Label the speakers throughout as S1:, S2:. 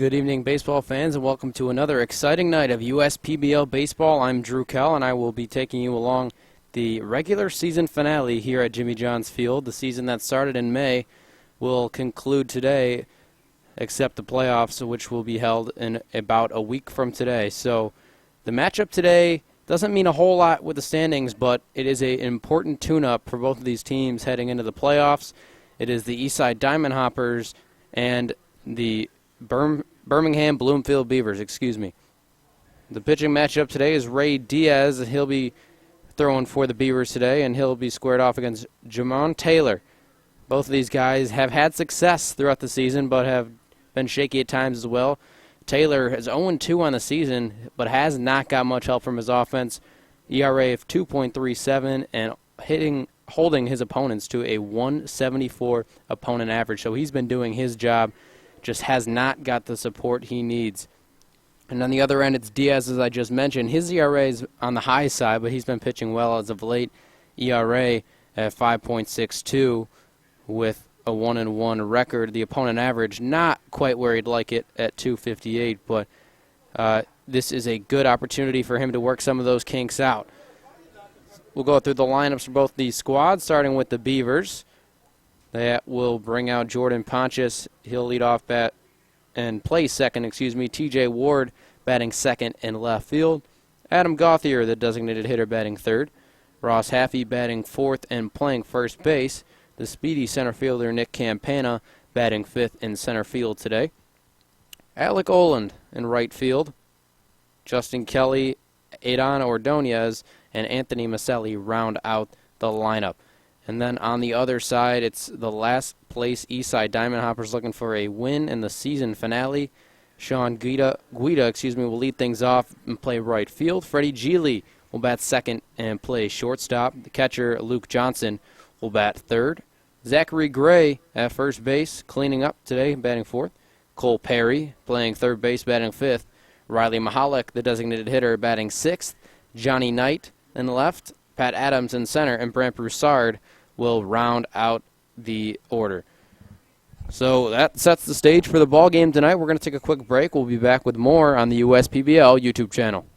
S1: Good evening, baseball fans, and welcome to another exciting night of USPBL baseball. I'm Drew Kell, and I will be taking you along the regular season finale here at Jimmy John's Field. The season that started in May will conclude today, except the playoffs, which will be held in about a week from today. So the matchup today doesn't mean a whole lot with the standings, but it is an important tune-up for both of these teams heading into the playoffs. It is the Eastside Diamond Hoppers and the Birmingham Bloomfield Beavers, The pitching matchup today is Ray Diaz. He'll be throwing for the Beavers today, and he'll be squared off against Jamon Taylor. Both of these guys have had success throughout the season, but have been shaky at times as well. Taylor is 0-2 on the season, but has not got much help from his offense. ERA of 2.37 and holding his opponents to a 174 opponent average. So he's been doing his job, just has not got the support he needs. And on the other end, it's Diaz, as I just mentioned. His ERA is on the high side, but he's been pitching well as of late. ERA at 5.62 with a 1-1 record. The opponent average not quite where he'd like it at 258, but this is a good opportunity for him to work some of those kinks out. We'll go through the lineups for both these squads, starting with the Beavers. That will bring out Jordan Pontius. He'll lead off bat and play second, TJ Ward batting second in left field. Adam Gauthier, the designated hitter, batting third. Ross Haffey batting fourth and playing first base. The speedy center fielder Nick Campana batting fifth in center field today. Alec Oland in right field. Justin Kelly, Aidan Ordonez, and Anthony Maselli round out the lineup. And then on the other side, it's the last place Eastside Diamond Hoppers looking for a win in the season finale. Sean Guida will lead things off and play right field. Freddie Gigli will bat second and play shortstop. The catcher, Luke Johnson, will bat third. Zachary Gray at first base, cleaning up today, batting fourth. Cole Perry playing third base, batting fifth. Riley Mahalik, the designated hitter, batting sixth. Johnny Knight in left. Pat Adams in center, and Brant Broussard will round out the order. So that sets the stage for the ball game tonight. We're going to take a quick break. We'll be back with more on the USPBL YouTube channel.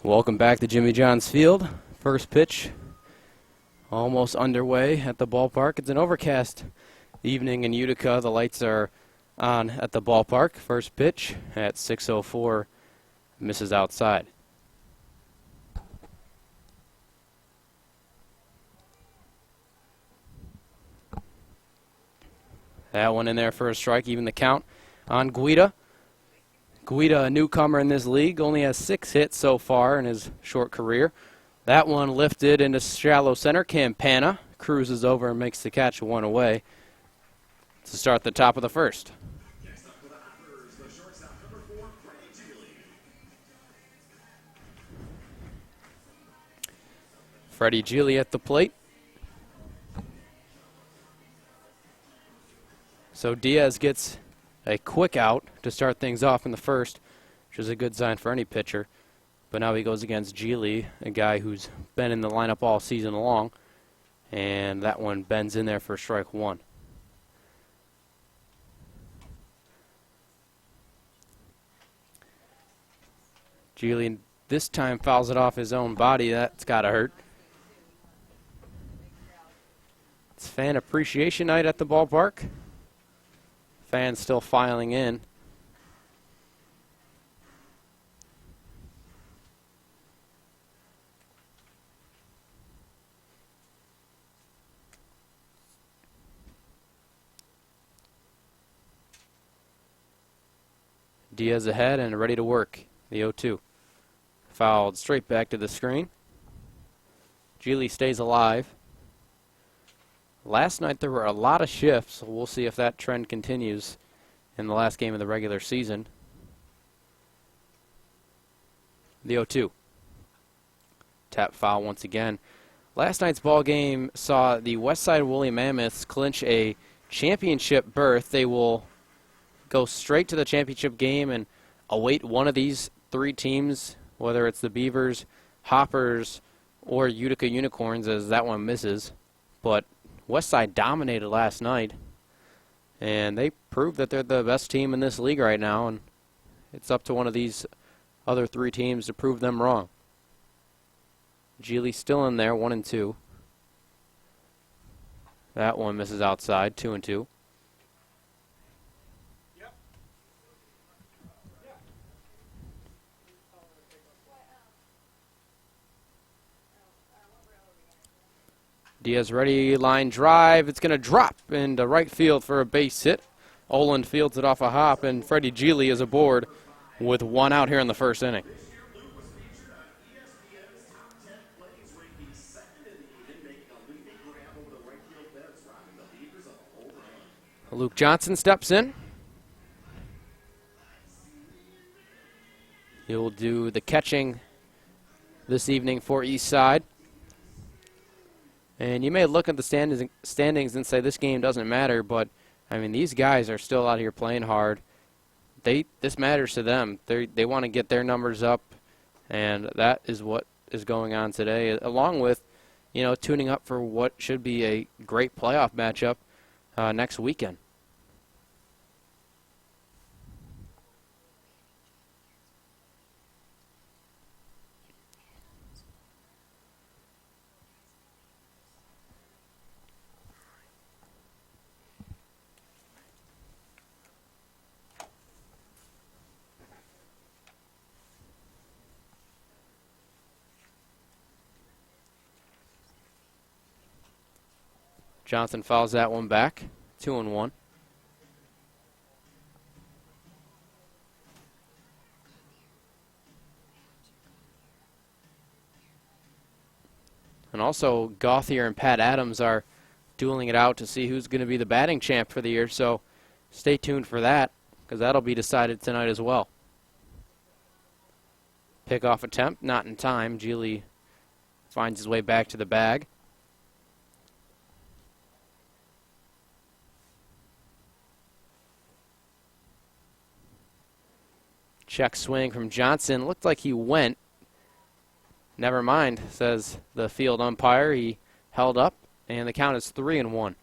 S1: Welcome back to Jimmy John's Field. First pitch almost underway at the ballpark. It's an overcast evening in Utica. The lights are on at the ballpark. First pitch at 6:04 misses outside. That one in there for a strike, even the count on Guida. Guida, a newcomer in this league, only has 6 hits so far in his short career. That one lifted into shallow center. Campana cruises over and makes the catch, 1 away to start the top of the first. Freddie Gigli at the plate. So Diaz gets a quick out to start things off in the first, which is a good sign for any pitcher. But now he goes against Gigli, a guy who's been in the lineup all season long. And that one bends in there for strike 1. Gigli this time fouls it off his own body. That's got to hurt. It's fan appreciation night at the ballpark. Fans still filing in. Diaz ahead and ready to work. The 0-2. Fouled straight back to the screen. Gigli stays alive. Last night there were a lot of shifts, so we'll see if that trend continues in the last game of the regular season. The 0-2. Tap foul once again. Last night's ball game saw the Westside Woolly Mammoths clinch a championship berth. They will go straight to the championship game and await one of these 3 teams, whether it's the Beavers, Hoppers, or Utica Unicorns, as that one misses. But Westside dominated last night, and they proved that they're the best team in this league right now, and it's up to one of these other 3 teams to prove them wrong. Gigli still in there, 1-2. That one misses outside, 2-2. Diaz ready, line drive. It's going to drop into right field for a base hit. Oland fields it off a hop, and Freddie Gigli is aboard with 1 out here in the first inning. Luke Johnson steps in. He'll do the catching this evening for Eastside. And you may look at the standings and say this game doesn't matter, but I mean these guys are still out here playing hard. This matters to them. They want to get their numbers up, and that is what is going on today. Along with, tuning up for what should be a great playoff matchup next weekend. Johnson fouls that one back, 2-1. And also, Gauthier and Pat Adams are dueling it out to see who's going to be the batting champ for the year, so stay tuned for that, because that'll be decided tonight as well. Pickoff attempt, not in time. Gigli finds his way back to the bag. Check swing from Johnson. Looked like he went. Never mind, says the field umpire. He held up, and the count is 3-1.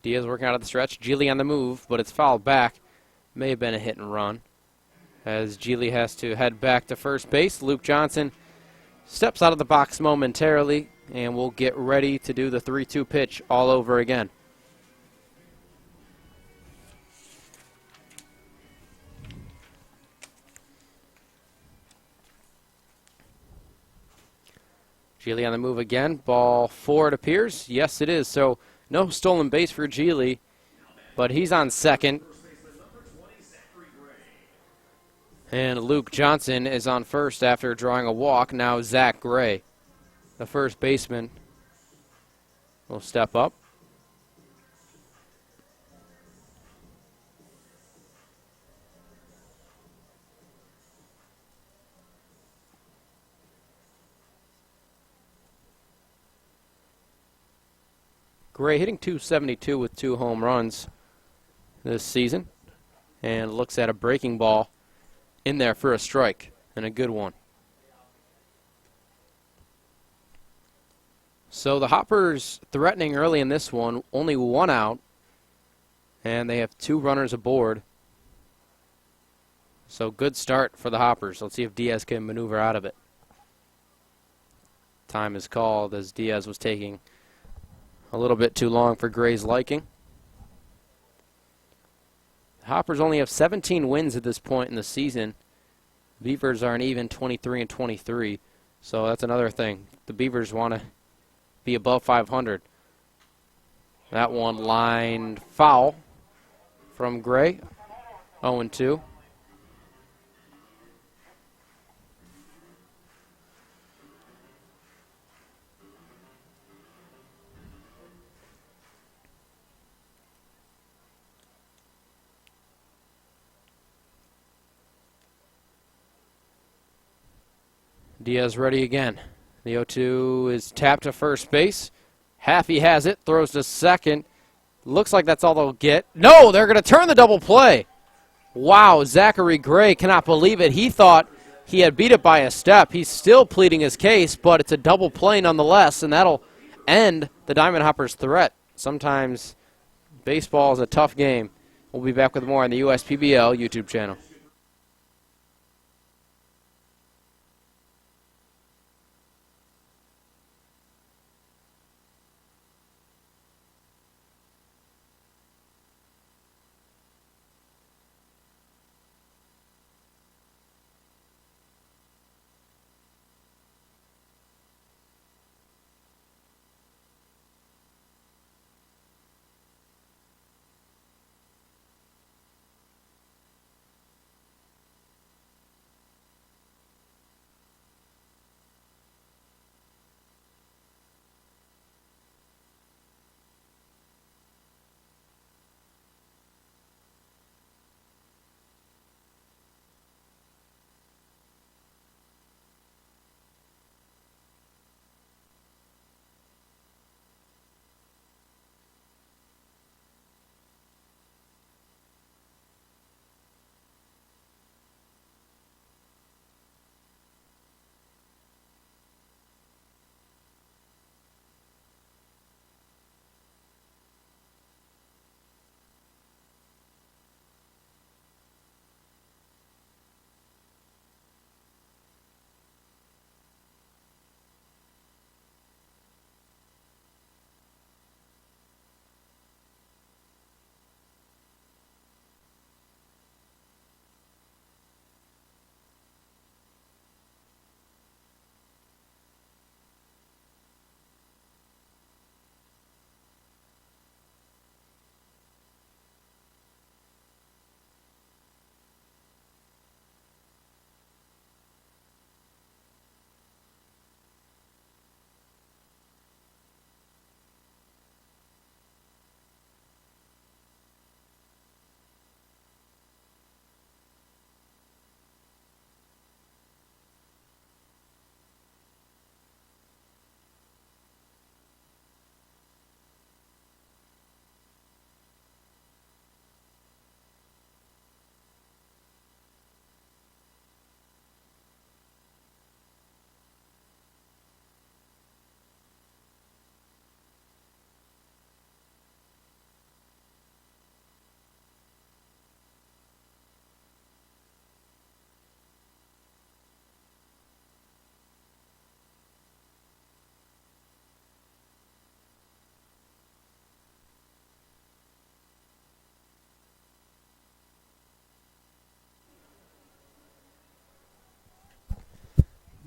S1: Diaz working out of the stretch. Gigli on the move, but it's fouled back. May have been a hit and run, as Gigli has to head back to first base. Luke Johnson steps out of the box momentarily, and we'll get ready to do the 3-2 pitch all over again. Gigli on the move again. Ball 4, it appears. Yes, it is. So no stolen base for Gigli, but he's on second. And Luke Johnson is on first after drawing a walk. Now Zach Gray, the first baseman, will step up. Gray hitting .272 with 2 home runs this season, and looks at a breaking ball in there for a strike, and a good one. So the Hoppers threatening early in this one, only 1 out, and they have 2 runners aboard. So good start for the Hoppers. Let's see if Diaz can maneuver out of it. Time is called as Diaz was taking a little bit too long for Gray's liking. The Hoppers only have 17 wins at this point in the season. Beavers are an even 23-23, so that's another thing. The Beavers want to be above 500. That one lined foul from Gray, 0-2. Diaz ready again. The 0-2 is tapped to first base. Haffey has it, throws to second. Looks like that's all they'll get. No, they're going to turn the double play. Wow, Zachary Gray cannot believe it. He thought he had beat it by a step. He's still pleading his case, but it's a double play nonetheless, and that'll end the Diamond Hoppers' threat. Sometimes baseball is a tough game. We'll be back with more on the USPBL YouTube channel.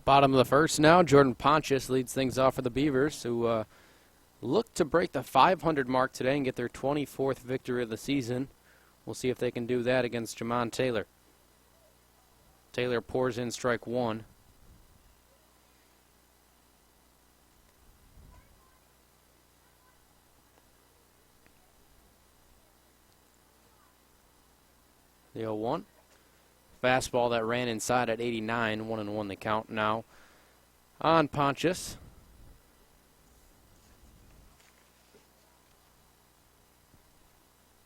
S1: Bottom of the first now, Jordan Pontius leads things off for the Beavers, who look to break the 500 mark today and get their 24th victory of the season. We'll see if they can do that against Jamon Taylor. Taylor pours in strike one. The 0-1. Fastball that ran inside at 89, 1-1 the count now on Pontius.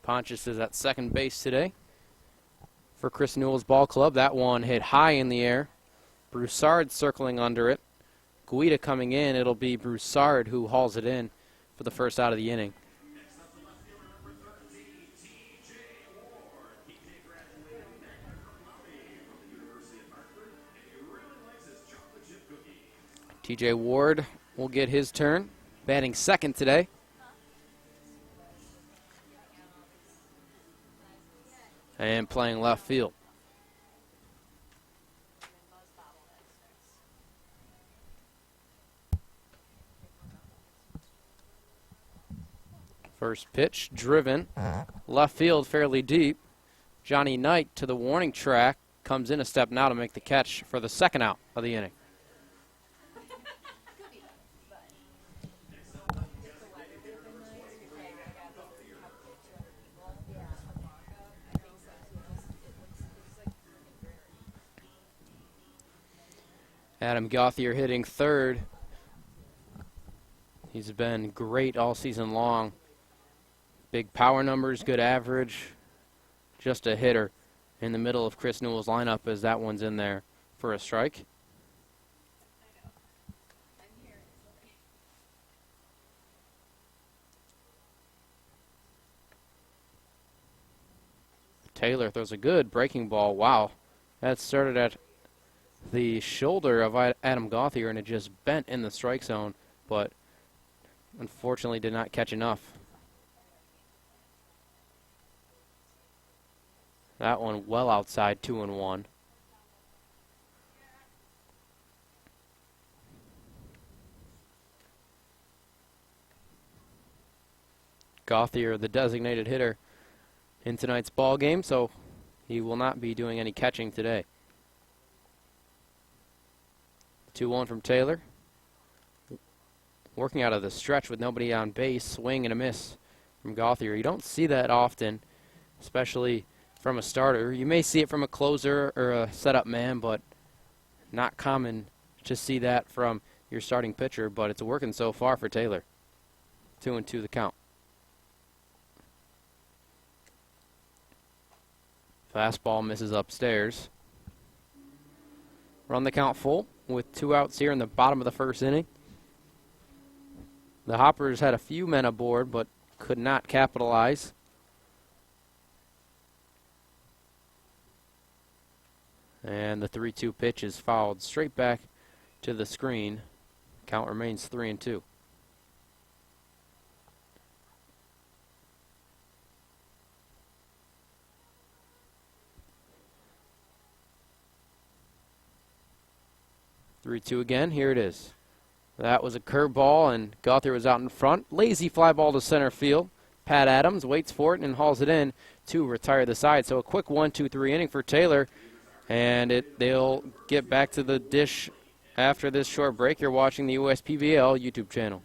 S1: Pontius is at second base today for Chris Newell's ball club. That one hit high in the air. Broussard circling under it. Guida coming in. It'll be Broussard who hauls it in for the first out of the inning. TJ Ward will get his turn, batting second today. And playing left field. First pitch, driven. Left field, fairly deep. Johnny Knight to the warning track. Comes in a step now to make the catch for the second out of the inning. Adam Gauthier hitting third. He's been great all season long. Big power numbers, good average. Just a hitter in the middle of Chris Newell's lineup as that one's in there for a strike. Taylor throws a good breaking ball. Wow. That started at the shoulder of Adam Gauthier, and it just bent in the strike zone, but unfortunately did not catch enough. That one well outside, 2-1. Gauthier, the designated hitter in tonight's ball game, so he will not be doing any catching today. 2-1 from Taylor. Working out of the stretch with nobody on base, swing and a miss from Gauthier. You don't see that often, especially from a starter. You may see it from a closer or a setup man, but not common to see that from your starting pitcher, but it's working so far for Taylor. 2-2 the count. Fastball misses upstairs. Run the count full with 2 outs here in the bottom of the first inning. The Hoppers had a few men aboard, but could not capitalize. And the 3-2 pitch is fouled straight back to the screen. Count remains 3-2. Three-two again. Here it is. That was a curveball, and Gauthier was out in front. Lazy fly ball to center field. Pat Adams waits for it and hauls it in to retire the side. So a quick 1-2-3 inning for Taylor, and they'll get back to the dish after this short break. You're watching the USPBL YouTube channel.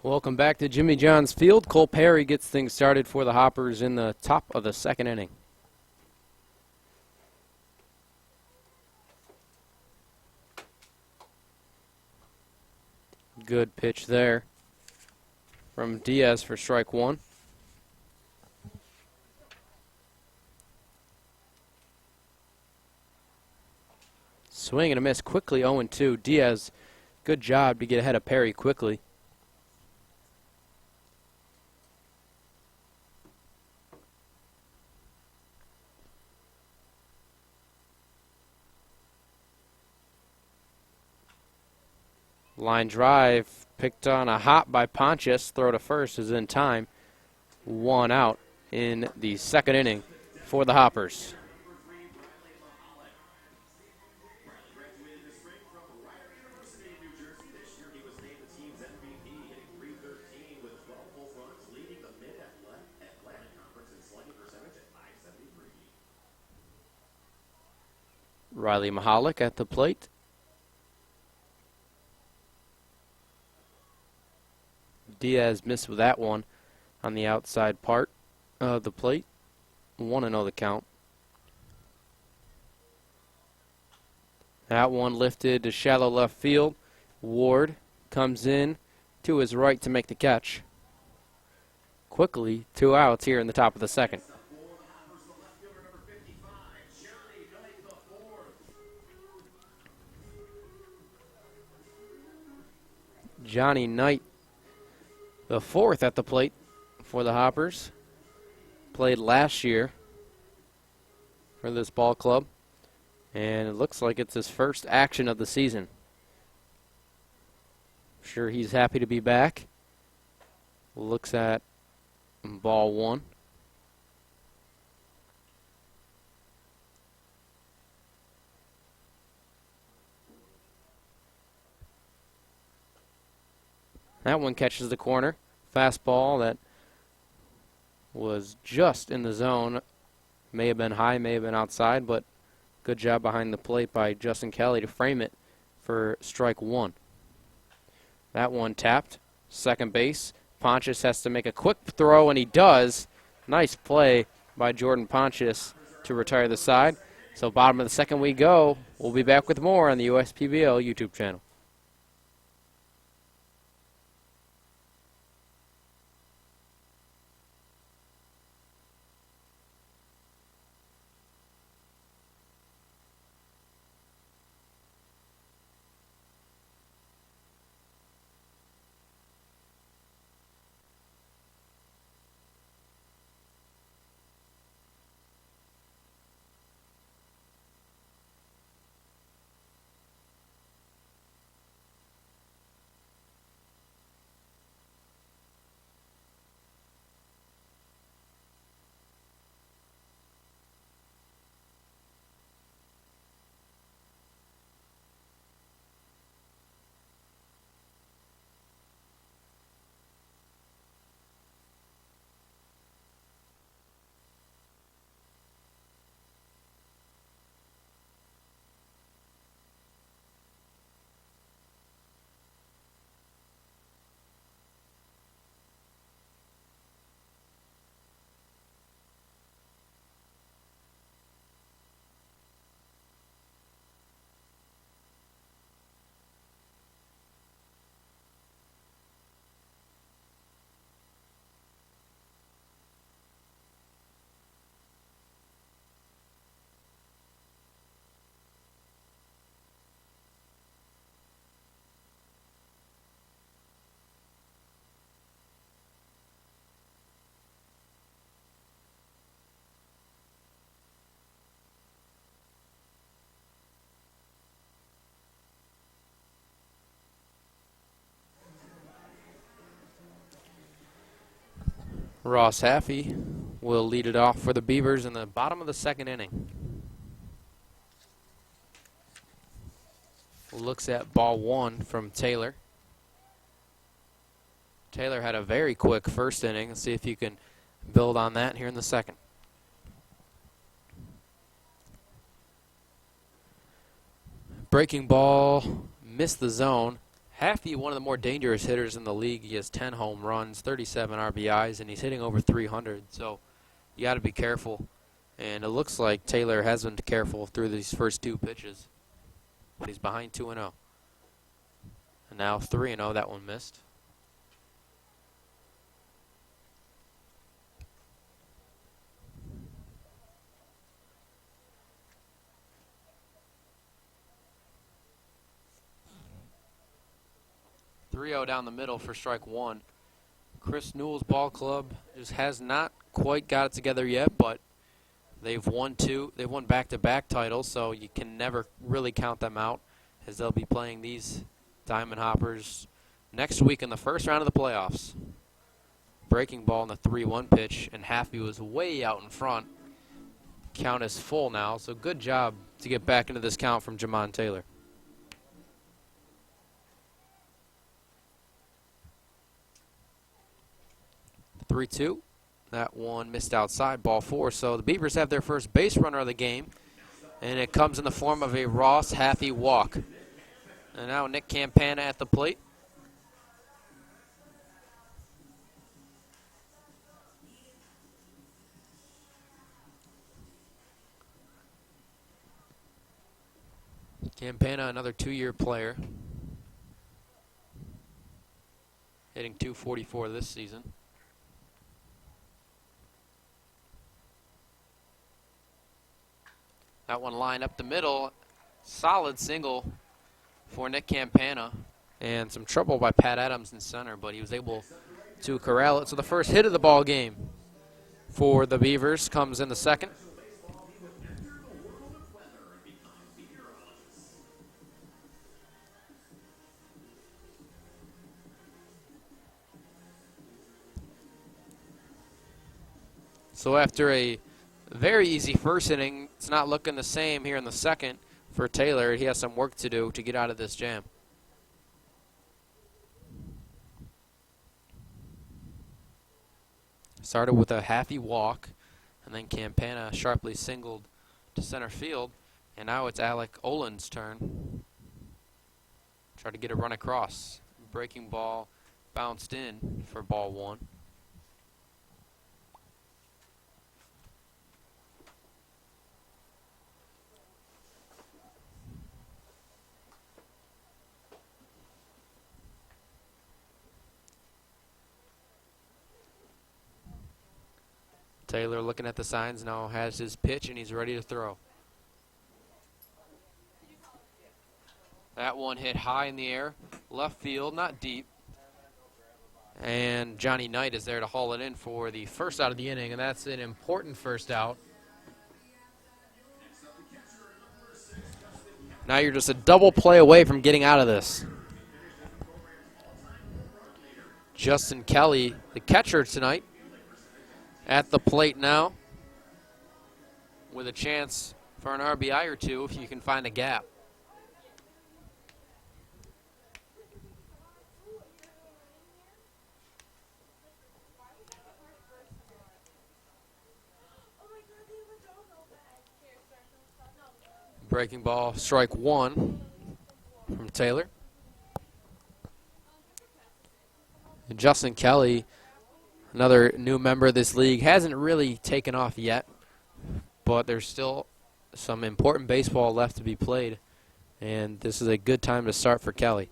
S1: Welcome back to Jimmy John's Field. Cole Perry gets things started for the Hoppers in the top of the second inning. Good pitch there from Diaz for strike one. Swing and a miss quickly, 0-2. Diaz, good job to get ahead of Perry quickly. Line drive, picked on a hop by Pontius. Throw to first is in time. One out in the second inning for the Hoppers. Riley Mahalik at the plate. Diaz missed with that one on the outside part of the plate. 1-0 the count. That one lifted to shallow left field. Ward comes in to his right to make the catch. Quickly, 2 outs here in the top of the second. Johnny Knight, the fourth at the plate for the Hoppers. Played last year for this ball club, and it looks like it's his first action of the season. I'm sure he's happy to be back. Looks at ball one. That one catches the corner. Fastball that was just in the zone. May have been high, may have been outside, but good job behind the plate by Justin Kelly to frame it for strike one. That one tapped. Second base. Pontius has to make a quick throw, and he does. Nice play by Jordan Pontius to retire the side. So bottom of the second we go. We'll be back with more on the USPBL YouTube channel. Ross Haffey will lead it off for the Beavers in the bottom of the second inning. Looks at ball one from Taylor. Taylor had a very quick first inning. Let's see if you can build on that here in the second. Breaking ball, missed the zone. Haffey, one of the more dangerous hitters in the league. He has 10 home runs, 37 RBIs, and he's hitting over 300. So you got to be careful. And it looks like Taylor has been careful through these first 2 pitches. But he's behind 2-0. And now 3-0. That one missed. Down the middle for strike 1. Chris Newell's ball club just has not quite got it together yet, but they've won back-to-back titles, so you can never really count them out, as they'll be playing these Diamond Hoppers next week in the first round of the playoffs. Breaking ball in the 3-1 pitch, and Haffey was way out in front. Count is full now, so good job to get back into this count from Jamon Taylor. 3-2. That one missed outside, ball 4. So the Beavers have their first base runner of the game, and it comes in the form of a Ross Haffey walk. And now Nick Campana at the plate. Campana, another 2-year player, hitting .244 this season. That one lined up the middle. Solid single for Nick Campana. And some trouble by Pat Adams in center, but he was able to corral it. So the first hit of the ball game for the Beavers comes in the second. So after a very easy first inning, it's not looking the same here in the second for Taylor. He has some work to do to get out of this jam. Started with a Haffey walk, and then Campana sharply singled to center field, and now it's Alec Olin's turn. Try to get a run across. Breaking ball bounced in for ball 1. Taylor, looking at the signs, now has his pitch and he's ready to throw. That one hit high in the air, left field, not deep. And Johnny Knight is there to haul it in for the first out of the inning, and that's an important first out. Now you're just a double play away from getting out of this. Justin Kelly, the catcher tonight, at the plate now with a chance for an RBI or 2 if you can find a gap. Breaking ball, strike 1 from Taylor. And Justin Kelly, another new member of this league, hasn't really taken off yet, but there's still some important baseball left to be played, and this is a good time to start for Kelly.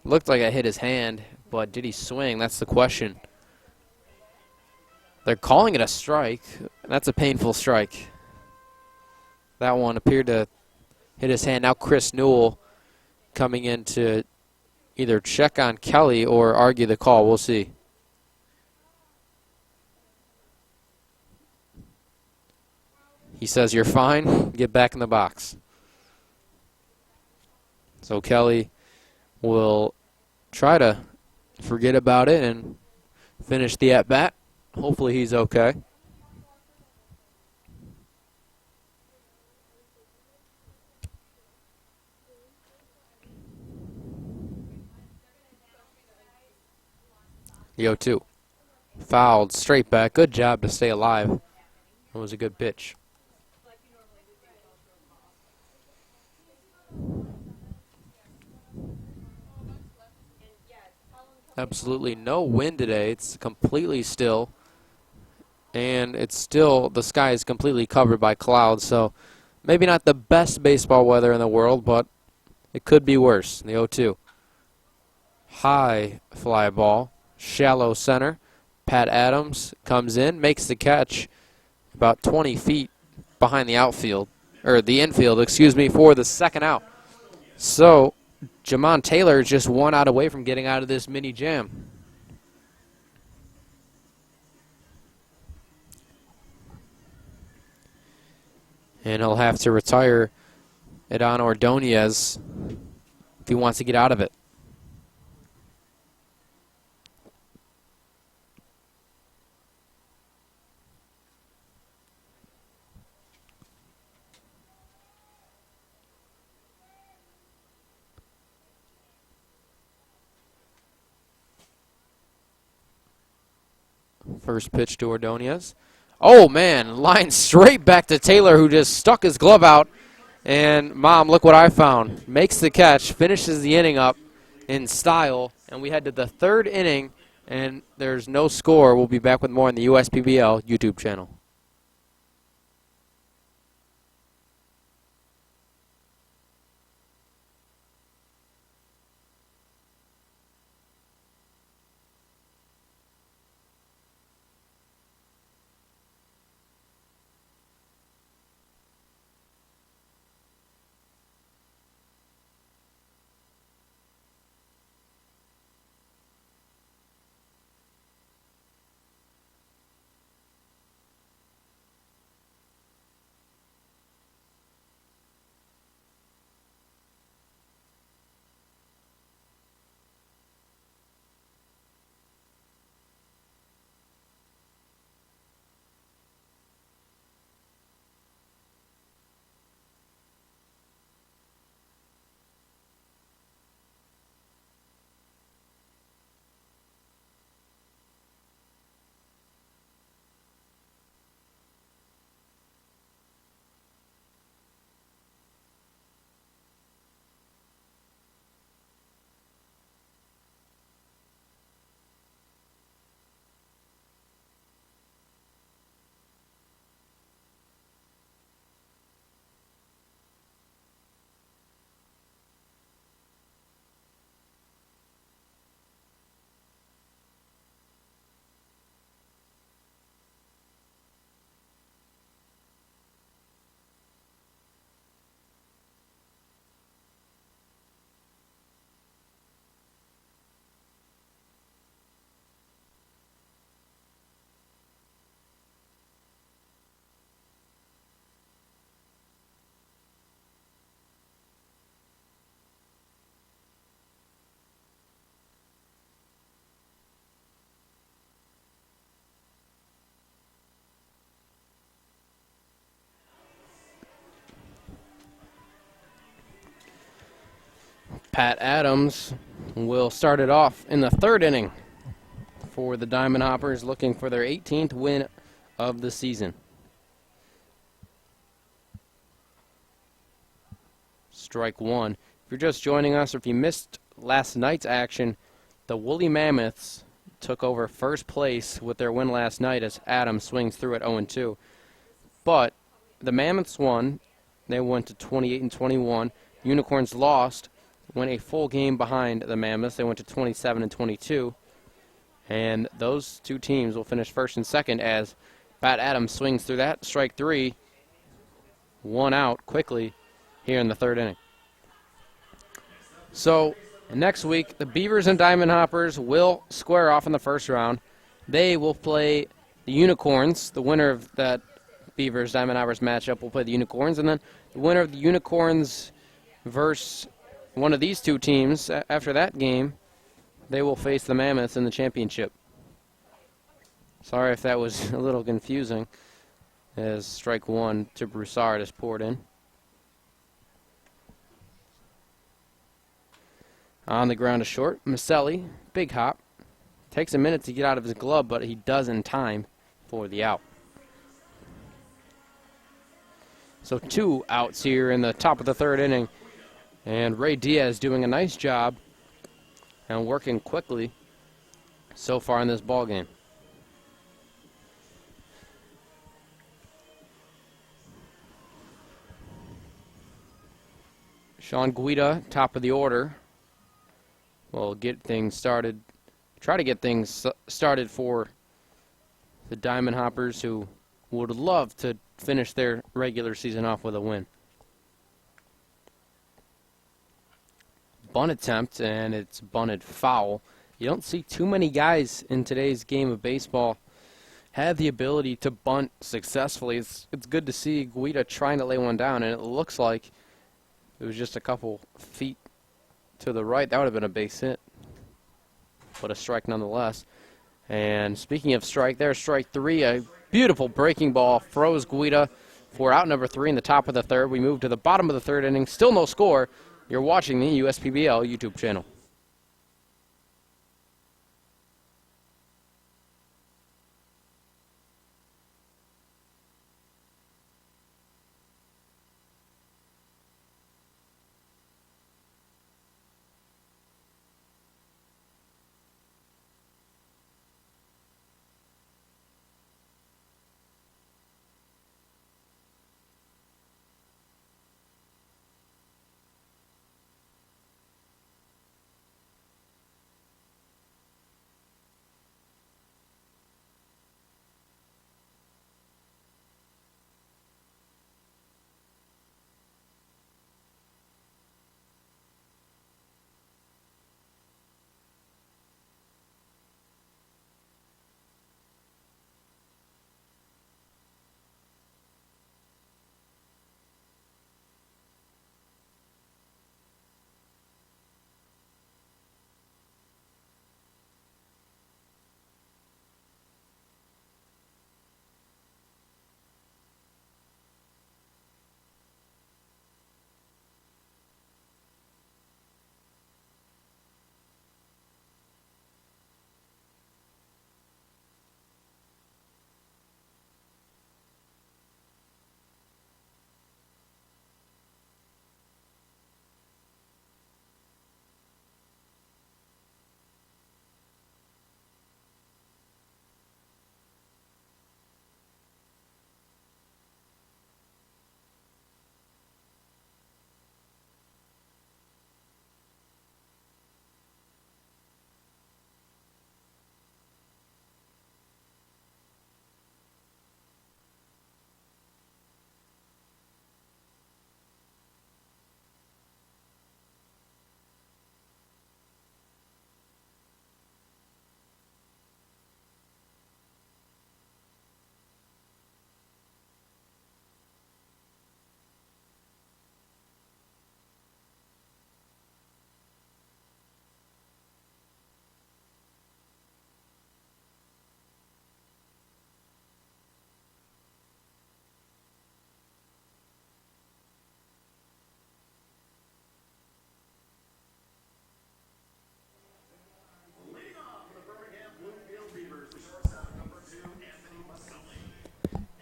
S1: Looked like I hit his hand, but did he swing? That's the question. They're calling it a strike. That's a painful strike. That one appeared to hit his hand. Now Chris Newell coming in to either check on Kelly or argue the call. We'll see. He says, "You're fine. Get back in the box." So Kelly will try to forget about it and finish the at-bat. Hopefully he's okay. The 0-2. Fouled straight back. Good job to stay alive. It was a good pitch. Absolutely no wind today. It's completely still. And it's still, the sky is completely covered by clouds. So maybe not the best baseball weather in the world, but it could be worse. The 0-2. High fly ball. Shallow center. Pat Adams comes in, makes the catch about 20 feet behind the outfield, or the infield, excuse me, for the second out. So Jamon Taylor is just 1 out away from getting out of this mini jam. And he'll have to retire Edan Ordonez if he wants to get out of it. First pitch to Ordonez. Oh, man, line straight back to Taylor, who just stuck his glove out. And, Mom, look what I found. Makes the catch, finishes the inning up in style. And we head to the third inning, and there's no score. We'll be back with more on the USPBL YouTube channel. Pat Adams will start it off in the third inning for the Diamond Hoppers, looking for their 18th win of the season. Strike one. If you're just joining us or if you missed last night's action, the Woolly Mammoths took over first place with their win last night as Adams swings through at 0-2. But the Mammoths won. They went to 28-21. Unicorns lost. Went a full game behind the Mammoths. They went to 27-22. And those two teams will finish first and second as Pat Adams swings through that. Strike three. 1 out quickly here in the third inning. So next week, the Beavers and Diamond Hoppers will square off in the first round. They will play the Unicorns. The winner of that Beavers Diamond Hoppers matchup will play the Unicorns. And then the winner of the Unicorns versus one of these two teams, after that game, they will face the Mammoths in the championship. Sorry if that was a little confusing, as strike one to Broussard is poured in. On the ground to short, Maselli, big hop. Takes a minute to get out of his glove, but he does in time for the out. So 2 outs here in the top of the third inning. And Ray Diaz doing a nice job and working quickly so far in this ball game. Sean Guida, top of the order, will get things started. Try to get things started for the Diamond Hoppers, who would love to finish their regular season off with a win. Bunt attempt, and it's bunted foul. You don't see too many guys in today's game of baseball have the ability to bunt successfully. It's good to see Guida trying to lay one down, and it looks like it was just a couple feet to the right. That would have been a base hit, but a strike nonetheless. And speaking of strike, there's strike three. A beautiful breaking ball froze Guida for out number 3 in the top of the third. We move to the bottom of the third inning. Still no score. You're watching the USPBL YouTube channel.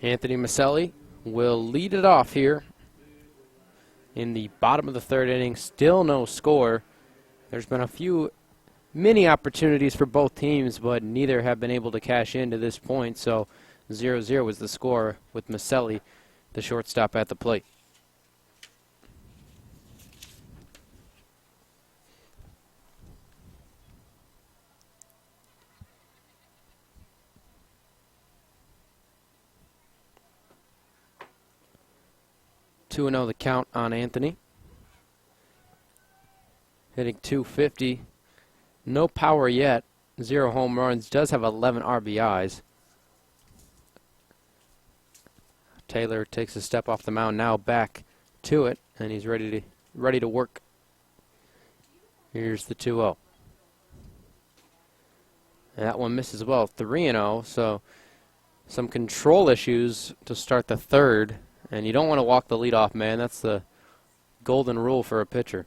S1: Anthony Mahalik will lead it off here in the bottom of the third inning. Still no score. There's been a few mini opportunities for both teams, but neither have been able to cash in to this point. So 0-0 was the score with Mahalik, the shortstop, at the plate. Two 2-0 the count on Anthony. Hitting .250. No power yet. 0 home runs. Does have 11 RBIs. Taylor takes a step off the mound, now back to it, and he's ready to work. Here's the 2-0. And that one misses well. 3-0. So some control issues to start the third. And you don't want to walk the leadoff man. That's the golden rule for a pitcher.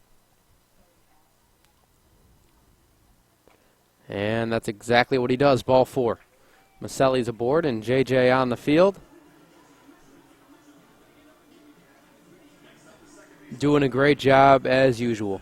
S1: And that's exactly what he does. Ball 4. Maselli's aboard and JJ on the field. Doing a great job as usual.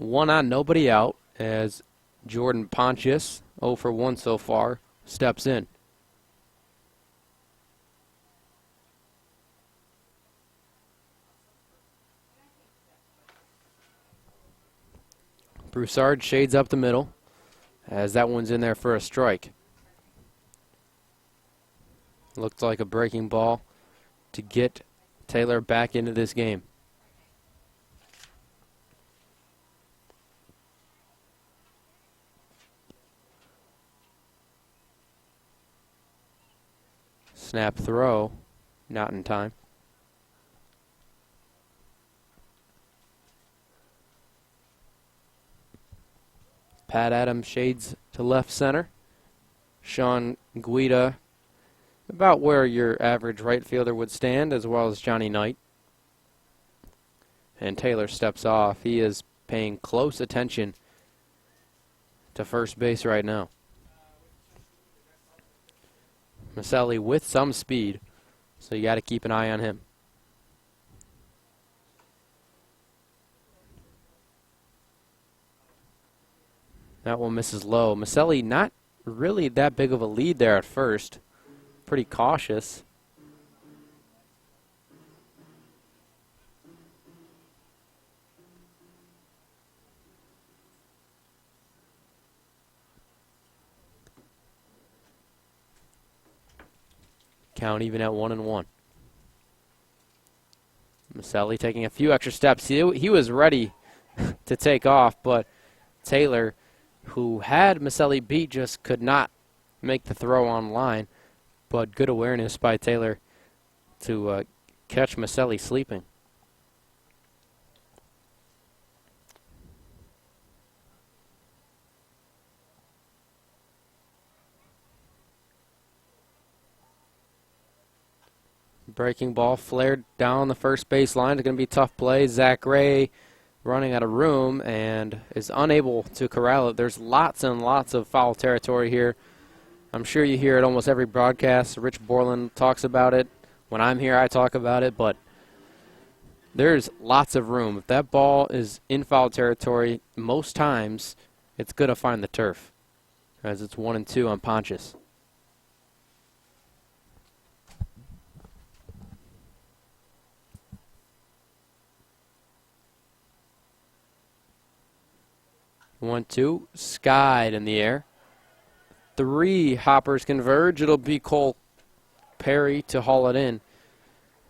S1: One on, nobody out, as Jordan Pontius, 0 for 1 so far, steps in. Broussard shades up the middle, as that one's in there for a strike. Looked like a breaking ball to get Taylor back into this game. Snap throw, not in time. Pat Adams shades to left center. Sean Guida about where your average right fielder would stand, as well as Johnny Knight. And Taylor steps off. He is paying close attention to first base right now. Mahalik with some speed, so you got to keep an eye on him. That one misses low. Mahalik not really that big of a lead there at first. Pretty cautious. Count even at 1-1. Mahalik taking a few extra steps. He was ready to take off, but Taylor, who had Mahalik beat, just could not make the throw on line. But good awareness by Taylor to catch Mahalik sleeping. Breaking ball flared down the first base line. It's going to be a tough play. Zach Ray running out of room and is unable to corral it. There's lots and lots of foul territory here. I'm sure you hear it almost every broadcast. Rich Borland talks about it. When I'm here, I talk about it. But there's lots of room. If that ball is in foul territory, most times it's going to find the turf, as it's 1-2 on Pontius. One, two, skied in the air. 3 hoppers converge. It'll be Cole Perry to haul it in.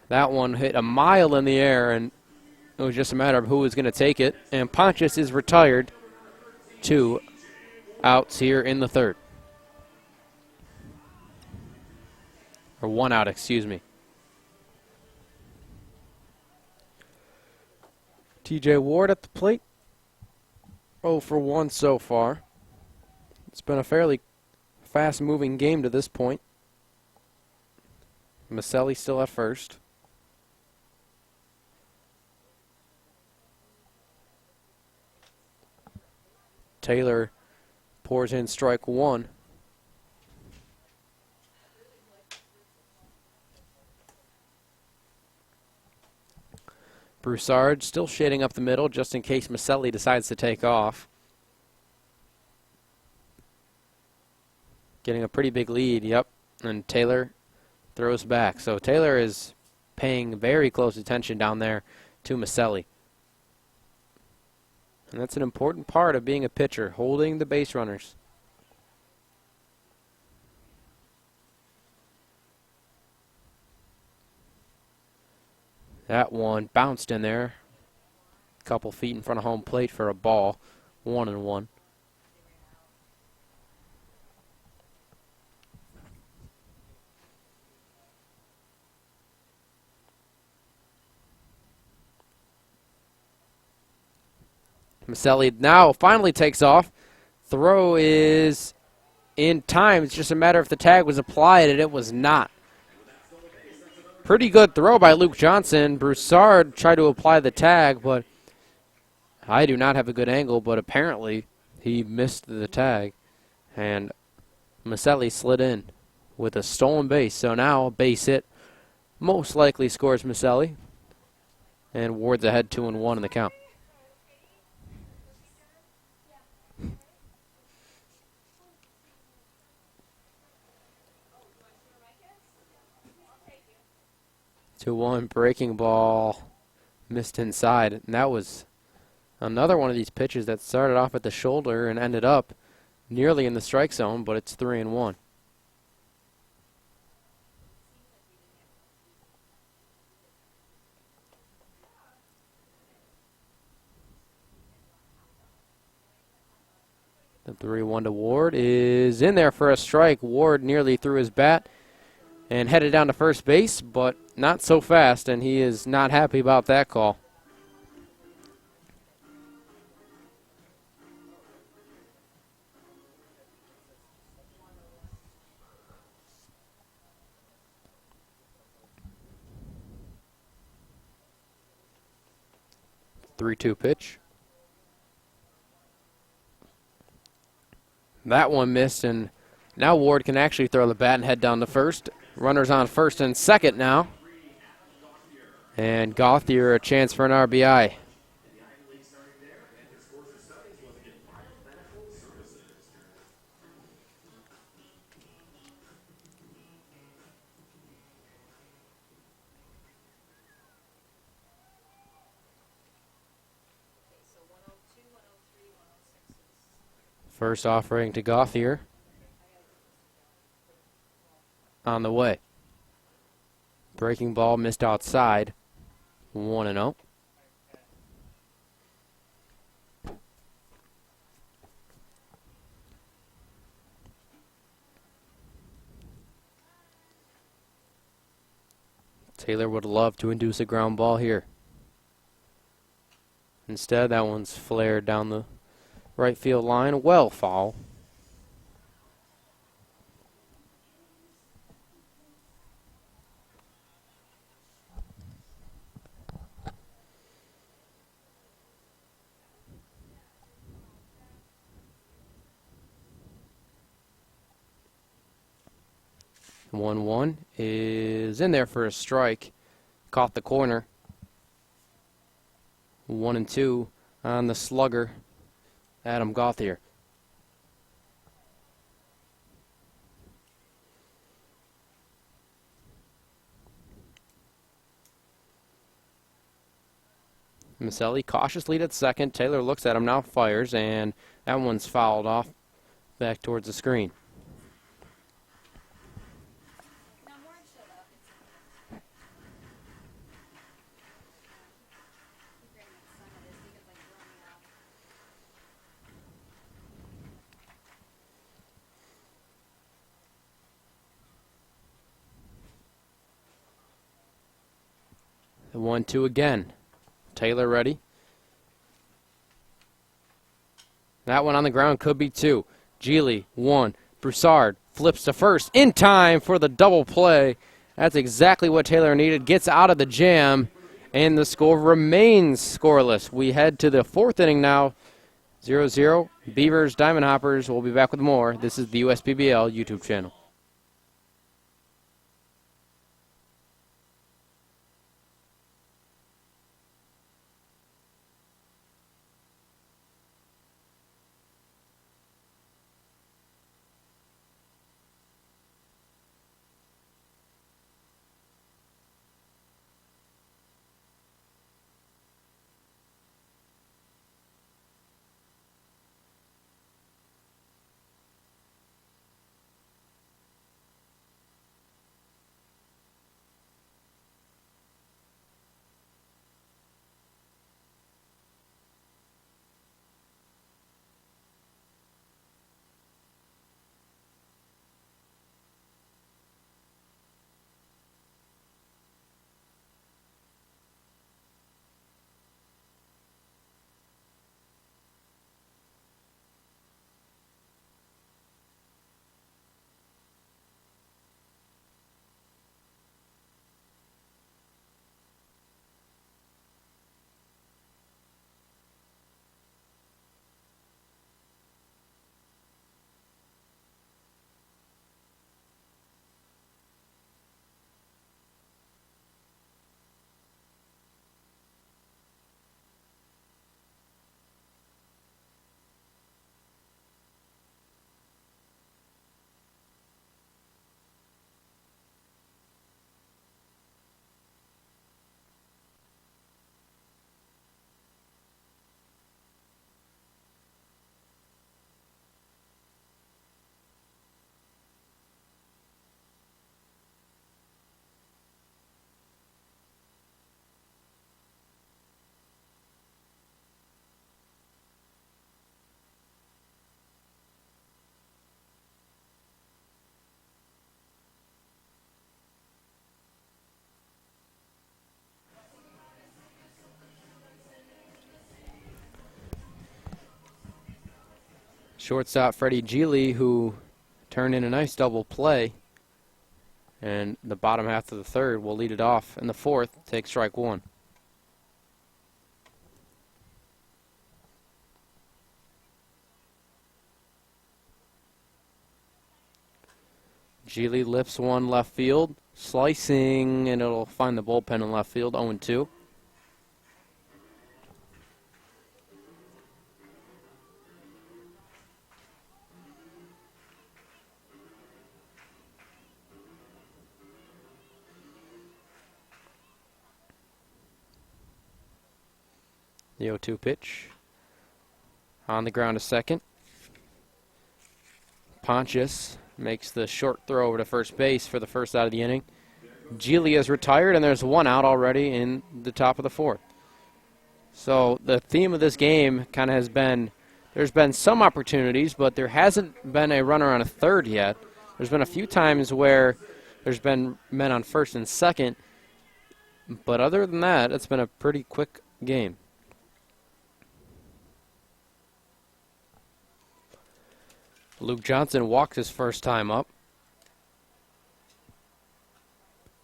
S1: That one hit a mile in the air, and it was just a matter of who was going to take it. And Pontius is retired. 2 outs here in the third. Or 1 out, excuse me. TJ Ward at the plate. 0 for 1 so far. It's been a fairly fast-moving game to this point. Mahalik still at first. Taylor pours in strike 1. Broussard still shading up the middle just in case Mahalik decides to take off. Getting a pretty big lead, yep. And Taylor throws back. So Taylor is paying very close attention down there to Mahalik. And that's an important part of being a pitcher, holding the base runners. That one bounced in there. A couple feet in front of home plate for a ball. 1-1. Mahalik now finally takes off. Throw is in time. It's just a matter if the tag was applied, and it was not. Pretty good throw by Luke Johnson. Broussard tried to apply the tag, but I do not have a good angle, but apparently he missed the tag. And Mahalik slid in with a stolen base. So now a base hit most likely scores Mahalik. And Ward's ahead 2-1 in the count. 2-1 breaking ball. Missed inside. And that was another one of these pitches that started off at the shoulder and ended up nearly in the strike zone, but it's 3-1. The 3-1 to Ward is in there for a strike. Ward nearly threw his bat and headed down to first base, but not so fast, and he is not happy about that call. Three-two pitch. That one missed, and now Ward can actually throw the bat and head down to first. Runners on first and second now. And Gauthier a chance for an RBI. First offering to Gauthier. On the way. Breaking ball missed outside. 1-0. Taylor would love to induce a ground ball here. Instead, that one's flared down the right field line. Well foul. The 1-1 is in there for a strike. Caught the corner. 1-2 on the slugger, Adam Gauthier. Maselli cautious lead at second. Taylor looks at him now, fires, and that one's fouled off back towards the screen. The 1-2 again. Taylor ready. That one on the ground could be two. Gigli, one. Broussard flips to first in time for the double play. That's exactly what Taylor needed. Gets out of the jam, and the score remains scoreless. We head to the fourth inning now. 0-0. Beavers, Diamond Hoppers. We'll be back with more. This is the USPBL YouTube channel. Shortstop Freddie Gigli, who turned in a nice double play. And the bottom half of the third will lead it off. In the fourth, take strike one. Gigli lifts one left field, slicing, and it'll find the bullpen in left field, 0-2. The 0-2 pitch. On the ground to second. Pontius makes the short throw over to first base for the first out of the inning. Gigli is retired, and there's one out already in the top of the fourth. So the theme of this game kind of has been, there's been some opportunities, but there hasn't been a runner on a third yet. There's been a few times where there's been men on first and second, but other than that, it's been a pretty quick game. Luke Johnson walked his first time up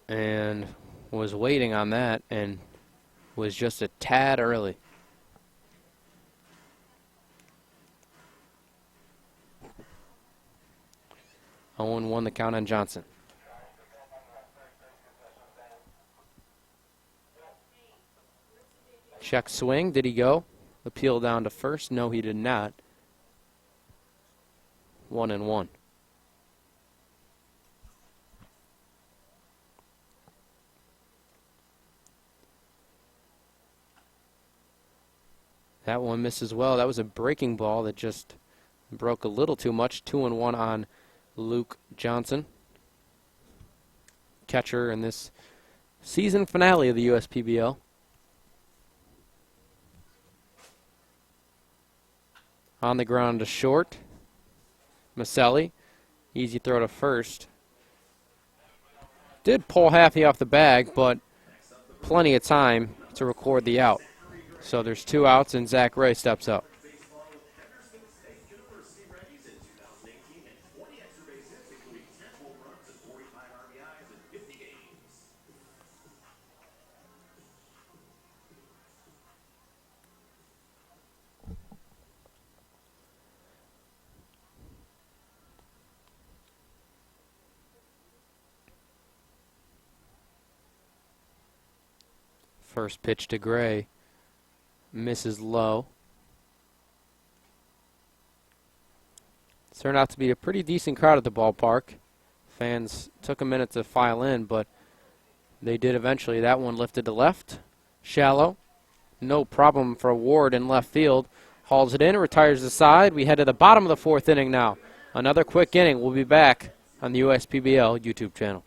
S1: and was waiting on that and was just a tad early. Owen won the count on Johnson. Check swing. Did he go? Appeal down to first. No, he did not. 1-1. That one misses well. That was a breaking ball that just broke a little too much. 2-1 on Luke Johnson, catcher in this season finale of the USPBL. On the ground to short. Mahalik, easy throw to first. Did pull Happy off the bag, but plenty of time to record the out. So there's 2 outs, and Zach Ray steps up. First pitch to Gray. Misses low. It turned out to be a pretty decent crowd at the ballpark. Fans took a minute to file in, but they did eventually. That one lifted to left. Shallow. No problem for Ward in left field. Hauls it in, retires the side. We head to the bottom of the fourth inning now. Another quick inning. We'll be back on the USPBL YouTube channel.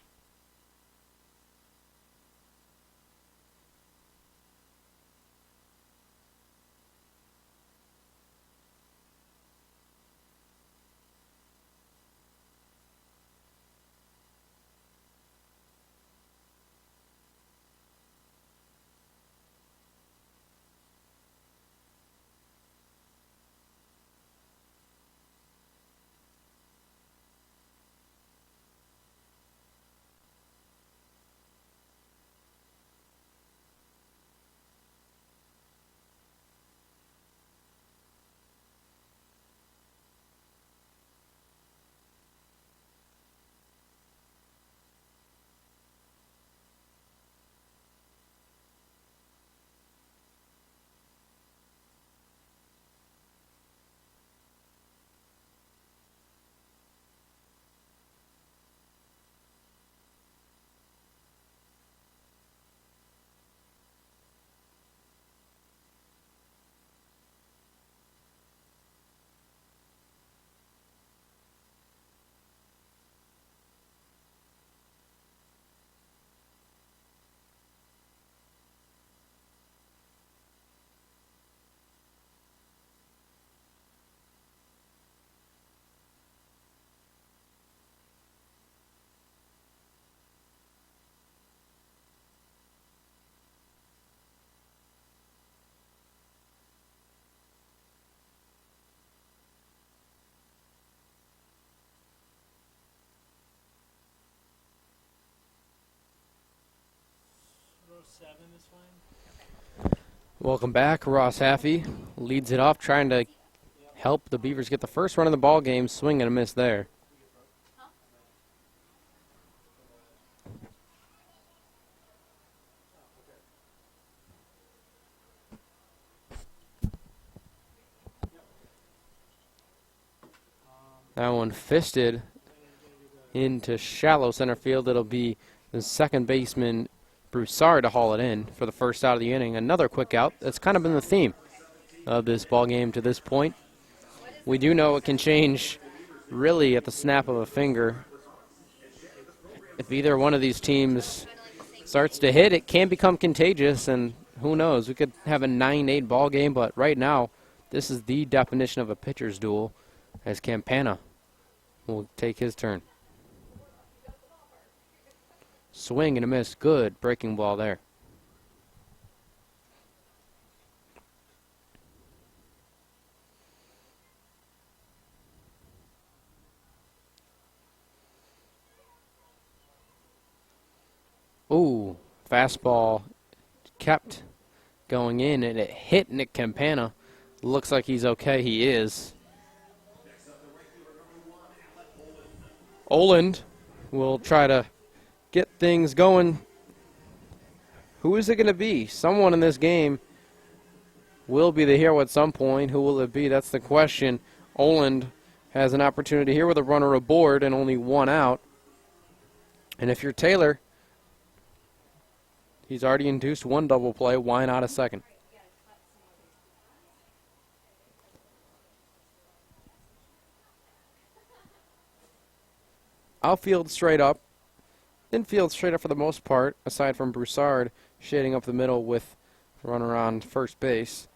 S1: Welcome back. Ross Haffey leads it off, trying to help the Beavers get the first run of the ball game. Swing and a miss there. That one fisted into shallow center field. It'll be the second baseman, Broussard, to haul it in for the first out of the inning. Another quick out. That's kind of been the theme of this ball game to this point. We do know it can change really at the snap of a finger. If either one of these teams starts to hit, it can become contagious, and who knows? We could have a 9-8 ball game, but right now, this is the definition of a pitcher's duel, as Campana will take his turn. Swing and a miss. Good breaking ball there. Ooh, fastball kept going in, and it hit Nick Campana. Looks like he's okay. He is. Oland will try to get things going. Who is it going to be? Someone in this game will be the hero at some point. Who will it be? That's the question. Oland has an opportunity here with a runner aboard and only one out. And if you're Taylor, he's already induced one double play. Why not a second? Outfield straight up. Infield straight up for the most part, aside from Broussard shading up the middle with a runner on first base.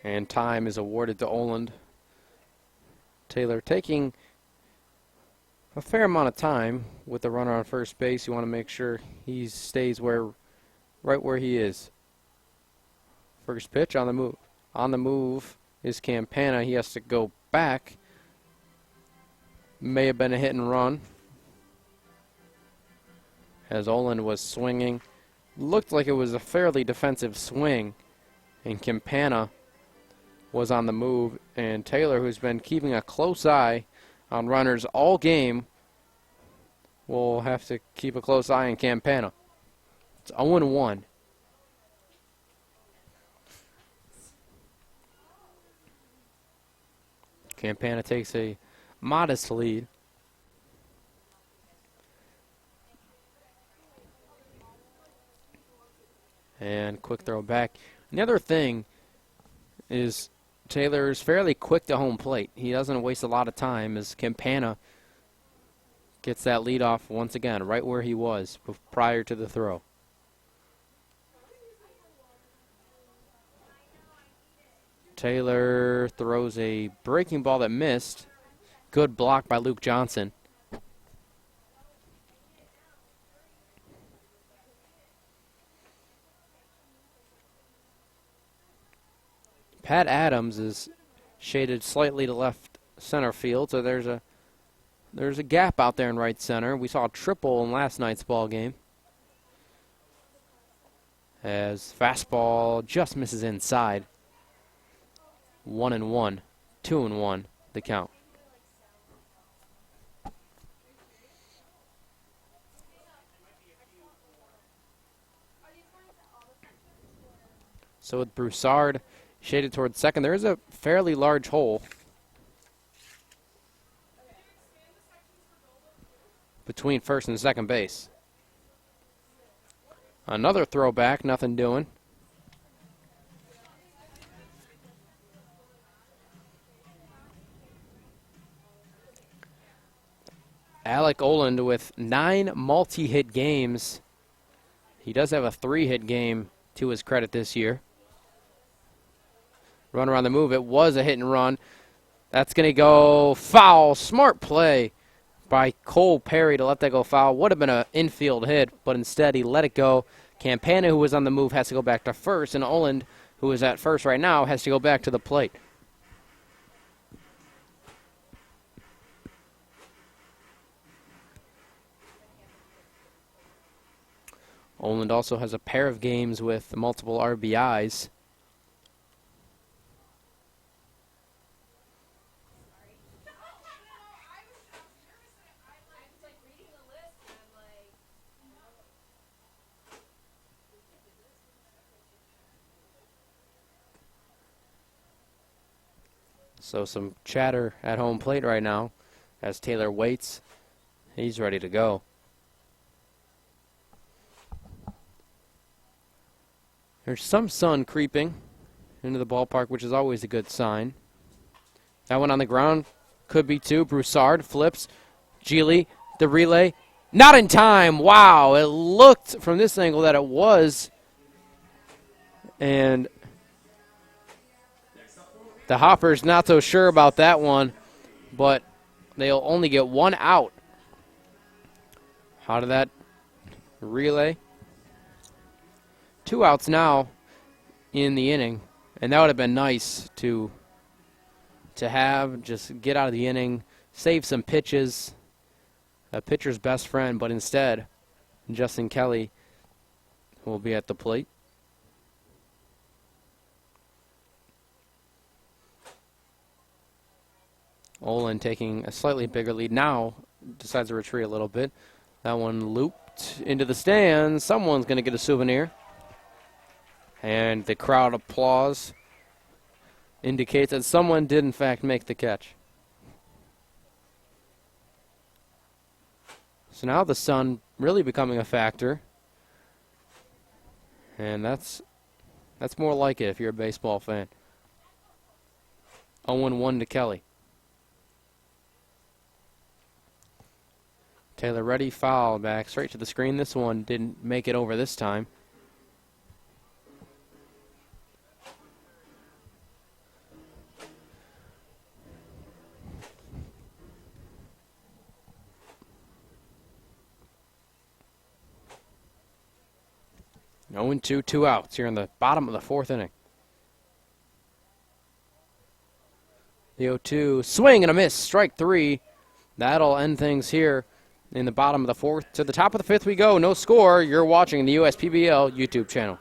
S1: And time is awarded to Oland. Taylor taking a fair amount of time with the runner on first base. You want to make sure he stays right where he is. First pitch on the move. On the move is Campana. He has to go back. May have been a hit and run, as Oland was swinging. Looked like it was a fairly defensive swing, and Campana was on the move. And Taylor, who's been keeping a close eye on runners all game, will have to keep a close eye on Campana. It's 0-1. Campana takes a modest lead. And quick throw back. And the other thing is Taylor is fairly quick to home plate. He doesn't waste a lot of time as Campana gets that lead off once again, right where he was prior to the throw. Taylor throws a breaking ball that missed. Good block by Luke Johnson. Pat Adams is shaded slightly to left center field, so there's a gap out there in right center. We saw a triple in last night's ball game, as fastball just misses inside. 1-1, 2-1, the count. So with Broussard shaded towards second, there is a fairly large hole between first and second base. Another throwback, nothing doing. Alec Oland with 9 multi-hit games. He does have a 3-hit game to his credit this year. Runner on the move. It was a hit and run. That's going to go foul. Smart play by Cole Perry to let that go foul. Would have been an infield hit, but instead he let it go. Campana, who was on the move, has to go back to first, and Oland, who is at first right now, has to go back to the plate. Oland also has a pair of games with multiple RBIs. So some chatter at home plate right now as Taylor waits. He's ready to go. There's some sun creeping into the ballpark, which is always a good sign. That one on the ground could be two. Broussard flips. Gigli, the relay. Not in time. Wow. It looked from this angle that it was. And the Hoppers not so sure about that one, but they'll only get one out. Out of that relay. 2 outs now in the inning, and that would have been nice to have. Just get out of the inning, save some pitches, a pitcher's best friend, but instead Justin Kelly will be at the plate. Oland taking a slightly bigger lead now, decides to retreat a little bit. That one looped into the stands. Someone's going to get a souvenir. And the crowd applause indicates that someone did, in fact, make the catch. So now the sun really becoming a factor. And that's more like it if you're a baseball fan. 0-1 to Kelly. Taylor ready, foul, back straight to the screen. This one didn't make it over this time. No 0-2, 2 outs here in the bottom of the 4th inning. The 0-2, swing and a miss, strike 3. That'll end things here in the bottom of the 4th. To the top of the 5th we go, no score. You're watching the USPBL YouTube channel.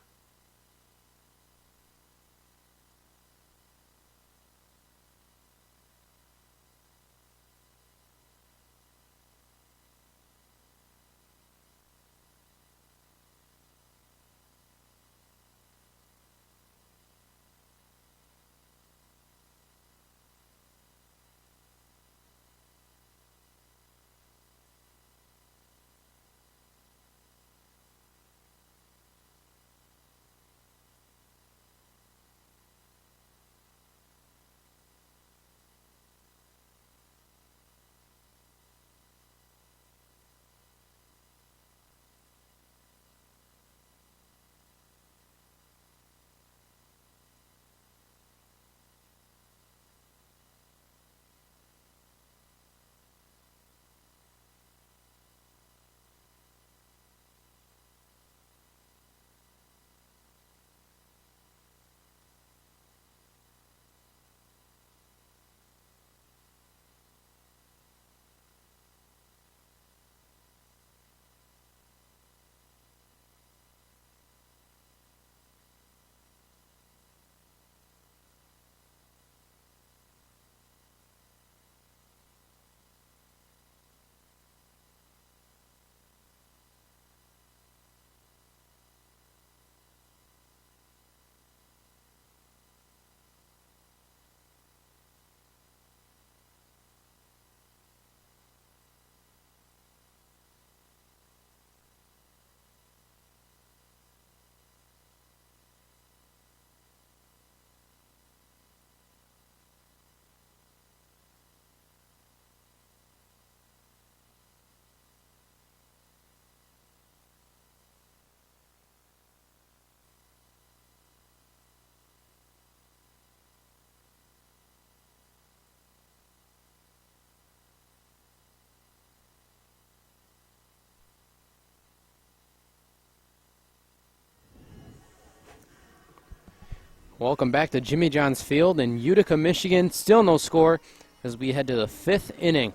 S1: Welcome back to Jimmy John's Field in Utica, Michigan. Still no score as we head to the 5th inning.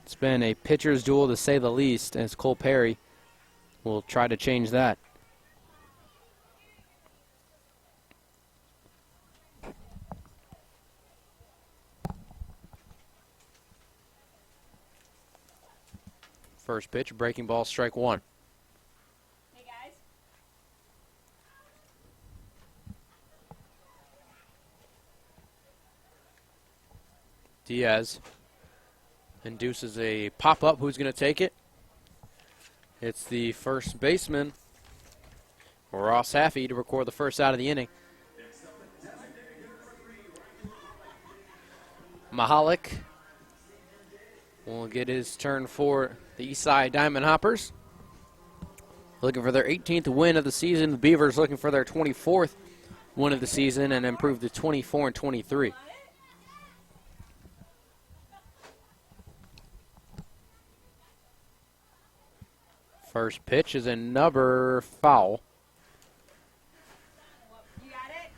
S1: It's been a pitcher's duel to say the least as Cole Perry will try to change that. First pitch, breaking ball, strike one.
S2: Hey, guys.
S1: Diaz induces a pop-up. Who's going to take it? It's the first baseman, Ross Haffey, to record the first out of the inning. Mahalik will get his turn for the Eastside Diamond Hoppers. Looking for their 18th win of the season. The Beavers looking for their 24th win of the season and improve to 24-23. First pitch is another foul.
S2: You got it?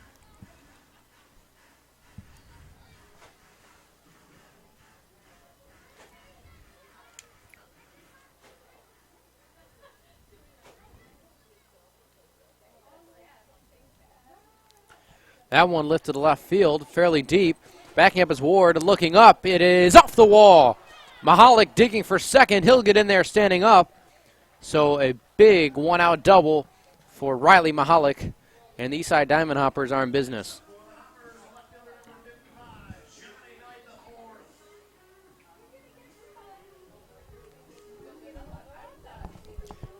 S1: That one lifted to left field, fairly deep. Backing up his Ward, looking up. It is off the wall. Mahalik digging for second. He'll get in there standing up. So a big one-out double for Riley Mahalik, and the Eastside Diamond Hoppers are in business.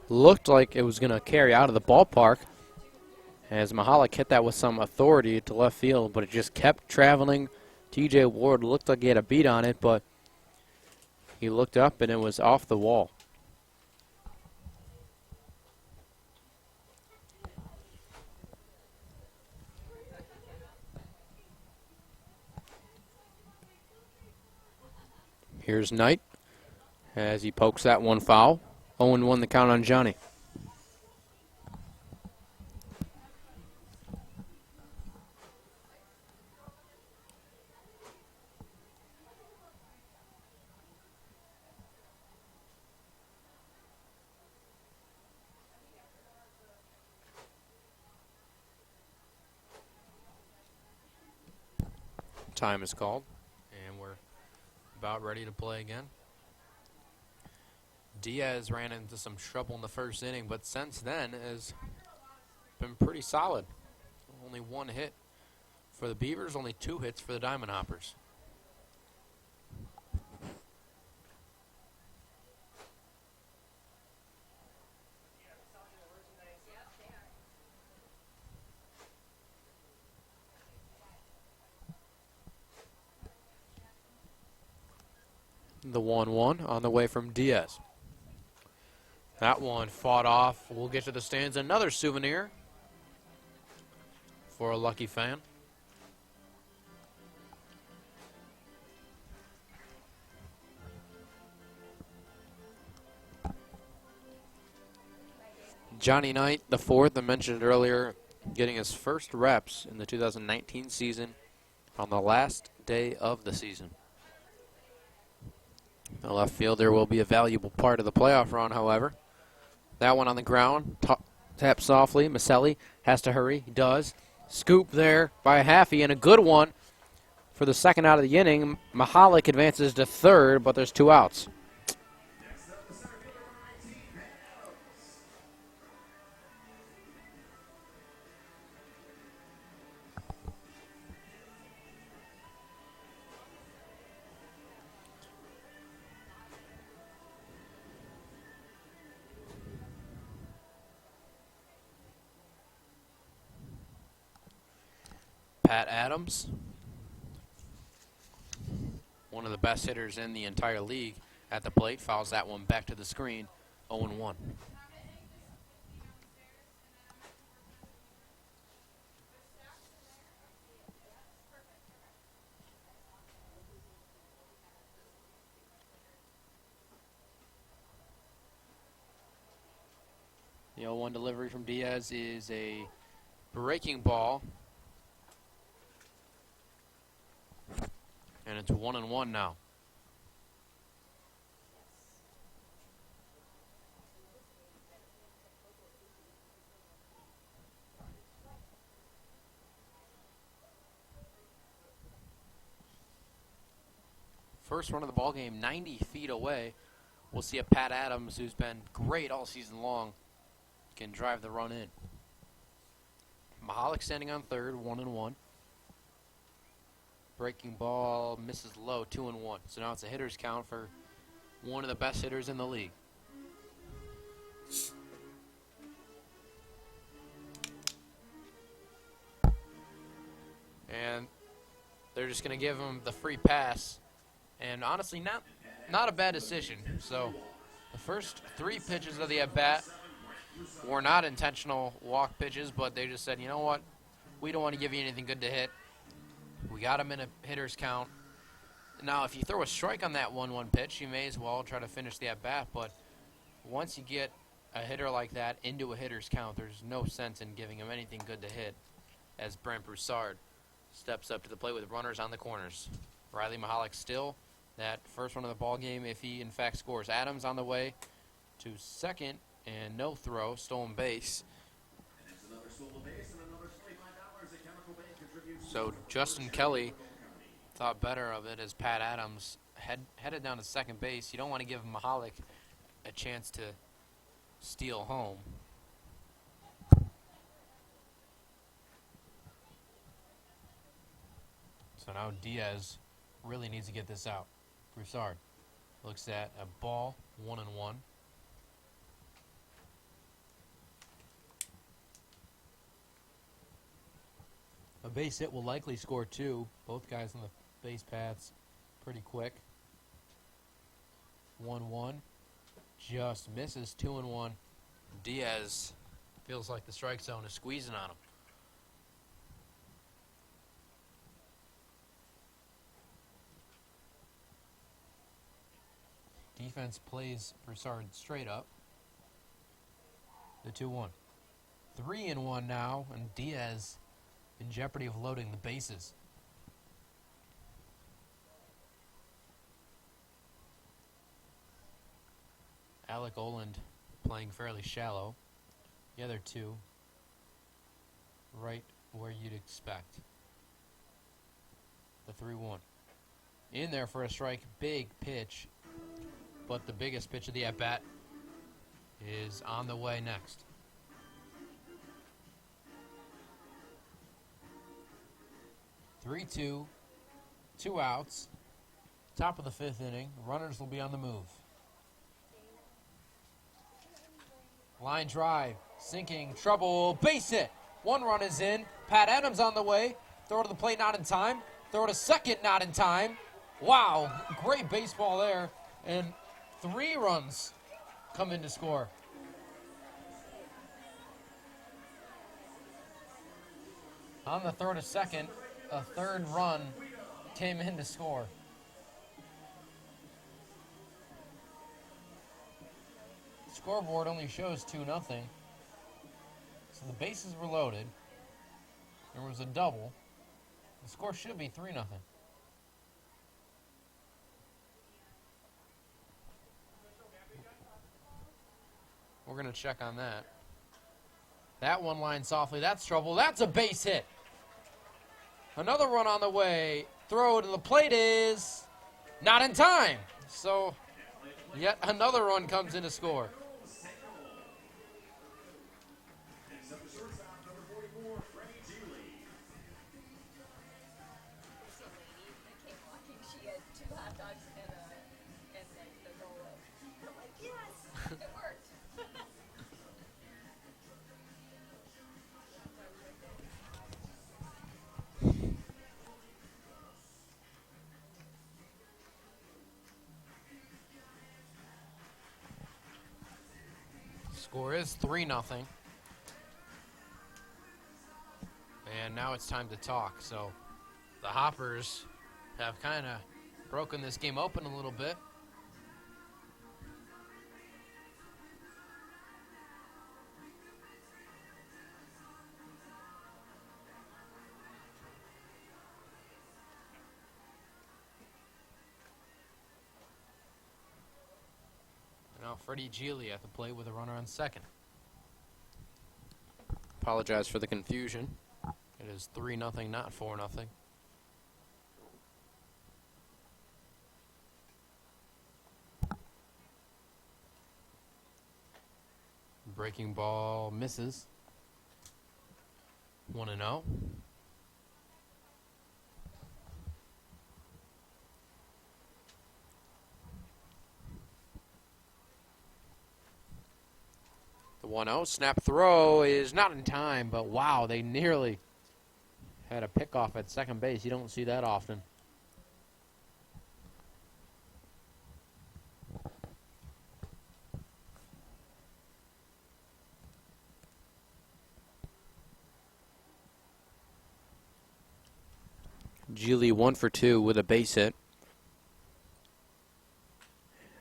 S1: Looked like it was going to carry out of the ballpark as Mahalik hit that with some authority to left field, but it just kept traveling. TJ Ward looked like he had a beat on it, but he looked up and it was off the wall. Here's Knight as he pokes that one foul. 0-1 the count on Johnny. Time is called, and we're about ready to play again. Diaz ran into some trouble in the first inning, but since then has been pretty solid. Only one hit for the Beavers, only 2 hits for the Diamond Hoppers. The 1-1 on the way from Diaz. That one fought off. We'll get to the stands. Another souvenir for a lucky fan. Johnny Knight, the 4th, I mentioned it earlier, getting his first reps in the 2019 season on the last day of the season. The left fielder will be a valuable part of the playoff run, however. That one on the ground, tap softly. Maselli has to hurry. He does. Scoop there by Haffey, and a good one for the second out of the inning. Mahalik advances to third, but there's 2 outs. Pat Adams, one of the best hitters in the entire league at the plate, fouls that one back to the screen, 0-1. The 0-1 delivery from Diaz is a breaking ball. And it's 1-1 now. First run of the ball game, 90 feet away. We'll see if Pat Adams, who's been great all season long, can drive the run in. Mahalik standing on third, 1-1. Breaking ball misses low, 2-1. So now it's a hitter's count for one of the best hitters in the league. And they're just going to give him the free pass. And honestly, not a bad decision. So the first three pitches of the at-bat were not intentional walk pitches, but they just said, you know what, we don't want to give you anything good to hit. We got him in a hitter's count. Now, if you throw a strike on that 1-1 pitch, you may as well try to finish the at-bat, but once you get a hitter like that into a hitter's count, there's no sense in giving him anything good to hit, as Brent Broussard steps up to the plate with runners on the corners. Riley Mahalik still that first run of the ball game if he, in fact, scores. Adams on the way to second, and no throw, stolen base. So Justin Kelly thought better of it as Pat Adams headed down to second base. You don't want to give Mahalik a chance to steal home. So now Diaz really needs to get this out. Broussard looks at a ball, 1-1. A base hit will likely score two. Both guys on the base paths pretty quick. 1-1. Just misses. 2-1. Diaz feels like the strike zone is squeezing on him. Defense plays Broussard straight up. The 2-1. 3-1 now, and Diaz in jeopardy of loading the bases. Alec Oland playing fairly shallow. The other two right where you'd expect. The 3-1. In there for a strike. Big pitch. But the biggest pitch of the at-bat is on the way next. Three-two, 2 outs. Top of the 5th inning. Runners will be on the move. Line drive, sinking, trouble, base hit. 1 run is in. Pat Adams on the way. Throw to the plate, not in time. Throw to second, not in time. Wow, great baseball there. And 3 runs come in to score. On the throw to second, a 3rd run came in to score. The scoreboard only shows 2-0. So the bases were loaded. There was a double. The score should be 3-0. We're going to check on that. That one line softly. That's trouble. That's a base hit. Another run on the way. Throw to the plate is not in time. So yet another run comes in to score. Score is 3-0. And now it's time to talk. So the Hoppers have kind of broken this game open a little bit. Now Freddie Gigli at the plate with a runner on second. Apologize for the confusion. It is 3-0, not 4-0. Breaking ball misses. 1-0. The 1-0 snap throw is not in time, but wow, they nearly had a pickoff at second base. You don't see that often. Gigli 1 for 2 with a base hit.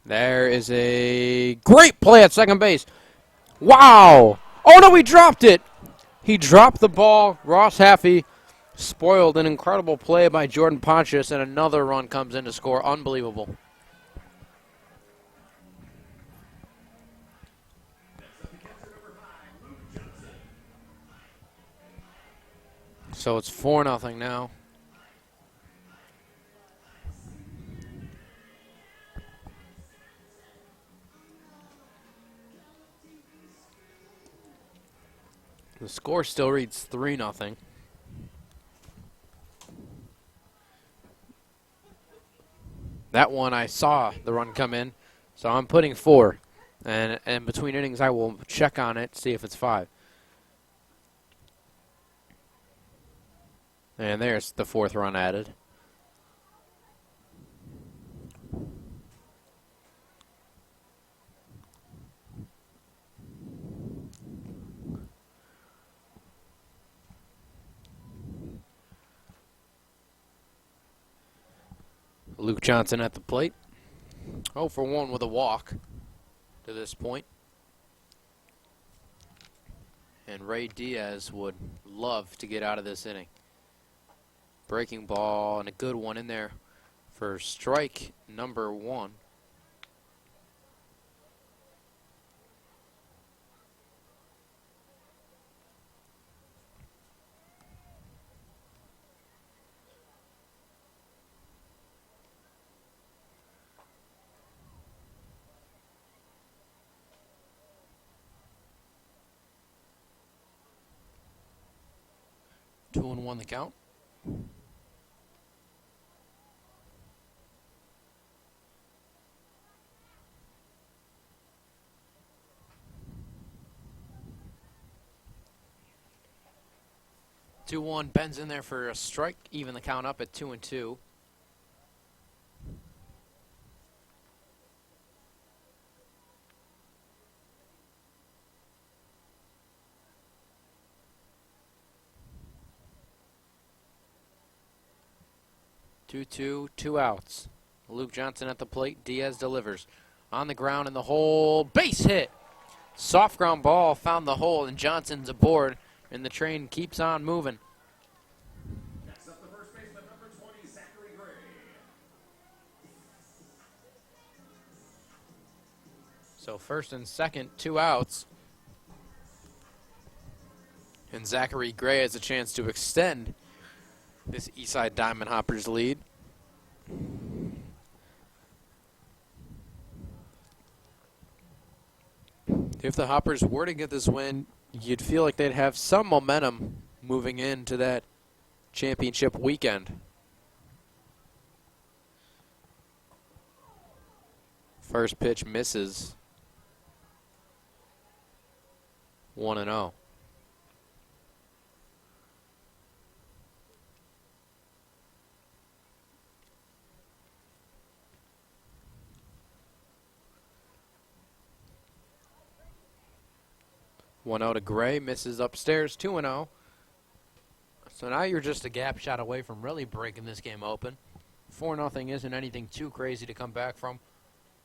S1: There is a great play at second base. Wow! Oh no, he dropped it! He dropped the ball. Ross Haffey spoiled an incredible play by Jordan Pontius, and another run comes in to score. Unbelievable. So it's 4-0 now. The score still reads 3-0. That one I saw the run come in, so I'm putting 4. And between innings I will check on it, see if it's 5. And there's the 4th run added. Luke Johnson at the plate. 0 for 1 with a walk to this point. And Ray Diaz would love to get out of this inning. Breaking ball and a good one in there for strike number 1. Two and 1 the count. Two one, Ben's in there for a strike, even the count up at 2-2. Two outs. Luke Johnson at the plate. Diaz delivers. On the ground in the hole. Base hit. Soft ground ball found the hole, and Johnson's aboard, and the train keeps on moving.
S3: Next up, the first baseman, number 20, Zachary Gray.
S1: So first and second, 2 outs. And Zachary Gray has a chance to extend this Eastside Diamond Hoppers lead. If the Hoppers were to get this win, you'd feel like they'd have some momentum moving into that championship weekend. First pitch misses. 1-0. One out to Gray, misses upstairs, 2-0. So now you're just a gap shot away from really breaking this game open. 4-0 isn't anything too crazy to come back from.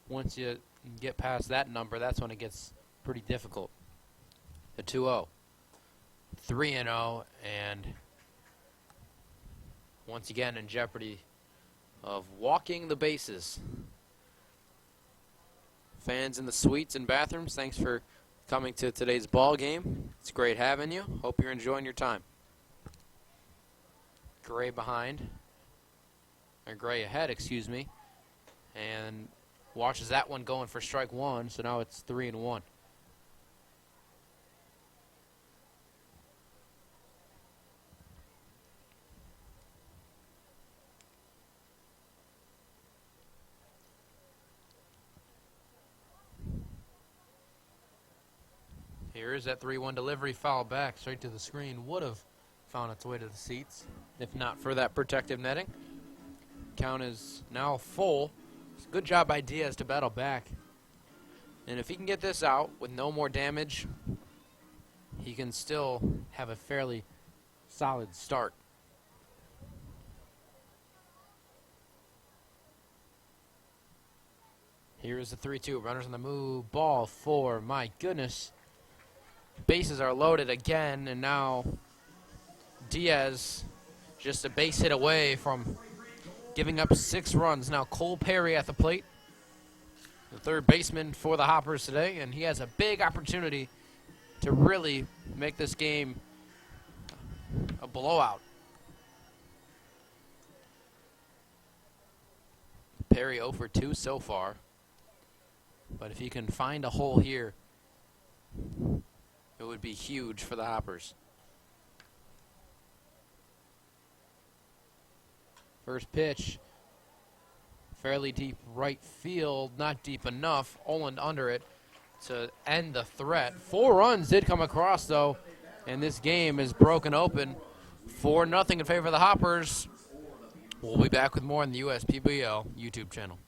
S1: Once you get past that number, that's when it gets pretty difficult. The 2-0. 3-0, and once again in jeopardy of walking the bases. Fans in the suites and bathrooms, thanks for coming to today's ball game. It's great having you. Hope you're enjoying your time. Gray behind, or Gray ahead, excuse me, and watches that one going for strike 1. So now it's 3-1. Here is that 3-1 delivery, foul back straight to the screen. Would have found its way to the seats if not for that protective netting. Count is now full. Good job by Diaz to battle back. And if he can get this out with no more damage, he can still have a fairly solid start. Here's the 3-2. Runners on the move. Ball 4. My goodness. Bases are loaded again, and now Diaz just a base hit away from giving up 6 runs. Now Cole Perry at the plate, the third baseman for the Hoppers today, and he has a big opportunity to really make this game a blowout. Perry 0 for 2 so far, but if he can find a hole here, it would be huge for the Hoppers. First pitch, fairly deep right field, not deep enough. Oland under it to end the threat. 4 runs did come across, though, and this game is broken open. 4-0 in favor of the Hoppers. We'll be back with more on the USPBL YouTube channel.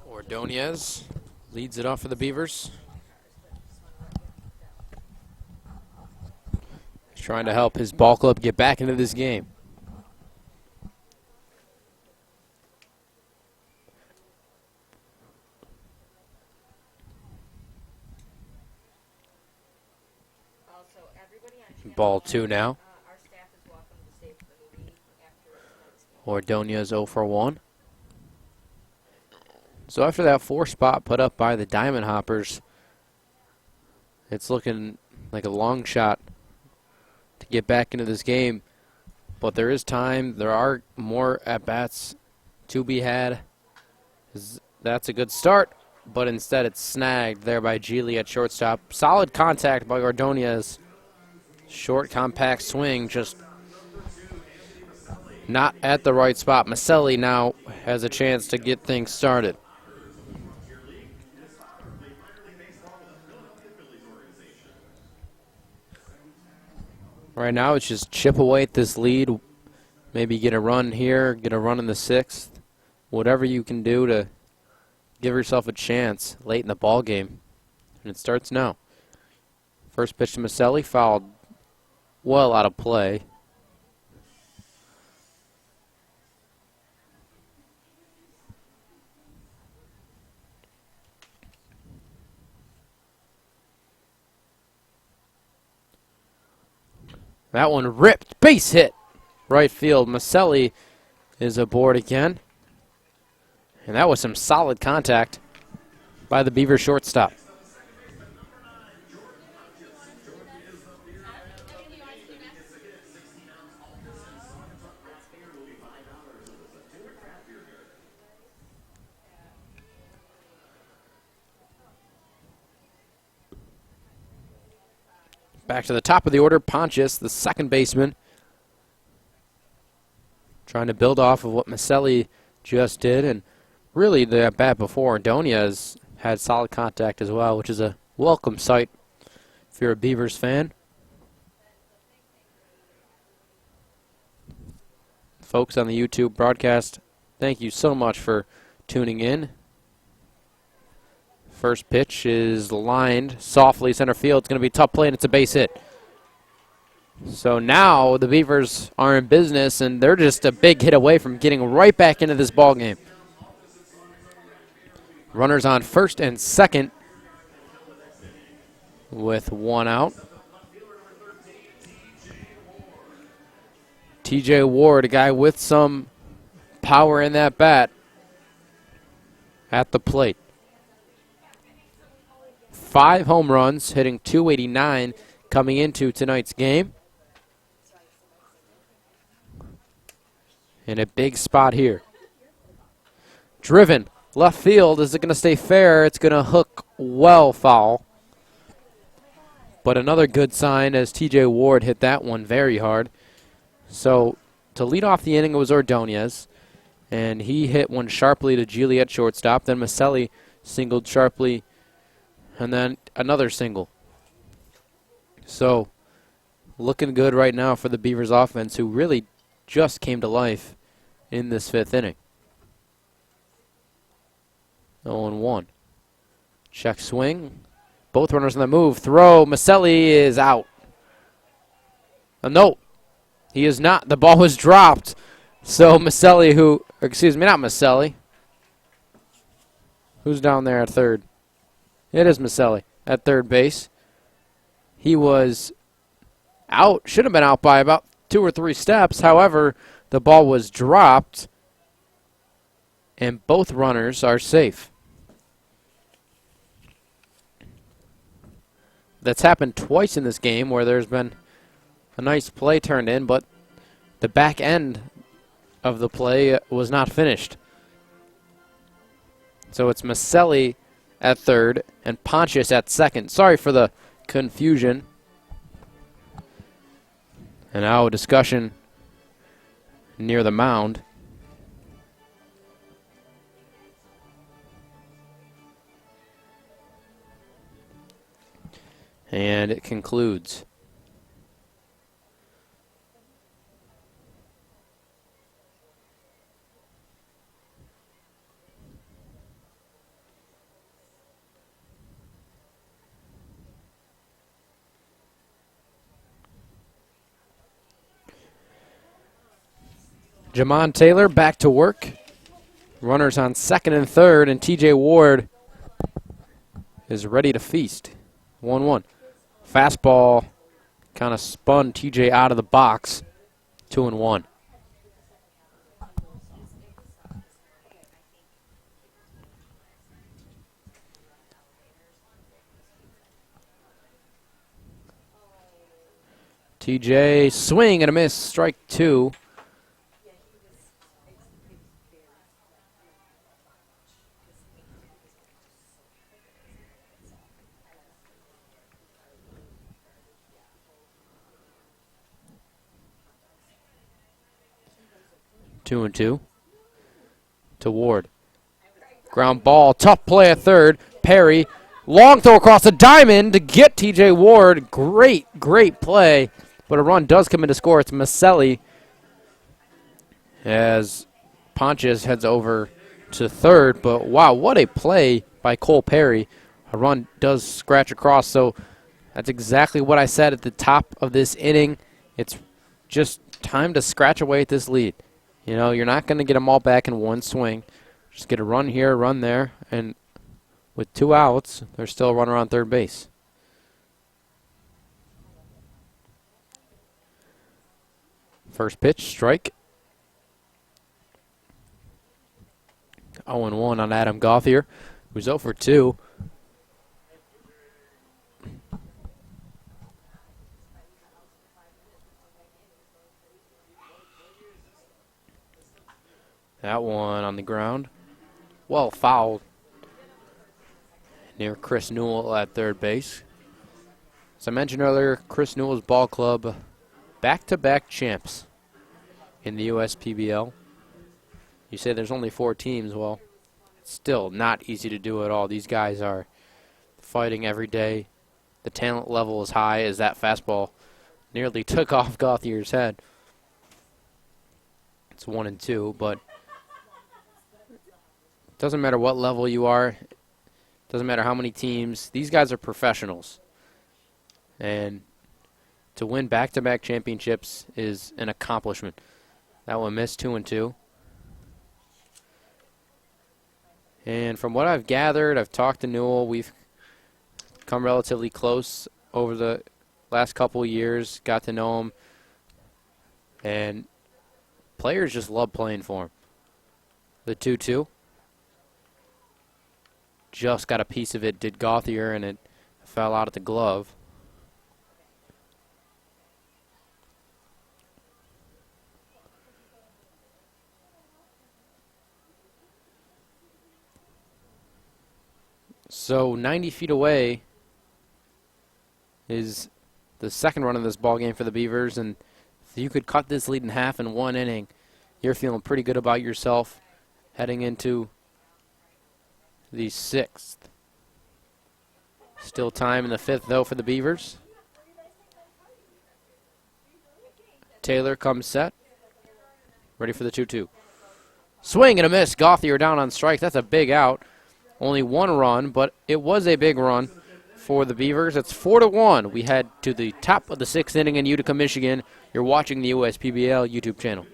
S1: Ordonez leads it off for the Beavers. He's trying to help his ball club get back into this game. Ball 2 now. Ordonez 0 for 1. So after that 4 spot put up by the Diamond Hoppers, it's looking like a long shot to get back into this game. But there is time. There are more at-bats to be had. That's a good start. but instead it's snagged there by Gigli at shortstop. Solid contact by Ordonez. Short, compact swing, just not at the right spot. Mahalik now has a chance to get things started. Right now it's just chip away at this lead. Maybe get a run here, get a run in the sixth. Whatever you can do to give yourself a chance late in the ball game. And it starts now. First pitch to Mahalik, fouled well out of play. That one ripped, base hit, right field. Mahalik is aboard again. And that was some solid contact by the Beavers shortstop. Back to the top of the order, Pontius, the second baseman. Trying to build off of what Mahalik just did. And really, the at-bat before, Ordonez had solid contact as well, which is a welcome sight if you're a Beavers fan. Folks on the YouTube broadcast, thank you so much for tuning in. First pitch is lined softly center field. It's going to be a tough play, and it's a base hit. So now the Beavers are in business, and they're just a big hit away from getting right back into this ball game. Runners on first and second with one out. TJ Ward, a guy with some power in that bat, at the plate. 5 home runs, hitting .289 coming into tonight's game. In a big spot here. Driven, left field. Is it going to stay fair? It's going to hook well foul. But another good sign as TJ Ward hit that one very hard. So to lead off the inning, it was Ordonez. And he hit one sharply to Gigli at shortstop. Then Mahalik singled sharply. And then another single. So, looking good right now for the Beavers offense, who really just came to life in this 5th inning. 0-1. Check swing. Both runners on the move. Throw. Mahalik is out. No, he is not. The ball was dropped. So Mahalik, not Mahalik. Who's down there at third? It is Mahalik at third base. He was out, should have been out by about 2 or 3 steps. However, the ball was dropped, and both runners are safe. That's happened twice in this game where there's been a nice play turned in, but the back end of the play was not finished. So it's Mahalik at third and Pontius at second. Sorry for the confusion. And now a discussion near the mound. And it concludes. Jamon Taylor back to work. Runners on second and third, and TJ Ward is ready to feast. 1-1. Fastball kind of spun TJ out of the box. 2-1. TJ swing and a miss. Strike 2. 2-2 to Ward. Ground ball, tough play at third. Perry, long throw across the diamond to get TJ Ward. Great play, but a run does come in to score. It's Maselli as Pontius heads over to third, but wow, what a play by Cole Perry. A run does scratch across, so that's exactly what I said at the top of this inning. It's just time to scratch away at this lead. You know, you're not going to get them all back in one swing. Just get a run here, run there, and with 2 outs, there's still a runner on third base. First pitch, strike. 0-1 on Adam Gauthier, who's 0 for 2. That one on the ground. Well fouled near Chris Newell at third base. As I mentioned earlier, Chris Newell's ball club back-to-back champs in the USPBL. You say there's only 4 teams. Well, it's still not easy to do at all. These guys are fighting every day. The talent level is high as that fastball nearly took off Gauthier's head. It's 1-2, but doesn't matter what level you are. Doesn't matter how many teams. These guys are professionals. And to win back-to-back championships is an accomplishment. That one missed, 2-2. And from what I've gathered, I've talked to Newell. We've come relatively close over the last couple of years. Got to know him. And players just love playing for him. The 2-2. Just got a piece of it, did Gauthier, and it fell out of the glove. So 90 feet away is the second run of this ball game for the Beavers, and if you could cut this lead in half in 1 inning, you're feeling pretty good about yourself heading into the 6th. Still time in the 5th, though, for the Beavers. Taylor comes set. Ready for the 2-2. Swing and a miss. Gauthier down on strike. That's a big out. Only 1 run, but it was a big run for the Beavers. It's 4-1. We head to the top of the 6th inning in Utica, Michigan. You're watching the USPBL YouTube channel.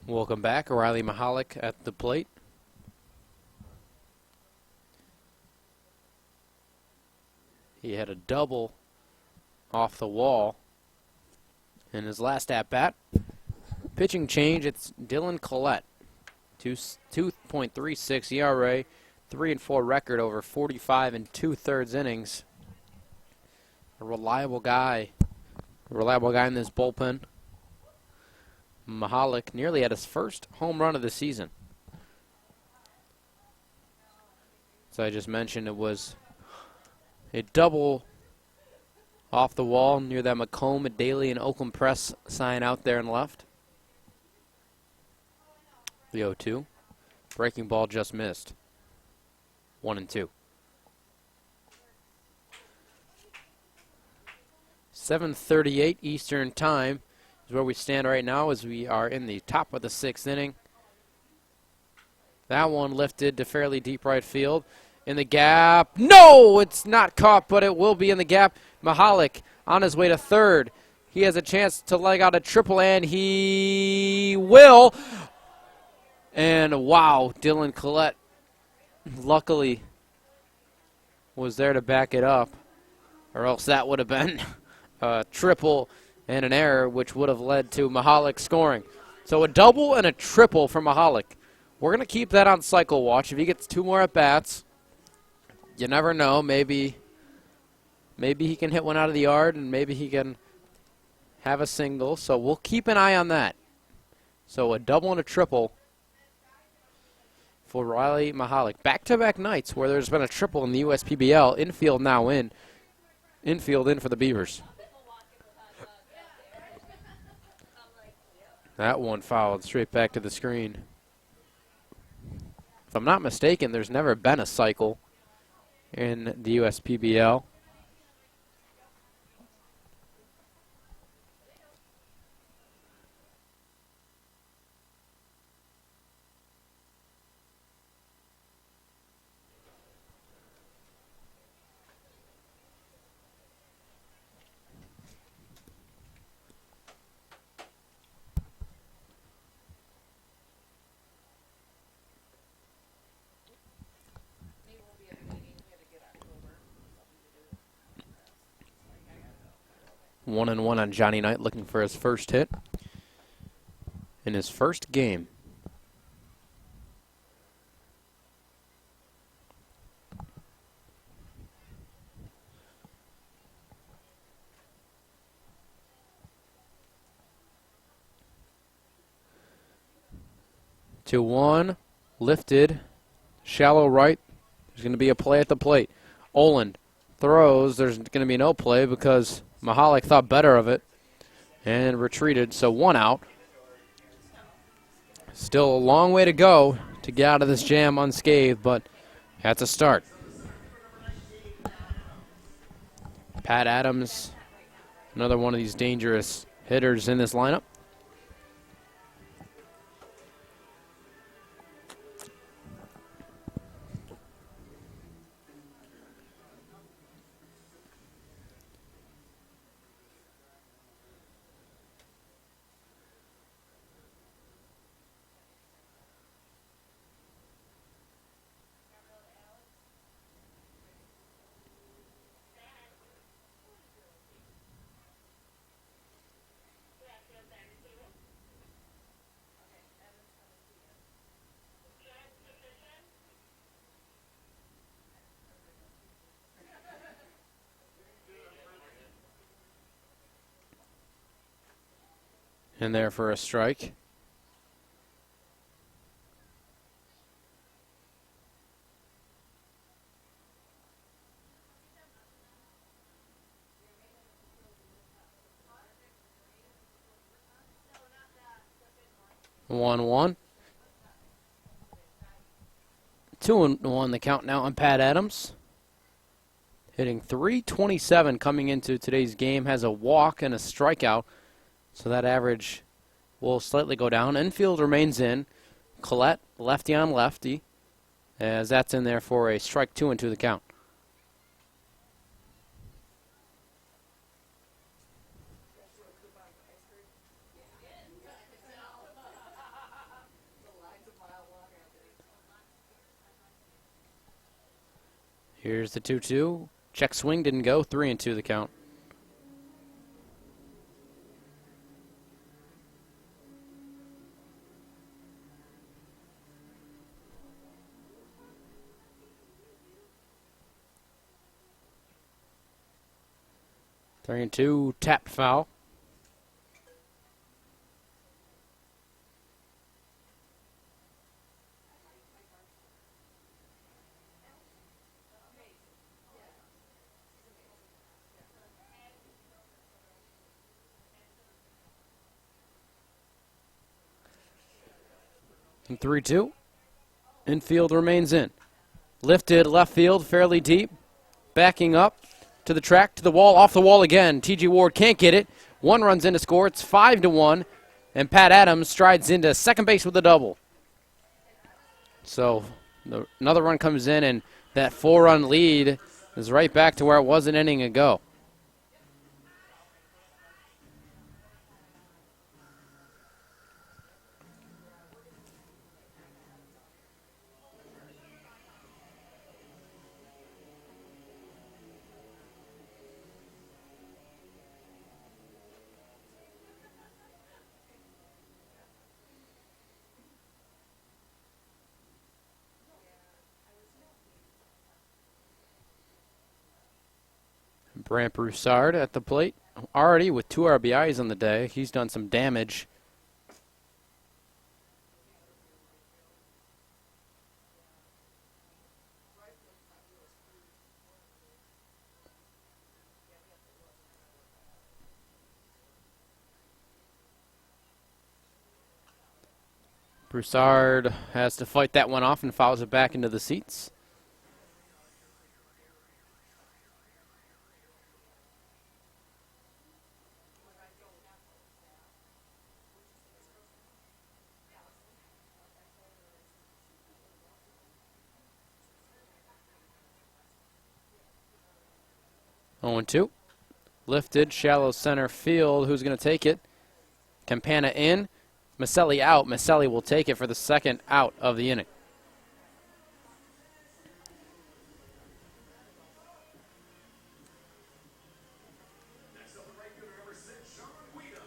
S1: Welcome back. Riley Mahalik at the plate. He had a double off the wall in his last at-bat. Pitching change, it's Dylan Collette. 2.36 ERA, 3-4 record over 45 and 2/3 innings. A reliable guy in this bullpen. Mahalik nearly had his first home run of the season. So I just mentioned it was a double off the wall near that Macomb, Daly, and Oakland Press sign out there and left. The 0-2. Breaking ball just missed. 1-2. 7:38 Eastern Time is where we stand right now as we are in the top of the 6th inning. That one lifted to fairly deep right field. In the gap. No, it's not caught, but it will be in the gap. Mahalik on his way to third. He has a chance to leg out a triple, and he will. And wow, Dylan Collette luckily was there to back it up, or else that would have been a triple and an error, which would have led to Mahalik scoring. So a double and a triple for Mahalik. We're going to keep that on cycle watch. If he gets 2 more at-bats, you never know. Maybe he can hit one out of the yard, and maybe he can have a single. So we'll keep an eye on that. So a double and a triple for Riley Mahalik. Back-to-back nights where there's been a triple in the USPBL. Infield now in. Infield in for the Beavers. That one fouled straight back to the screen. If I'm not mistaken, there's never been a cycle in the USPBL. One and one on Johnny Knight, looking for his first hit in his first game. To one, lifted, shallow right. There's going to be a play at the plate. Oland throws. There's going to be no play because Mahalik thought better of it and retreated, so 1 out. Still a long way to go to get out of this jam unscathed, but that's a start. Pat Adams, another one of these dangerous hitters in this lineup. In there for a strike. One. 2-1 the count now on Pat Adams. Hitting .327 coming into today's game. Has a walk and a strikeout. So that average will slightly go down. Infield remains in. Collette, lefty on lefty, as that's in there for a strike 2-2 the count. Here's the 2-2. Check swing didn't go. 3-2 the count. Three and two, tapped foul. And 3-2. Infield remains in. Lifted left field, fairly deep. Backing up to the track, to the wall, off the wall again. T.G. Ward can't get it. One runs in to score. It's 5-1. And Pat Adams strides into second base with a double. So another run comes in, and that 4-run lead is right back to where it was an inning ago. Brant Broussard at the plate, already with 2 RBIs on the day. He's done some damage. Broussard has to fight that one off and fouls it back into the seats. Oh, 0-2. Lifted, shallow center field. Who's going to take it? Campana in. Maselli out. Maselli will take it for the second out of the inning.
S3: Next up, the regular number 6, Sean Guida.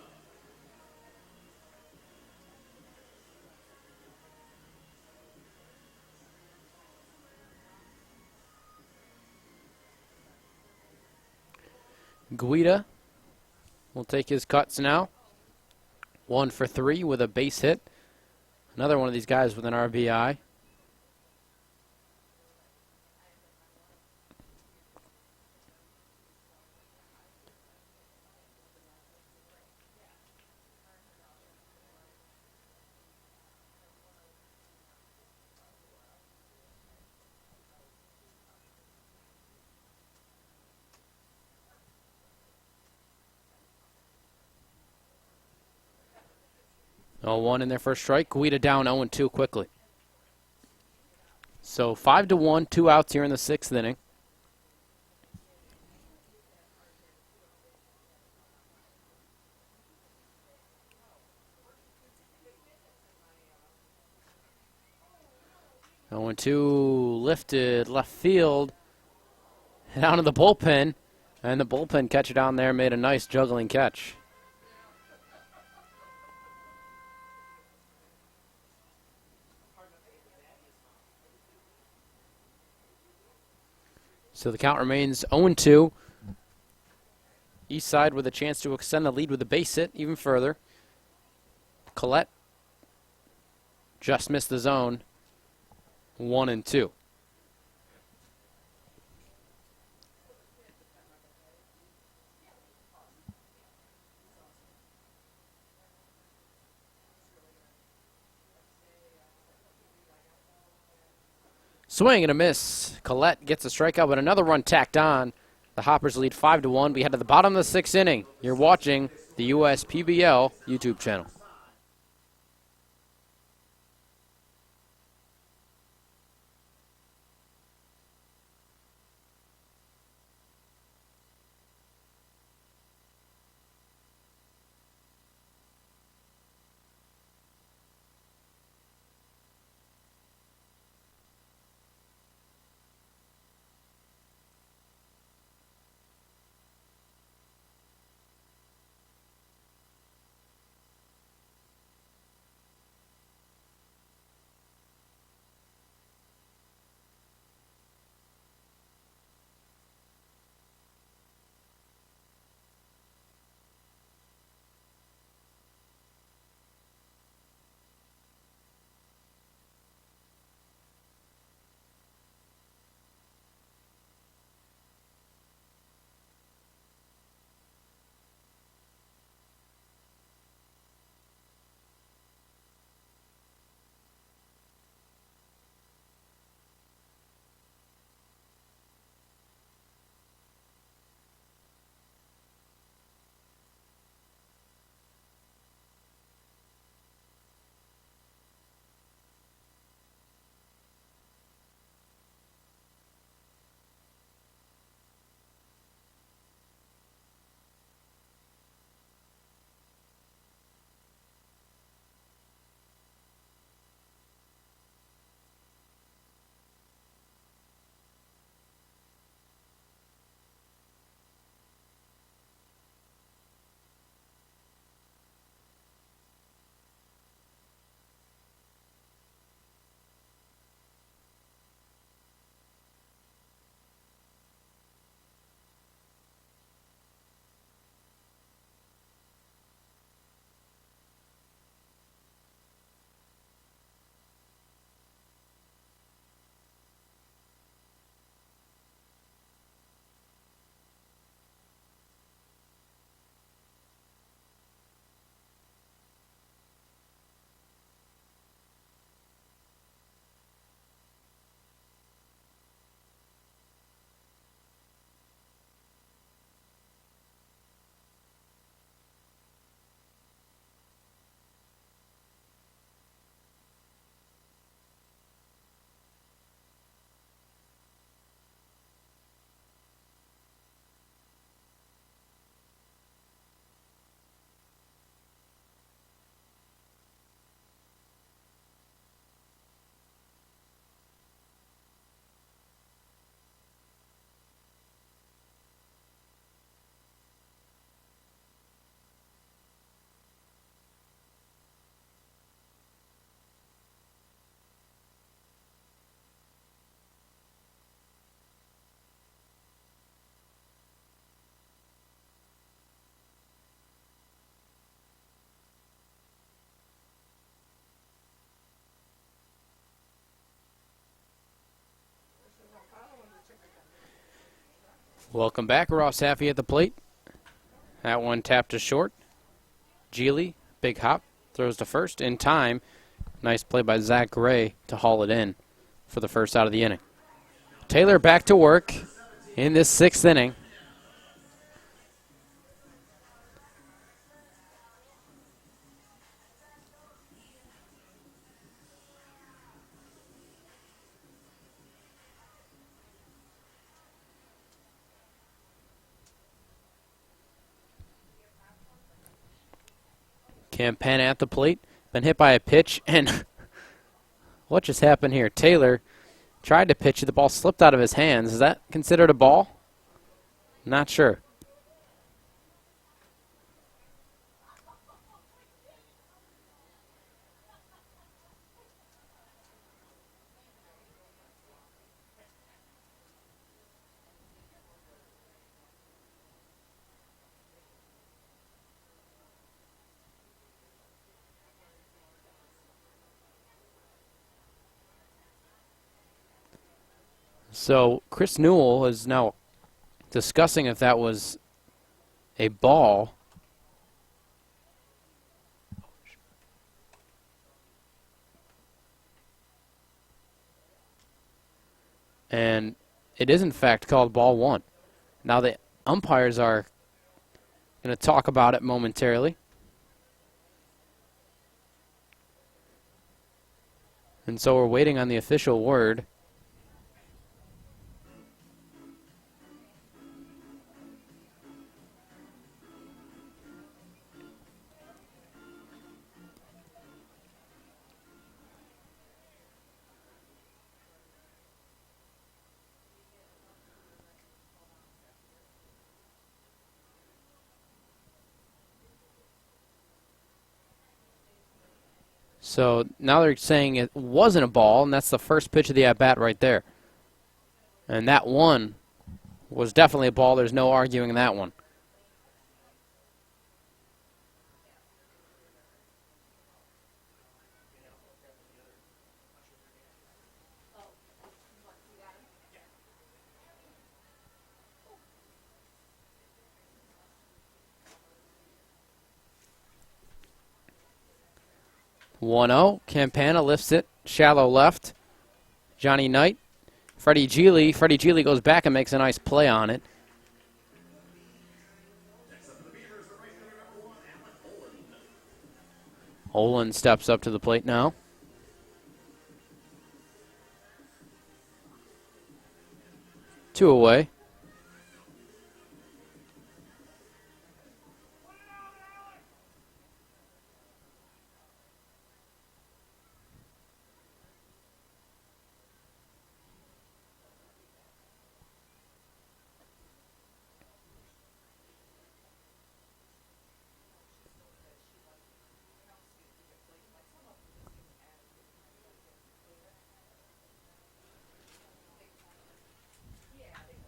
S1: Guida will take his cuts now. 1 for 3 with a base hit. Another one of these guys with an RBI. Oh, 1 in their first strike. Guida down 0-2 quickly. So 5-1, 2 outs here in the 6th inning. Oh, 2 lifted left field. Down to the bullpen. And the bullpen catcher down there made a nice juggling catch. So the count remains 0-2. Eastside with a chance to extend the lead with a base hit even further. Collette just missed the zone. 1-2. Swing and a miss. Collette gets a strikeout, but another run tacked on. The Hoppers lead 5-1. We head to the bottom of the 6th inning. You're watching the USPBL YouTube channel. Welcome back. Ross Haffey at the plate. That one tapped to short. Gigli, big hop, throws to first in time. Nice play by Zach Gray to haul it in for the first out of the inning. Taylor back to work in this 6th inning. Campana at the plate. Been hit by a pitch, and what just happened here? Taylor tried to pitch it. The ball slipped out of his hands. Is that considered a ball? Not sure. So Chris Newell is now discussing if that was a ball. And it is in fact called ball 1. Now the umpires are going to talk about it momentarily. And so we're waiting on the official word. So now they're saying it wasn't a ball, and that's the first pitch of the at-bat right there. And that one was definitely a ball. There's no arguing that one. One 0. Campana lifts it. Shallow left. Johnny Knight. Freddie Gigli. Freddie Gigli goes back and makes a nice play on it. Olin steps up to the plate now. Two away.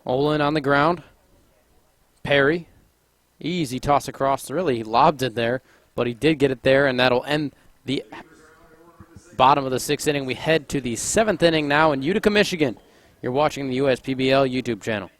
S1: Olin on the ground. Perry. Easy toss across. Really, he lobbed it there, but he did get it there, and that'll end the bottom of the 6th inning. We head to the 7th inning now in Utica, Michigan. You're watching the USPBL YouTube channel.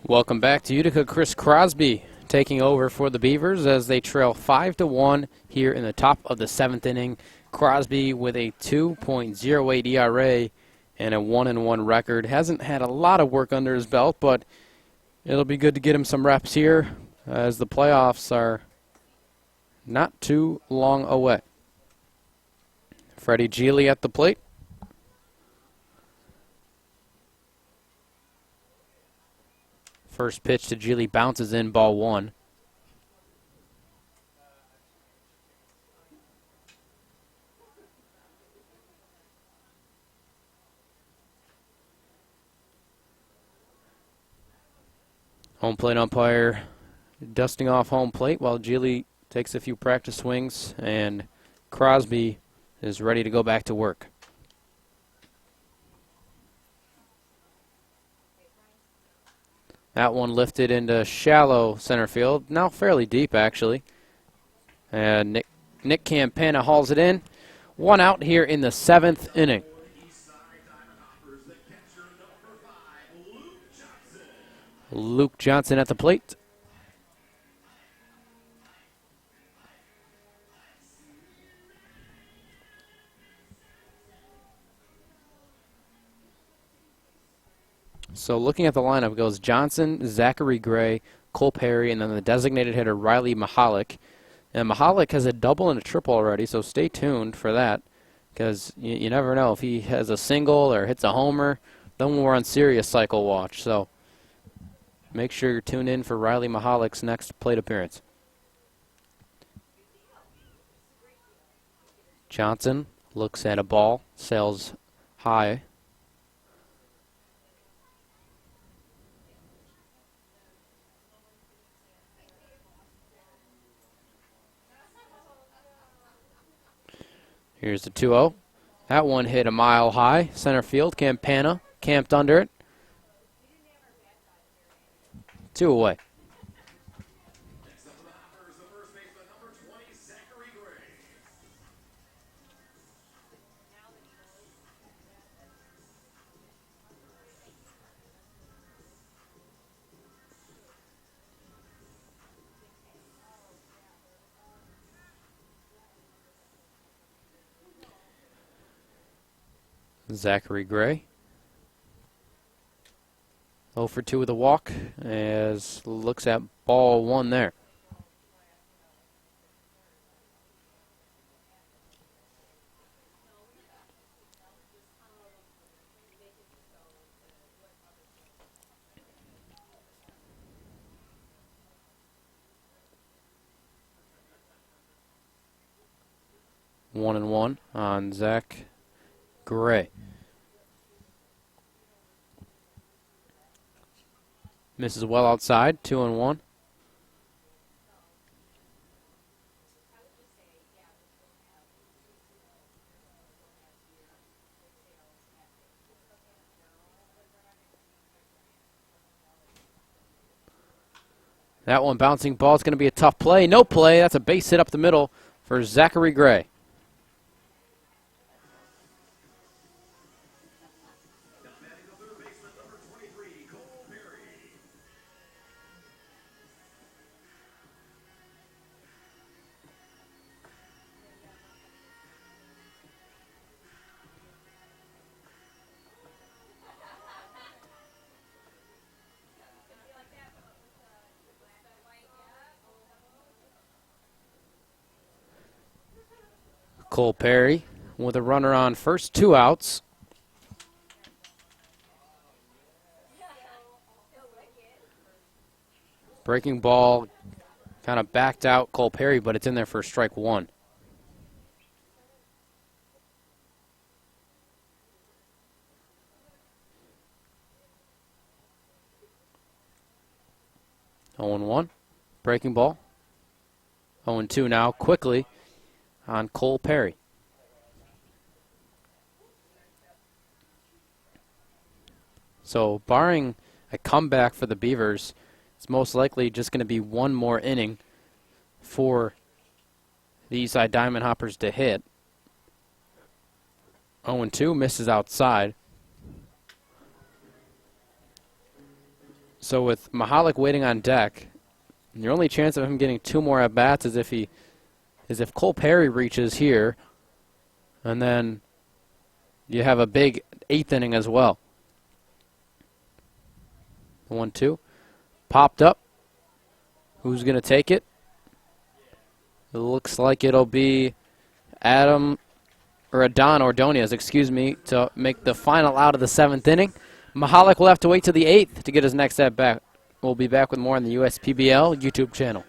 S1: Welcome back to Utica. Chris Crosby taking over for the Beavers as they trail 5-1 here in the top of the 7th inning. Crosby with a 2.08 ERA and a 1-1 record. Hasn't had a lot of work under his belt, but it'll be good to get him some reps here as the playoffs are not too long away. Freddie Gigli at the plate. First pitch to Gigli bounces in, ball 1. Home plate umpire dusting off home plate while Gigli takes a few practice swings, and Crosby is ready to go back to work. That one lifted into shallow center field, now fairly deep actually. And Nick Campana hauls it in. 1 out here in the 7th inning. Luke Johnson at the plate. So looking at the lineup, it goes Johnson, Zachary Gray, Cole Perry, and then the designated hitter Riley Mahalik. And Mahalik has a double and a triple already, so stay tuned for that, because you never know if he has a single or hits a homer. Then we're on Sirius cycle watch, so make sure you're tuned in for Riley Mahalik's next plate appearance. Johnson looks at a ball, sails high. Here's the 2-0. That one hit a mile high. Center field. Campana camped under it. 2 away.
S3: Next up in the hopper is the first baseman, number 20, Zachary Gray.
S1: Zachary Gray. 0 for 2 with a walk as looks at ball 1 there. One and one on Zach Gray. Misses well outside, 2-1. That one bouncing ball is going to be a tough play. No play. That's a base hit up the middle for Zachary Gray. Cole Perry with a runner on first, 2 outs. Breaking ball kind of backed out Cole Perry, but it's in there for strike 1. Oh and 1. Breaking ball. 0 and 2 now, quickly on Cole Perry. So barring a comeback for the Beavers, it's most likely just going to be one more inning for the Eastside Diamond Hoppers to hit. 0 and 2, misses outside. So with Mahalik waiting on deck, your only chance of him getting 2 more at bats is if Cole Perry reaches here, and then you have a big 8th inning as well. 1-2, popped up. Who's going to take it? It looks like it'll be Adon Ordonez, to make the final out of the 7th inning. Mahalik will have to wait till the 8th to get his next at bat. We'll be back with more on the USPBL YouTube channel.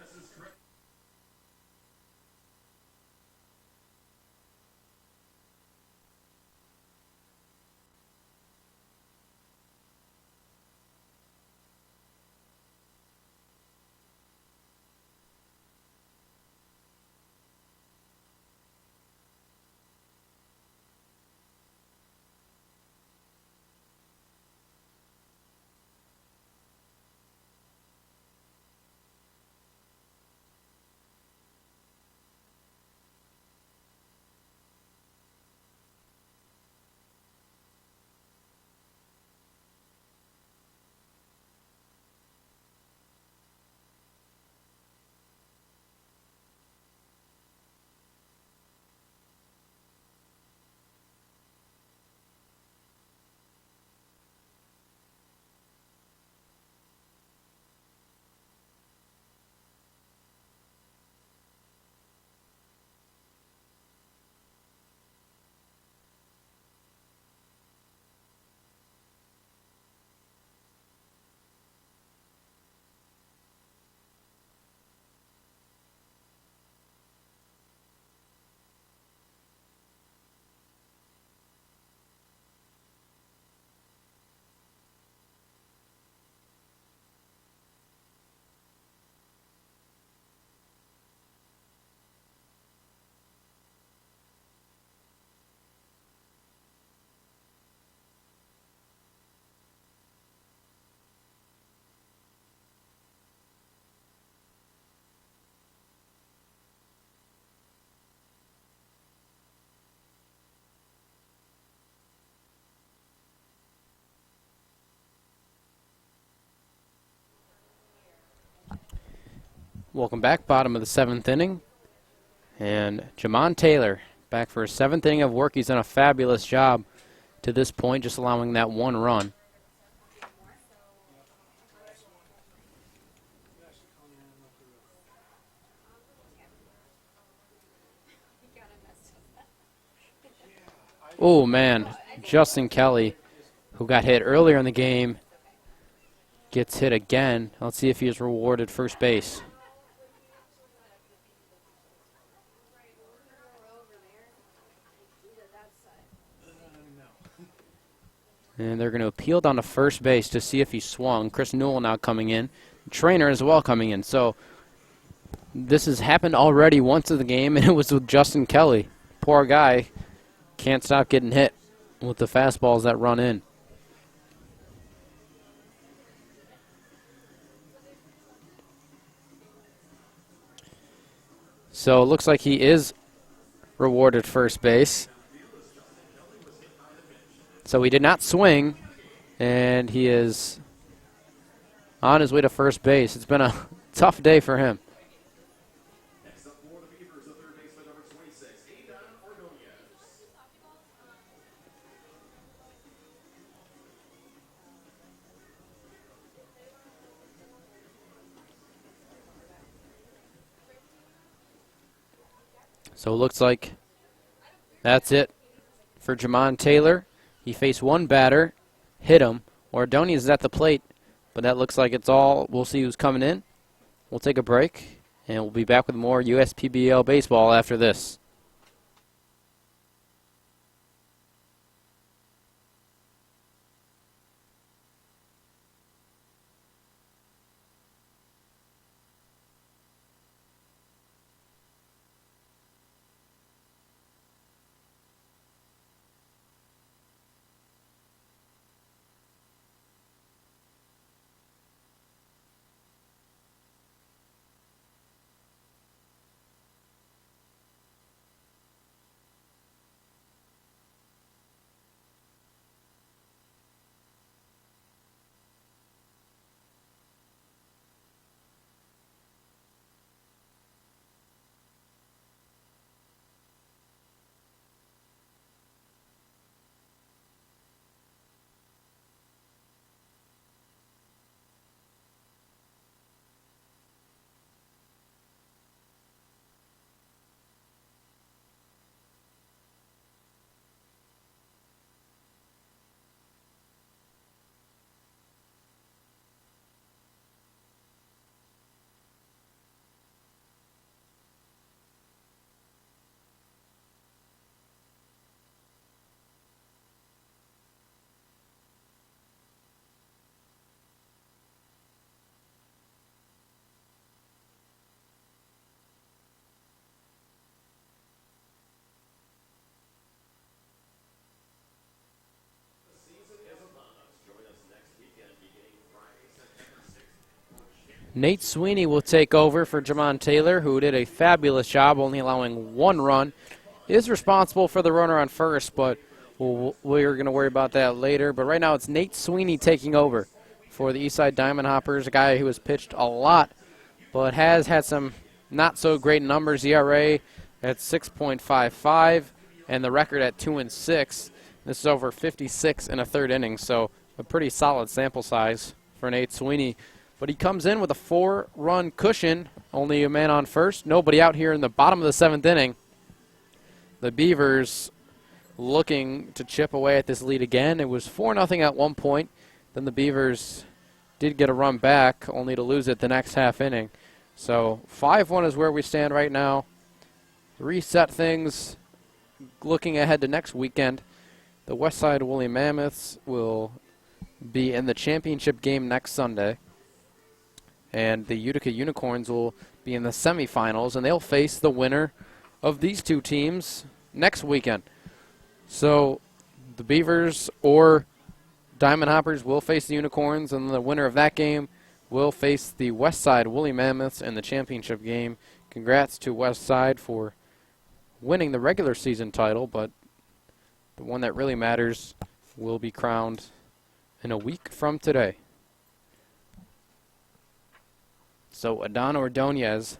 S1: Welcome back, bottom of the 7th inning. And Jamon Taylor back for his 7th inning of work. He's done a fabulous job to this point, just allowing that 1 run. Oh, man, Justin Kelly, who got hit earlier in the game, gets hit again. Let's see if he is rewarded first base. And they're going to appeal down to first base to see if he swung. Chris Newell now coming in. Trainer as well coming in. So this has happened already once in the game, and it was with Justin Kelly. Poor guy can't stop getting hit with the fastballs that run in. So it looks like he is rewarded first base. So he did not swing, and he is on his way to first base. It's been a tough day for him.
S3: Next up for the Beavers, the third baseman, number 26, Adon Ordonez.
S1: So it looks like that's it for Jamon Taylor. He faced 1 batter, hit him. Ordonez is at the plate, but that looks like it's all. We'll see who's coming in. We'll take a break, and we'll be back with more USPBL baseball after this. Nate Sweeney will take over for Jamon Taylor, who did a fabulous job, only allowing 1 run. Is responsible for the runner on first, but we're going to worry about that later. But right now it's Nate Sweeney taking over for the Eastside Diamond Hoppers, a guy who has pitched a lot, but has had some not so great numbers. ERA at 6.55 and the record at 2-6. This is over 56 in a third inning, so a pretty solid sample size for Nate Sweeney. But he comes in with a 4-run cushion, only a man on first, nobody out here in the bottom of the 7th inning. The Beavers looking to chip away at this lead again. It was 4-0 at one point. Then the Beavers did get a run back, only to lose it the next half inning. So 5-1 is where we stand right now. Reset things, looking ahead to next weekend. The Westside Woolly Mammoths will be in the championship game next Sunday. And the Utica Unicorns will be in the semifinals, and they'll face the winner of these two teams next weekend. So the Beavers or Diamond Hoppers will face the Unicorns, and the winner of that game will face the Westside Woolly Mammoths in the championship game. Congrats to Westside for winning the regular season title, but the one that really matters will be crowned in a week from today. So Adon Ordonez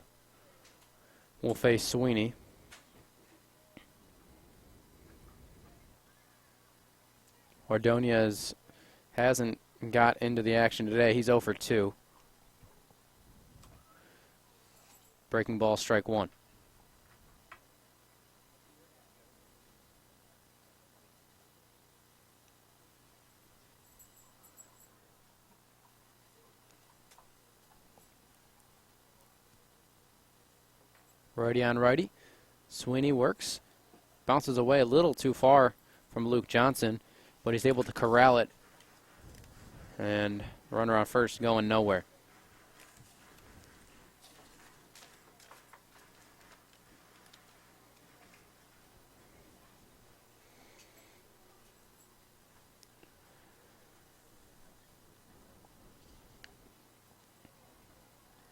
S1: will face Sweeney. Ordonez hasn't got into the action today. He's 0 for 2. Breaking ball, strike 1. Righty on righty. Sweeney works. Bounces away a little too far from Luke Johnson, but he's able to corral it. And runner on first going nowhere.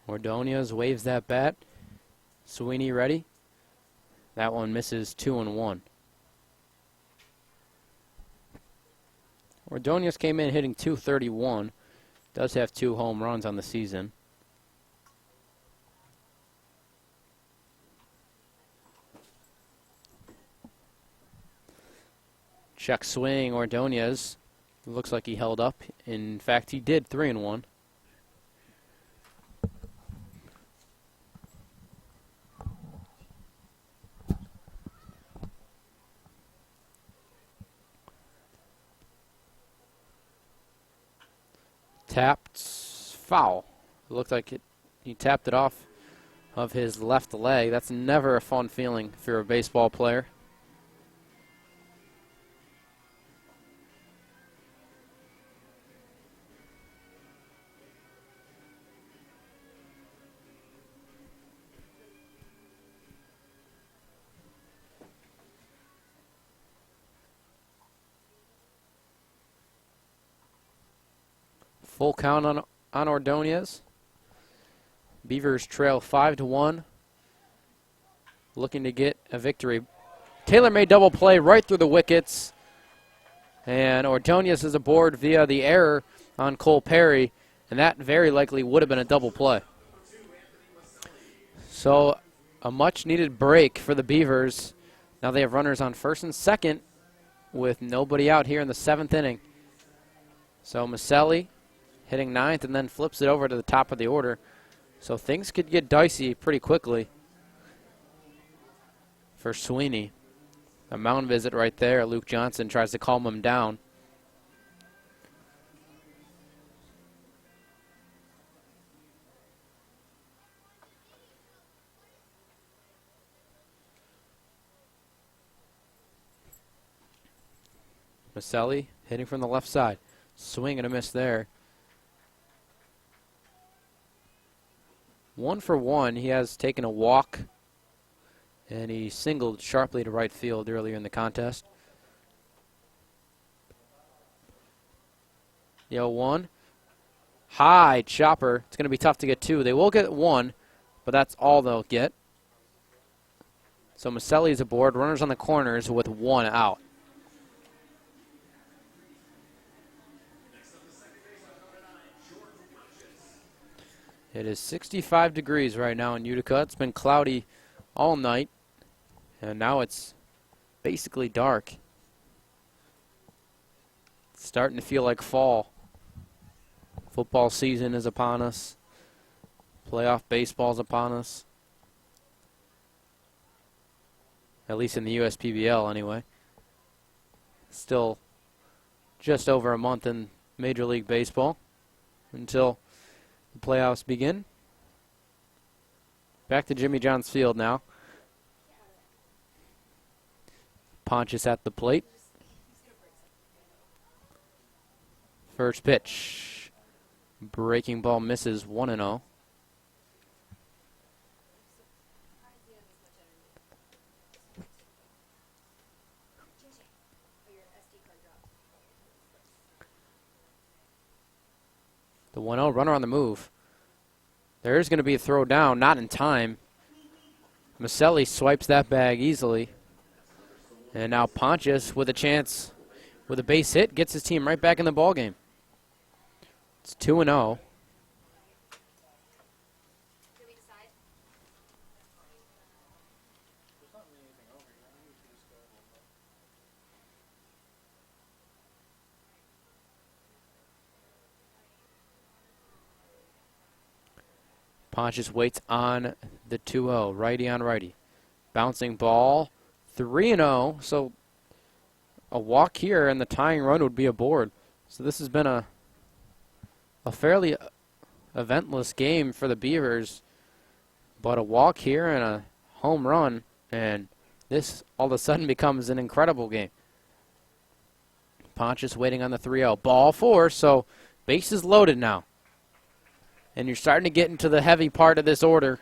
S1: Ordonez waves that bat. Sweeney ready. That one misses 2-1. Ordonez came in hitting .231. Does have 2 home runs on the season. Check swing, Ordonez. Looks like he held up. In fact, he did 3-1. Tapped, foul. It looked like he tapped it off of his left leg. That's never a fun feeling if you're a baseball player. Full count on Ordonez. Beavers trail 5-1. Looking to get a victory. Taylor made double play right through the wickets. And Ordonez is aboard via the error on Cole Perry. And that very likely would have been a double play. So a much needed break for the Beavers. Now they have runners on first and second with nobody out here in the 7th inning. So Mahalik hitting 9th and then flips it over to the top of the order. So things could get dicey pretty quickly for Sweeney. A mound visit right there. Luke Johnson tries to calm him down. Mahalik hitting from the left side. Swing and a miss there. 1 for 1. He has taken a walk, and he singled sharply to right field earlier in the contest. The 0-1. high chopper. It's going to be tough to get two. They will get one, but that's all they'll get. So Maselli's aboard. Runners on the corners with one out. It is 65 degrees right now in Utica. It's been cloudy all night, and now it's basically dark. It's starting to feel like fall. Football season is upon us. Playoff baseball's upon us. At least in the USPBL anyway. Still just over a month in Major League Baseball until the playoffs begin. Back to Jimmy John's Field now. Pontius at the plate. First pitch. Breaking ball misses 1-0. The 1-0 runner on the move. There's going to be a throw down, not in time. Maselli swipes that bag easily. And now Pontius with a chance, with a base hit, gets his team right back in the ballgame. It's 2-0. Pontius waits on the 2-0, righty on righty. Bouncing ball, 3-0. So a walk here and the tying run would be aboard. So this has been a fairly eventless game for the Beavers. But a walk here and a home run, and this all of a sudden becomes an incredible game. Pontius waiting on the 3-0. Ball 4, so bases loaded now. And you're starting to get into the heavy part of this order.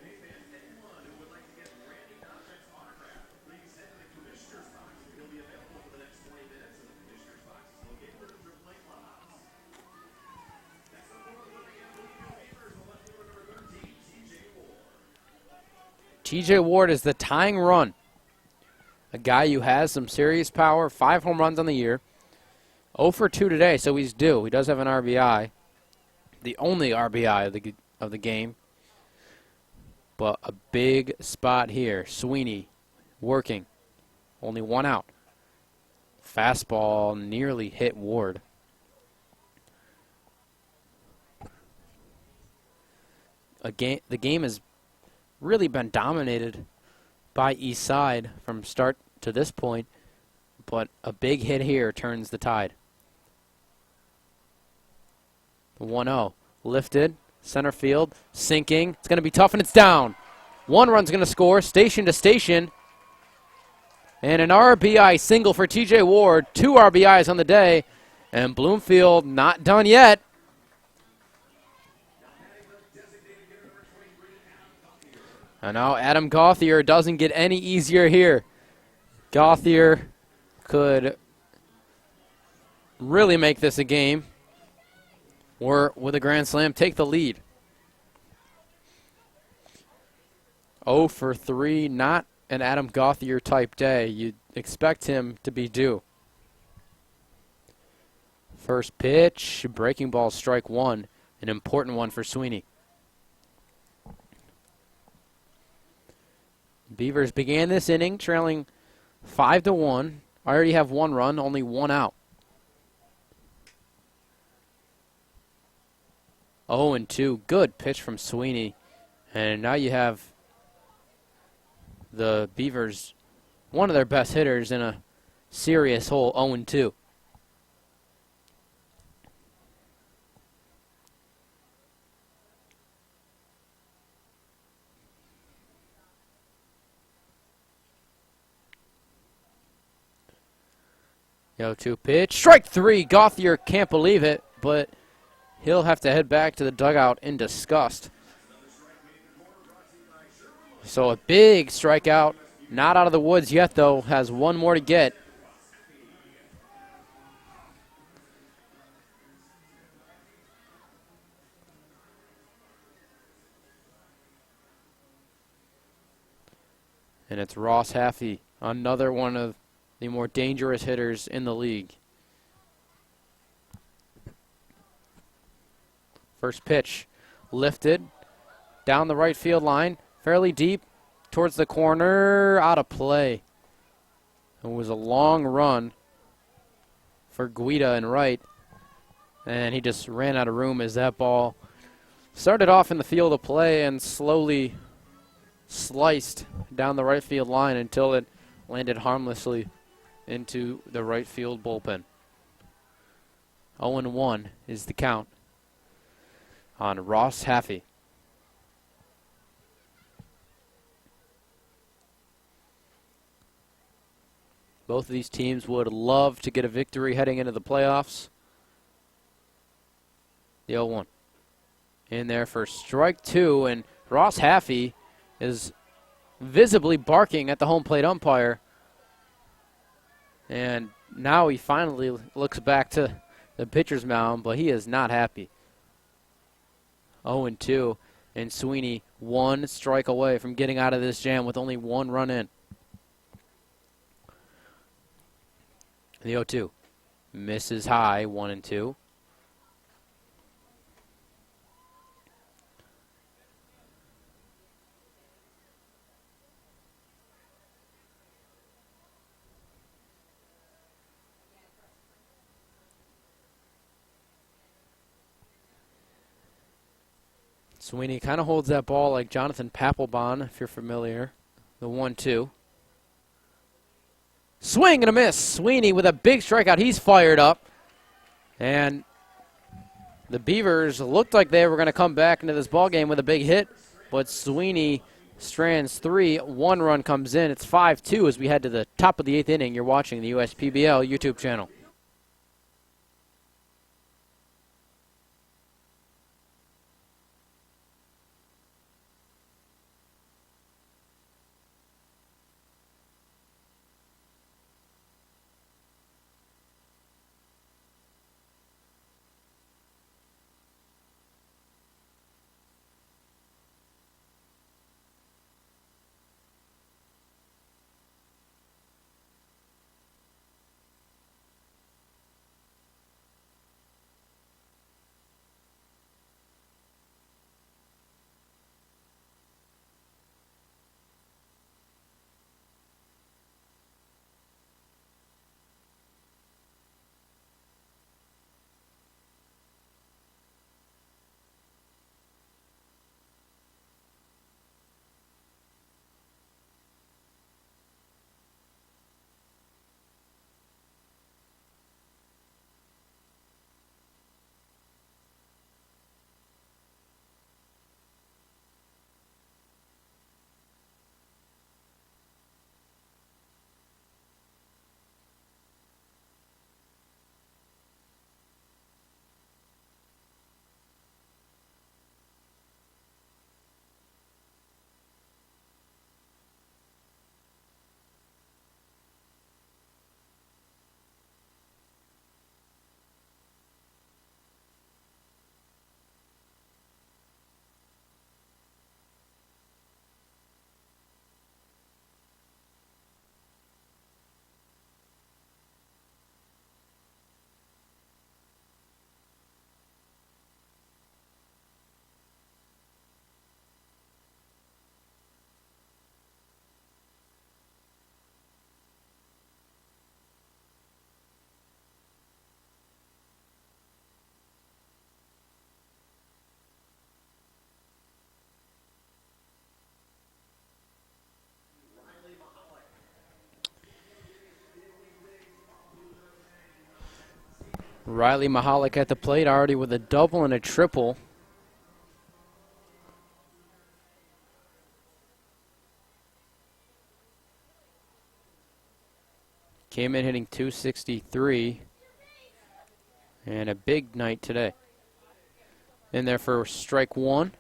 S1: TJ Ward is the tying run. A guy who has some serious power, 5 home runs on the year. 0 for 2 today, so he's due. He does have an RBI. The only RBI of the game. But a big spot here. Sweeney working. Only 1 out. Fastball nearly hit Ward. The game has really been dominated by Eastside from start to this point. But a big hit here turns the tide. 1-0. Lifted. Center field. Sinking. It's going to be tough, and it's down. 1 run's going to score. Station to station. And an RBI single for TJ Ward. 2 RBIs on the day. And Bloomfield not done yet. And now Adam Gauthier doesn't get any easier here. Gauthier could really make this a game. Or, with a grand slam, take the lead. 0 for 3, not an Adam Gauthier type day. You'd expect him to be due. First pitch, breaking ball, strike 1. An important one for Sweeney. Beavers began this inning trailing 5-1. I already have 1 run, only 1 out. 0-2, good pitch from Sweeney. And now you have the Beavers, one of their best hitters, in a serious hole, 0-2. The 0-2 pitch, strike 3. Gauthier can't believe it, but he'll have to head back to the dugout in disgust. So a big strikeout. Not out of the woods yet, though. Has 1 more to get. And it's Ross Haffey, another one of the more dangerous hitters in the league. First pitch lifted down the right field line, fairly deep towards the corner, out of play. It was a long run for Guida in right, and he just ran out of room as that ball started off in the field of play and slowly sliced down the right field line until it landed harmlessly into the right field bullpen. 0-1 is the count on Ross Haffey. Both of these teams would love to get a victory heading into the playoffs. The 0-1 in there for strike two, and Ross Haffey is visibly barking at the home plate umpire. And now he finally looks back to the pitcher's mound, but he is not happy. 0-2, and Sweeney one strike away from getting out of this jam with only one run in. The 0-2 misses high, 1-2. Sweeney kind of holds that ball like Jonathan Papelbon, if you're familiar. The 1-2. Swing and a miss. Sweeney with a big strikeout. He's fired up. And the Beavers looked like they were going to come back into this ballgame with a big hit, but Sweeney strands three. One run comes in. It's 5-2 as we head to the top of the 8th inning. You're watching the USPBL YouTube channel. Riley Mahalik at the plate already with a double and a triple. Came in hitting .263. And a big night today. In there for strike one.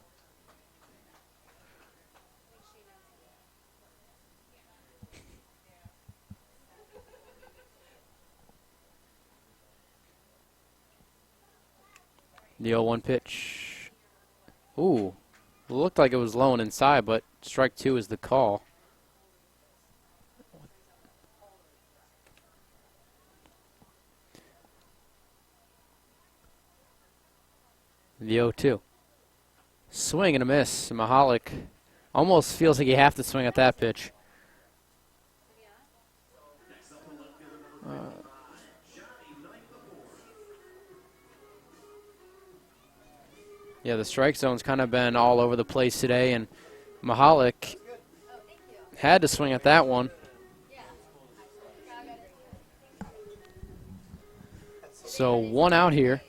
S1: The 0-1 pitch. Ooh, looked like it was low and inside, but strike two is the call. The 0-2. Swing and a miss. Mahalik almost feels like you have to swing at that pitch. Yeah, the strike zone's kind of been all over the place today, and Mahalik had to swing at that one. So 1 out here.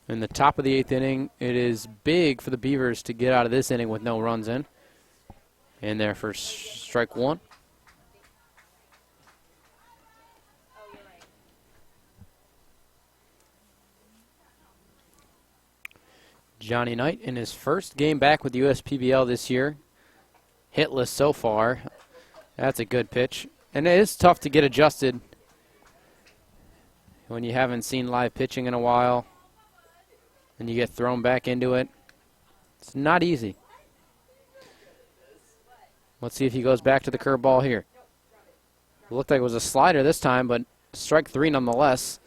S1: In the top of the 8th inning, it is big for the Beavers to get out of this inning with no runs in. And there for strike 1. Johnny Knight in his first game back with the USPBL this year. Hitless so far. That's a good pitch. And it is tough to get adjusted when you haven't seen live pitching in a while and you get thrown back into it. It's not easy. Let's see if he goes back to the curveball here. It looked like it was a slider this time, but strike 3 nonetheless.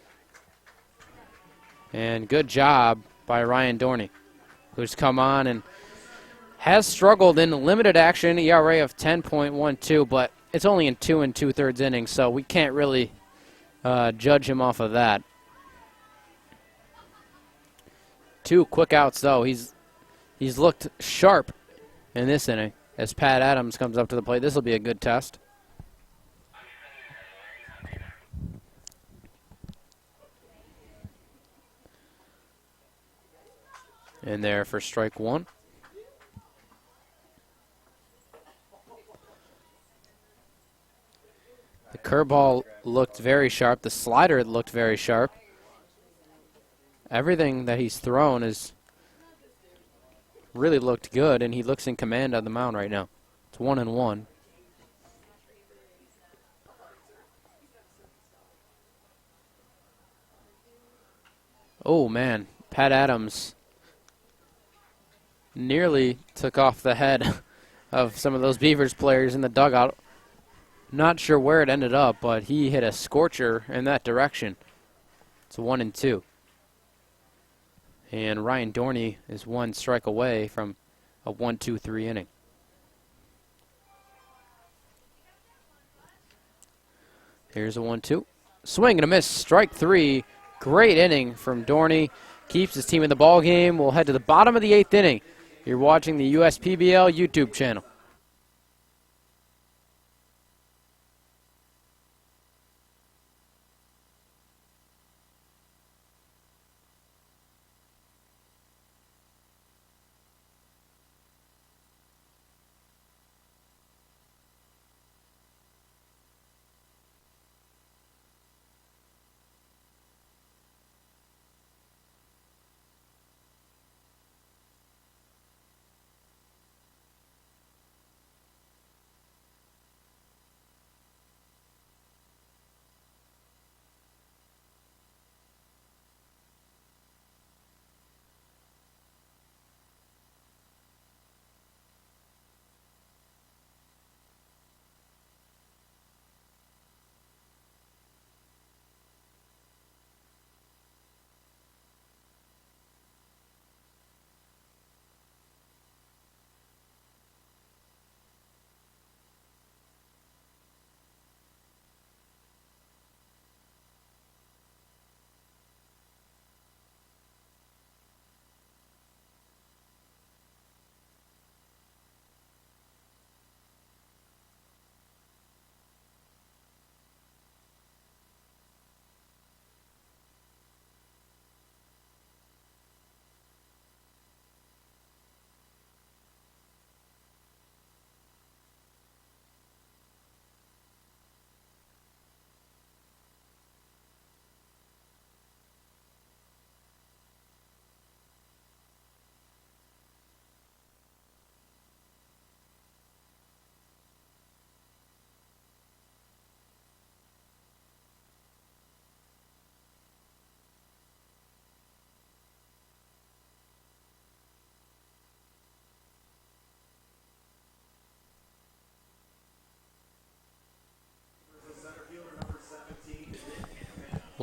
S1: And good job by Ryan Dorney, who's come on and has struggled in limited action, ERA of 10.12, but it's only in 2 2/3 innings, so we can't really judge him off of that. 2 quick outs, though. He's looked sharp in this inning as Pat Adams comes up to the plate. This will be a good test. And there for strike 1. The curveball looked very sharp. The slider looked very sharp. Everything that he's thrown has really looked good, and he looks in command of the mound right now. It's 1-1. Oh, man. Pat Adams nearly took off the head of some of those Beavers players in the dugout. Not sure where it ended up, but he hit a scorcher in that direction. It's 1-2. And Ryan Dorney is 1 strike away from a 1-2-3 inning. Here's a 1-2. Swing and a miss. Strike 3. Great inning from Dorney. Keeps his team in the ball game. We'll head to the bottom of the 8th inning. You're watching the USPBL YouTube channel.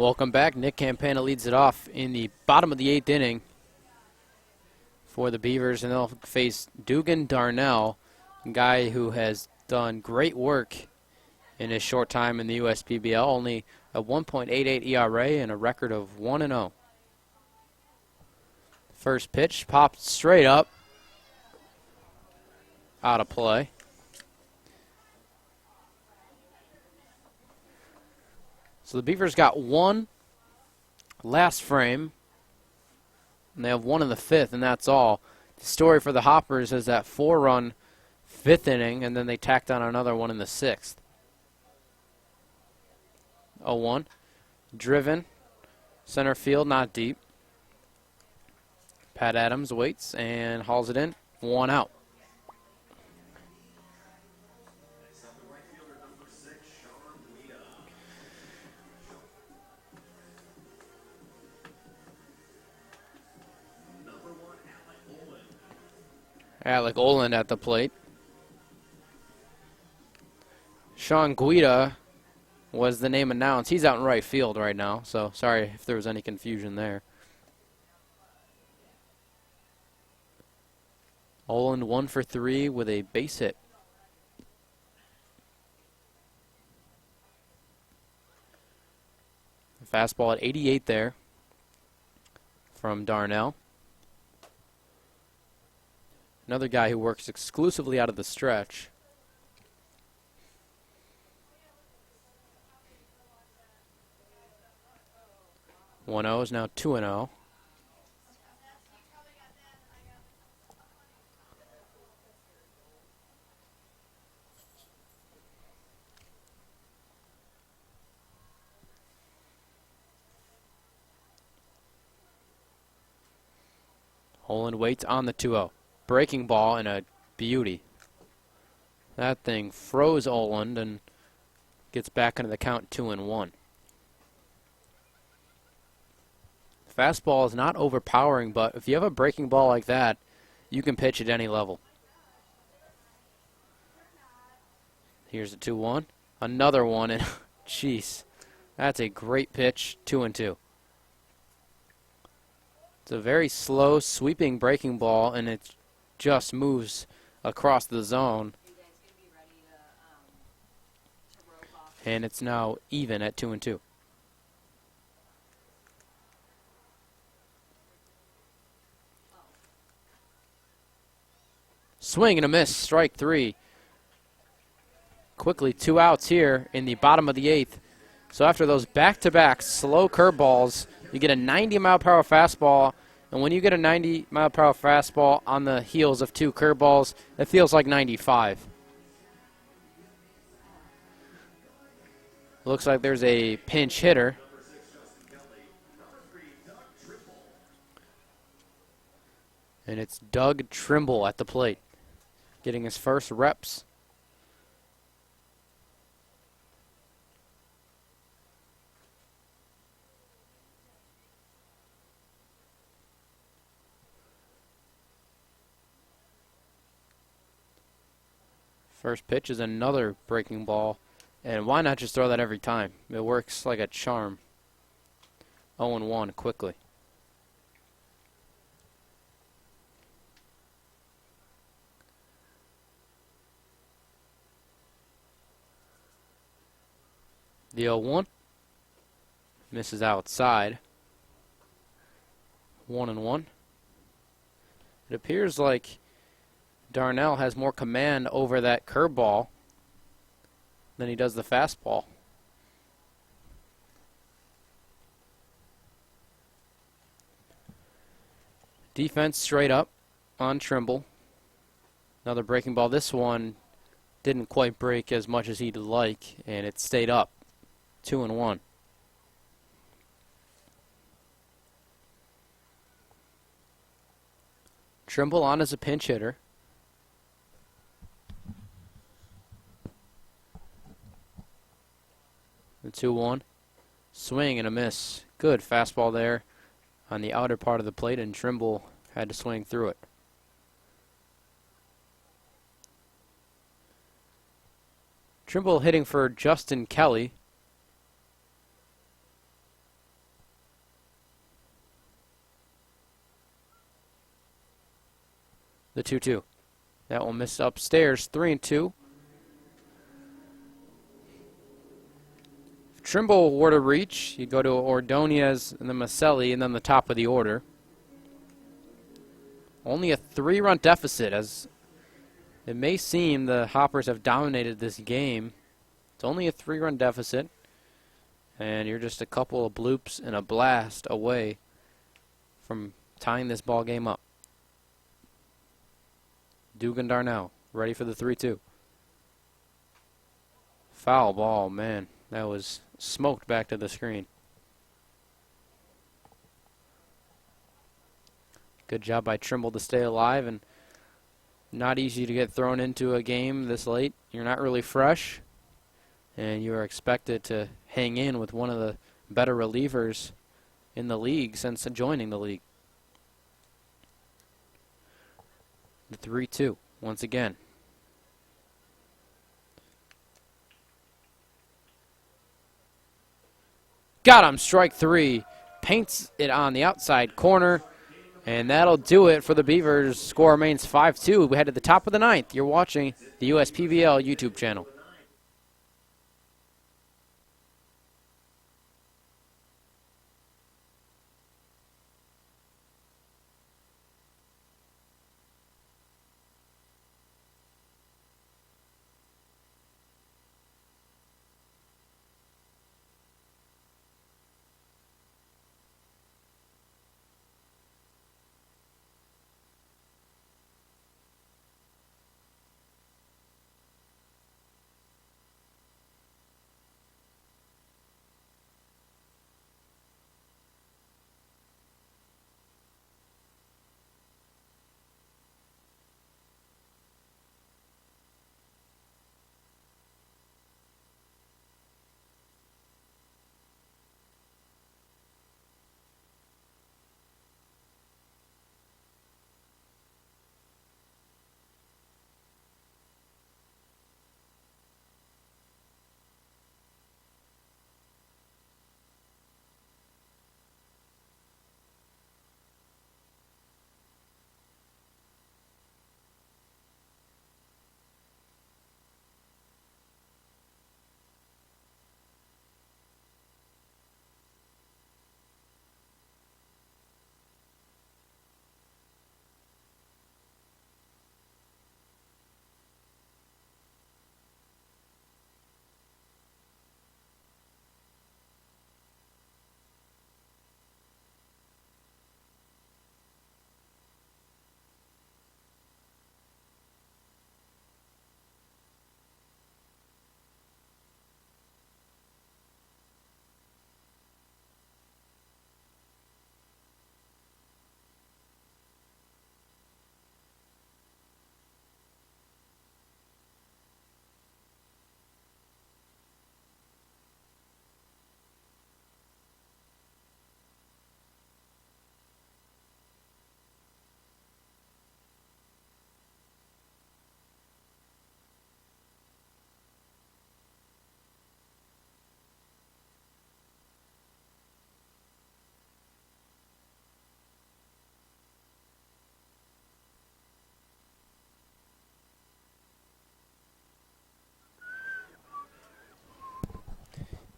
S1: Welcome back. Nick Campana leads it off in the bottom of the 8th inning for the Beavers, and they'll face Dugan Darnell, a guy who has done great work in his short time in the USPBL, only a 1.88 ERA and a record of 1-0. First pitch popped straight up, out of play. So the Beavers got one last frame, and they have one in the 5th, and that's all. The story for the Hoppers is that 4-run 5th inning, and then they tacked on another one in the 6th. 0-1. Driven. Center field, not deep. Pat Adams waits and hauls it in. 1 out. Alec Oland at the plate. Sean Guida was the name announced. He's out in right field right now, so sorry if there was any confusion there. Oland 1 for 3 with a base hit. Fastball at 88 there from Darnell. Another guy who works exclusively out of the stretch. One 0 is now 2-0. Holland waits on the 2-0. Breaking ball and a beauty. That thing froze Oland and gets back into the count 2-1. Fastball is not overpowering, but if you have a breaking ball like that, you can pitch at any level. Here's a 2-1. Another one, and jeez, that's a great pitch, 2-2. It's a very slow, sweeping breaking ball, and it just moves across the zone. And it's now even at 2-2. Swing and a miss, strike 3. Quickly 2 outs here in the bottom of the 8th. So after those back-to-back slow curveballs, you get a 90-mile-per-hour fastball. And when you get a 90-mile-per-hour fastball on the heels of 2 curveballs, it feels like 95. Looks like there's a pinch hitter. And it's Doug Trimble at the plate, getting his first reps. First pitch is another breaking ball, and why not just throw that every time? It works like a charm. 0-1 quickly. The 0-1 misses outside. 1-1. It appears like Darnell has more command over that curveball than he does the fastball. Defense straight up on Trimble. Another breaking ball. This one didn't quite break as much as he'd like, and it stayed up. 2-1. Trimble on as a pinch hitter. The 2-1. Swing and a miss. Good fastball there on the outer part of the plate, and Trimble had to swing through it. Trimble hitting for Justin Kelly. The 2-2. That will miss upstairs. 3-2. If Trimble were to reach, you go to Ordonez and then Maselli and then the top of the order. Only a 3-run deficit, as it may seem the Hoppers have dominated this game. It's only a 3-run deficit, and you're just a couple of bloops and a blast away from tying this ball game up. Dugan Darnell ready for the 3-2. Foul ball, man. That was smoked back to the screen. Good job by Trimble to stay alive, and not easy to get thrown into a game this late. You're not really fresh, and you are expected to hang in with one of the better relievers in the league since joining the league. The 3-2 once again. Got him, strike 3. Paints it on the outside corner. And that'll do it for the Beavers. Score remains 5-2. We head to the top of the 9th. You're watching the USPBL YouTube channel.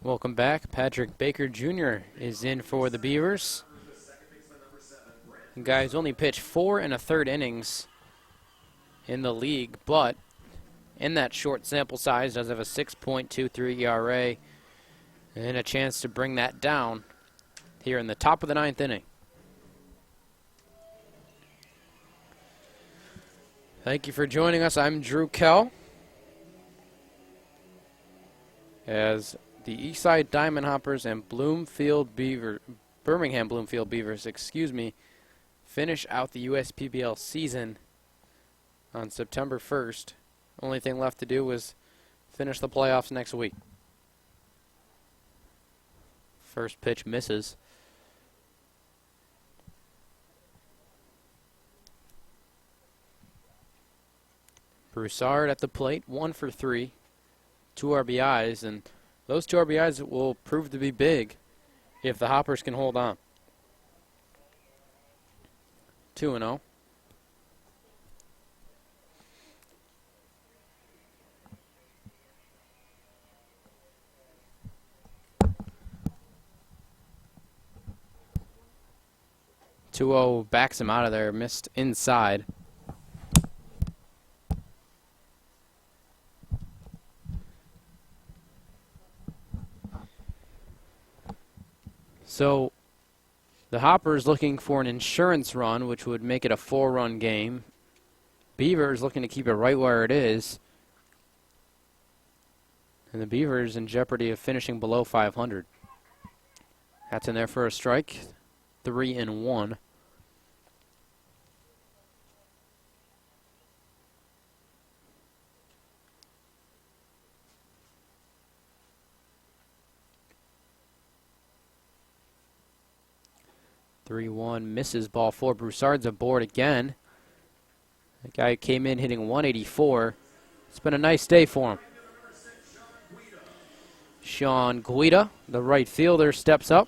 S1: Welcome back. Patrick Baker Jr. is in for the Beavers. The guy's only pitched 4 1/3 innings in the league, but in that short sample size does have a 6.23 ERA and a chance to bring that down here in the top of the 9th inning. Thank you for joining us. I'm Drew Kell. As the Eastside Diamond Hoppers and Birmingham Bloomfield Beavers, finish out the USPBL season on September 1st. Only thing left to do was finish the playoffs next week. First pitch misses. Broussard at the plate, 1 for 3, 2 RBIs, and those 2 RBIs will prove to be big if the Hoppers can hold on. 2-0. 2-0 backs him out of there, missed inside. So the Hoppers looking for an insurance run, which would make it a 4-run game. Beavers looking to keep it right where it is. And the Beavers in jeopardy of finishing below 500. That's in there for a strike. 3-1. Misses ball 4. Broussard's aboard again. The guy came in hitting 184. It's been a nice day for him. Sean Guida, the right fielder, steps up,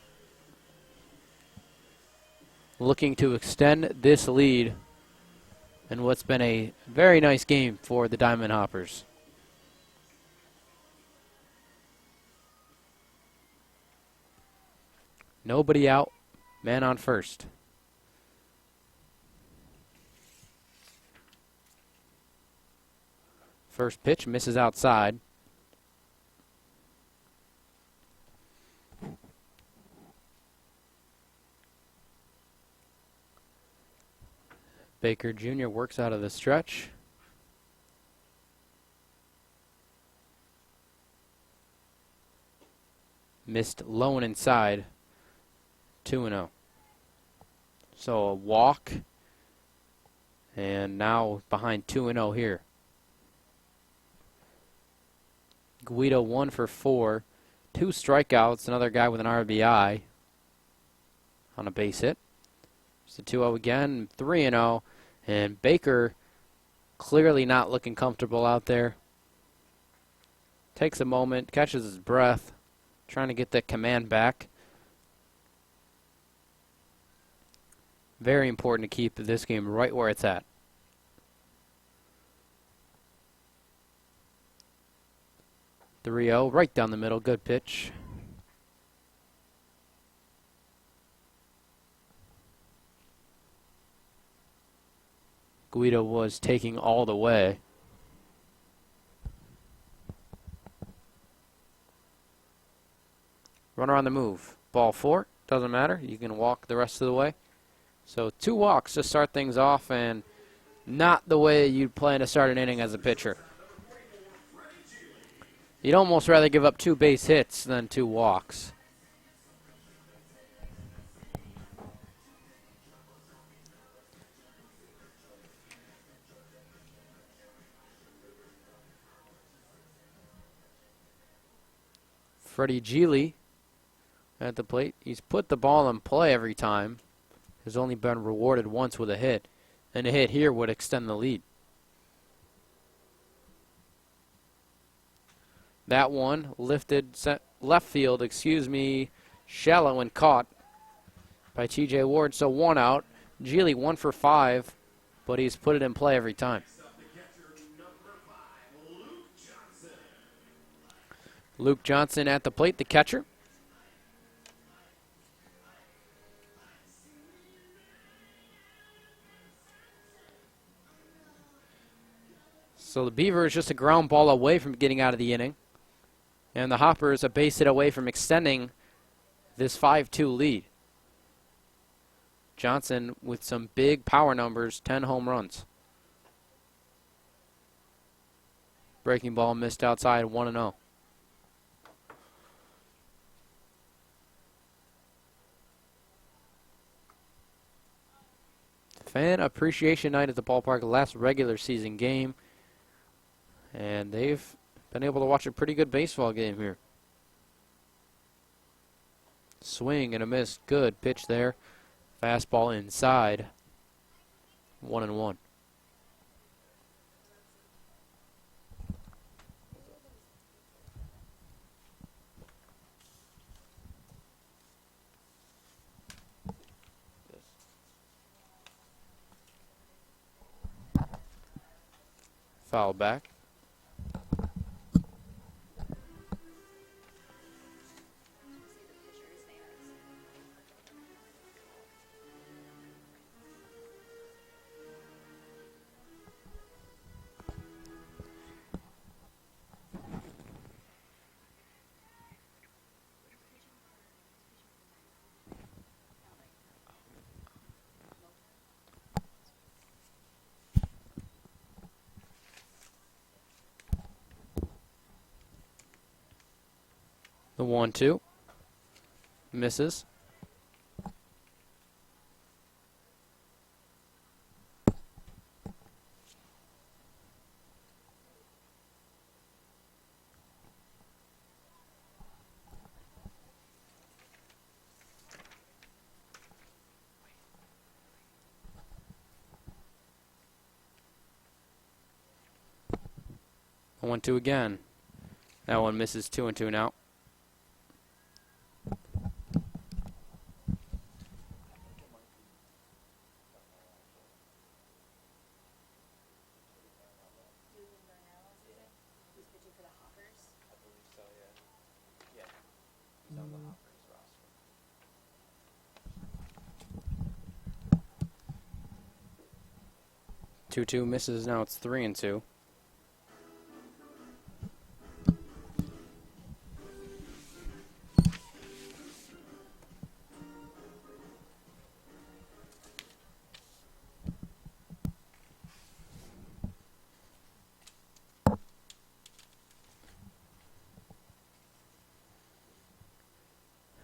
S1: looking to extend this lead in what's been a very nice game for the Diamond Hoppers. Nobody out, man on first. First pitch misses outside. Baker Jr. works out of the stretch. Missed low and inside. 2-0. So a walk. And now behind 2-0 here. Guido 1 for 4. 2 strikeouts. Another guy with an RBI on a base hit. It's a 2-0 again. 3-0. And Baker clearly not looking comfortable out there. Takes a moment, catches his breath, trying to get that command back. Very important to keep this game right where it's at. .30 right down the middle. Good pitch. Guido was taking all the way. Runner on the move. Ball 4. Doesn't matter. You can walk the rest of the way. So 2 walks to start things off, and not the way you'd plan to start an inning as a pitcher. You'd almost rather give up 2 base hits than 2 walks. Freddie Gigli at the plate. He's put the ball in play every time. Has only been rewarded once with a hit. And a hit here would extend the lead. That one lifted left field, shallow and caught by T.J. Ward. So 1 out. Gigli 1 for 5, but he's put it in play every time. Luke Johnson at the plate, the catcher. So the Beavers just a ground ball away from getting out of the inning. And the Hoppers a base hit away from extending this 5-2 lead. Johnson with some big power numbers, 10 home runs. Breaking ball missed outside, 1-0. Fan appreciation night at the ballpark, last regular season game. And they've been able to watch a pretty good baseball game here. Swing and a miss. Good pitch there. Fastball inside. 1-1. Foul back. The 1-2. Misses. The 1-2 again. That one misses. 2-2 now.
S2: Who's pitching for the Hawkers?
S4: I believe so, yeah. Yeah. He's on the Hawkers roster.
S1: 2-2 misses. Now it's 3-2.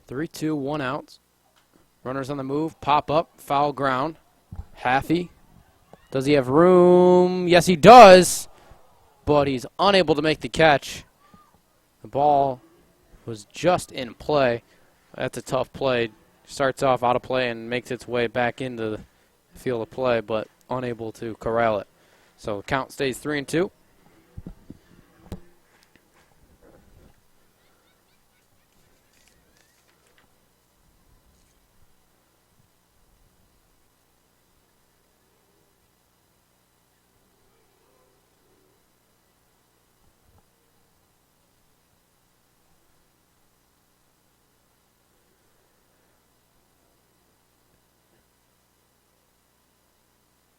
S1: Three, two, one out. Runners on the move. Pop up. Foul ground. Haffey. Does he have room? Yes, he does. But he's unable to make the catch. The ball was just in play. That's a tough play. Starts off out of play and makes its way back into the field of play, but unable to corral it. So the count stays 3-2.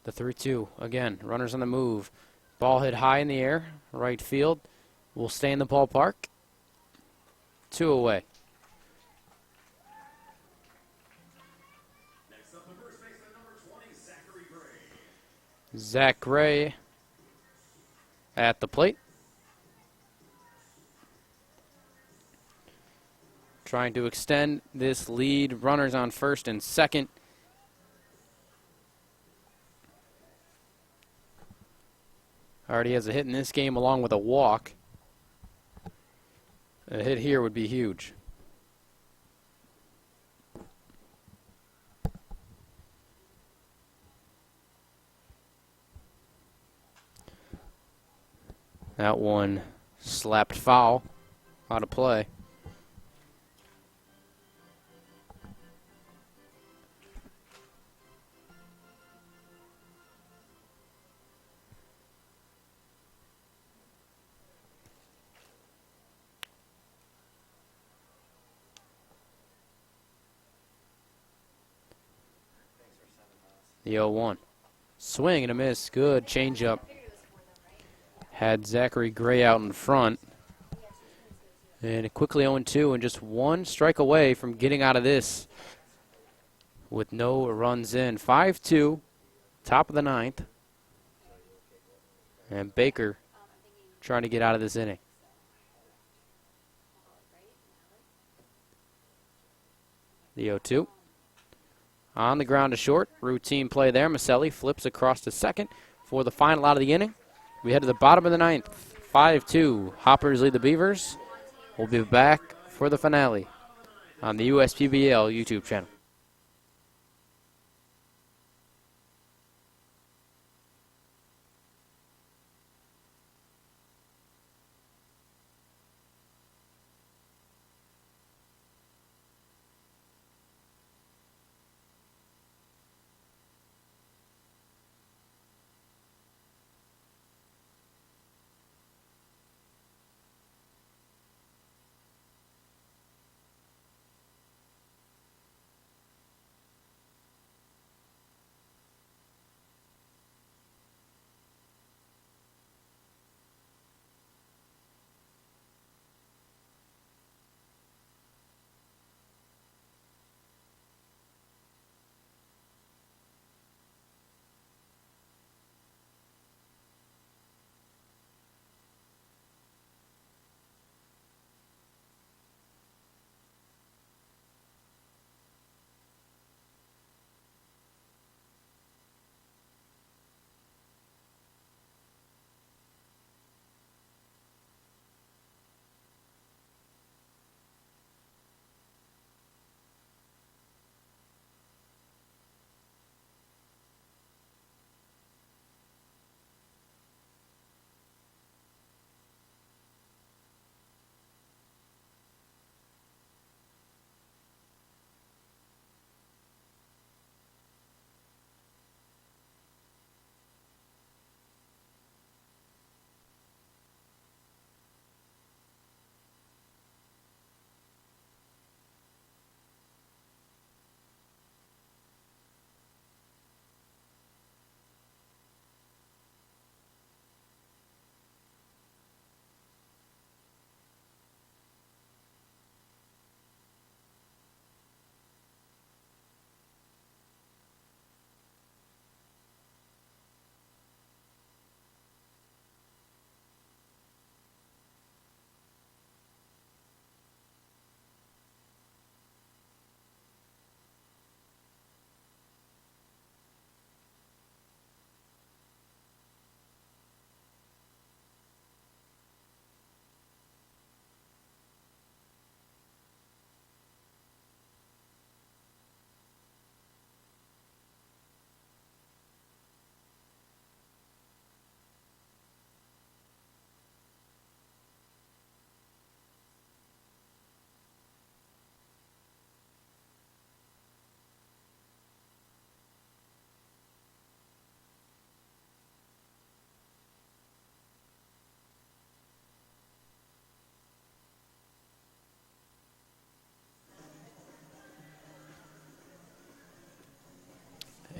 S1: The 3-2 again. Runners on the move. Ball hit high in the air. Right field. Will stay in the ballpark. 2 away.
S3: Next up, the first baseman, number 20, Zachary Gray.
S1: Zach Gray at the plate. Trying to extend this lead. Runners on first and second. Already has a hit in this game along with a walk. A hit here would be huge. That one slapped foul out of play. The 0-1. Swing and a miss. Good changeup. Had Zachary Gray out in front. And quickly 0-2 and just one strike away from getting out of this with no runs in. 5-2, top of the ninth. And Baker trying to get out of this inning. The 0-2. On the ground to short. Routine play there. Mahalik flips across to second for the final out of the inning. We head to the bottom of the ninth. 5-2. Hoppers lead the Beavers. We'll be back for the finale on the USPBL YouTube channel.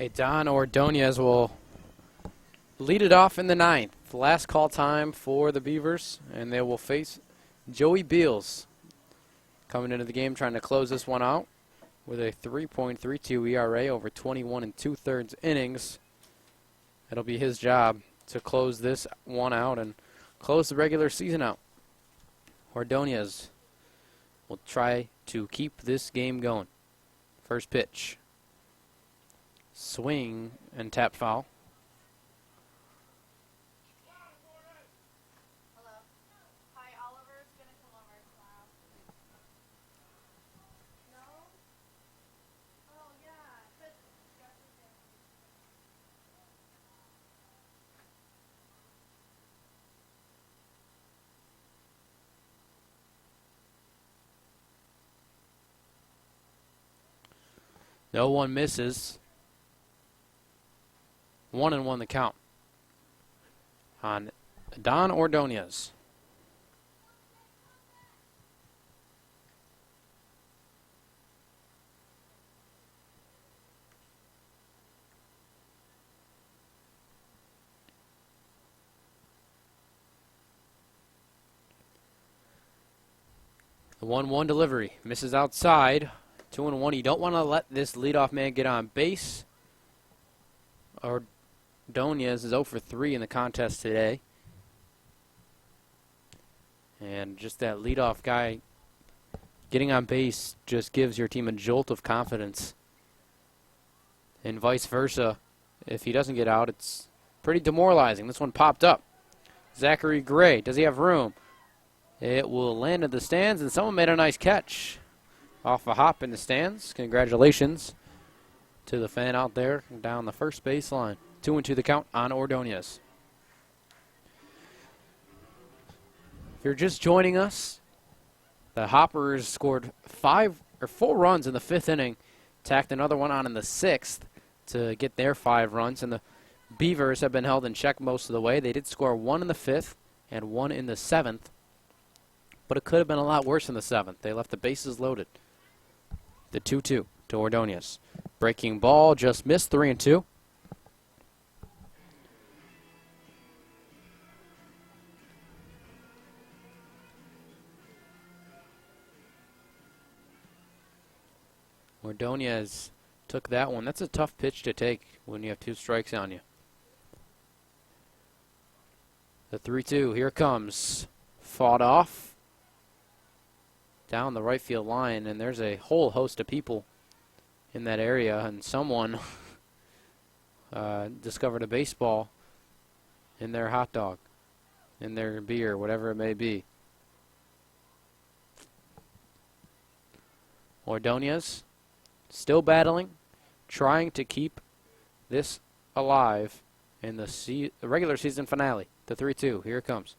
S1: Don Ordonez will lead it off in the ninth. Last call time for the Beavers, and they will face Joey Beals coming into the game trying to close this one out with a 3.32 ERA over 21 2/3 innings. It'll be his job to close this one out and close the regular season out. Ordonez will try to keep this game going. First pitch. Swing and tap foul.
S2: Hello. Hi, Oliver's gonna come over tomorrow. No? Oh, yeah. But
S1: No one misses. 1-1 the count on Don Ordonez. The 1-1 delivery misses outside. 2-1. You don't want to let this leadoff man get on base. Ordonez is 0 for 3 in the contest today. And just that leadoff guy getting on base just gives your team a jolt of confidence. And vice versa. If he doesn't get out, it's pretty demoralizing. This one popped up. Zachary Gray, does he have room? It will land in the stands, and someone made a nice catch off a hop in the stands. Congratulations to the fan out there down the first base line. 2-2 the count on Ordonez. If you're just joining us, the Hoppers scored 4 runs in the 5th inning, tacked another one on in the 6th to get their 5 runs, and the Beavers have been held in check most of the way. They did score 1 in the 5th and 1 in the 7th, but it could have been a lot worse in the 7th. They left the bases loaded. The 2-2 to Ordonez. Breaking ball just missed, 3-2. Ordonez took that one. That's a tough pitch to take when you have 2 strikes on you. The 3-2, here it comes. Fought off down the right field line, and there's a whole host of people in that area, and someone discovered a baseball in their hot dog, in their beer, whatever it may be. Ordonez still battling, trying to keep this alive in the regular season finale. The 3-2, here it comes.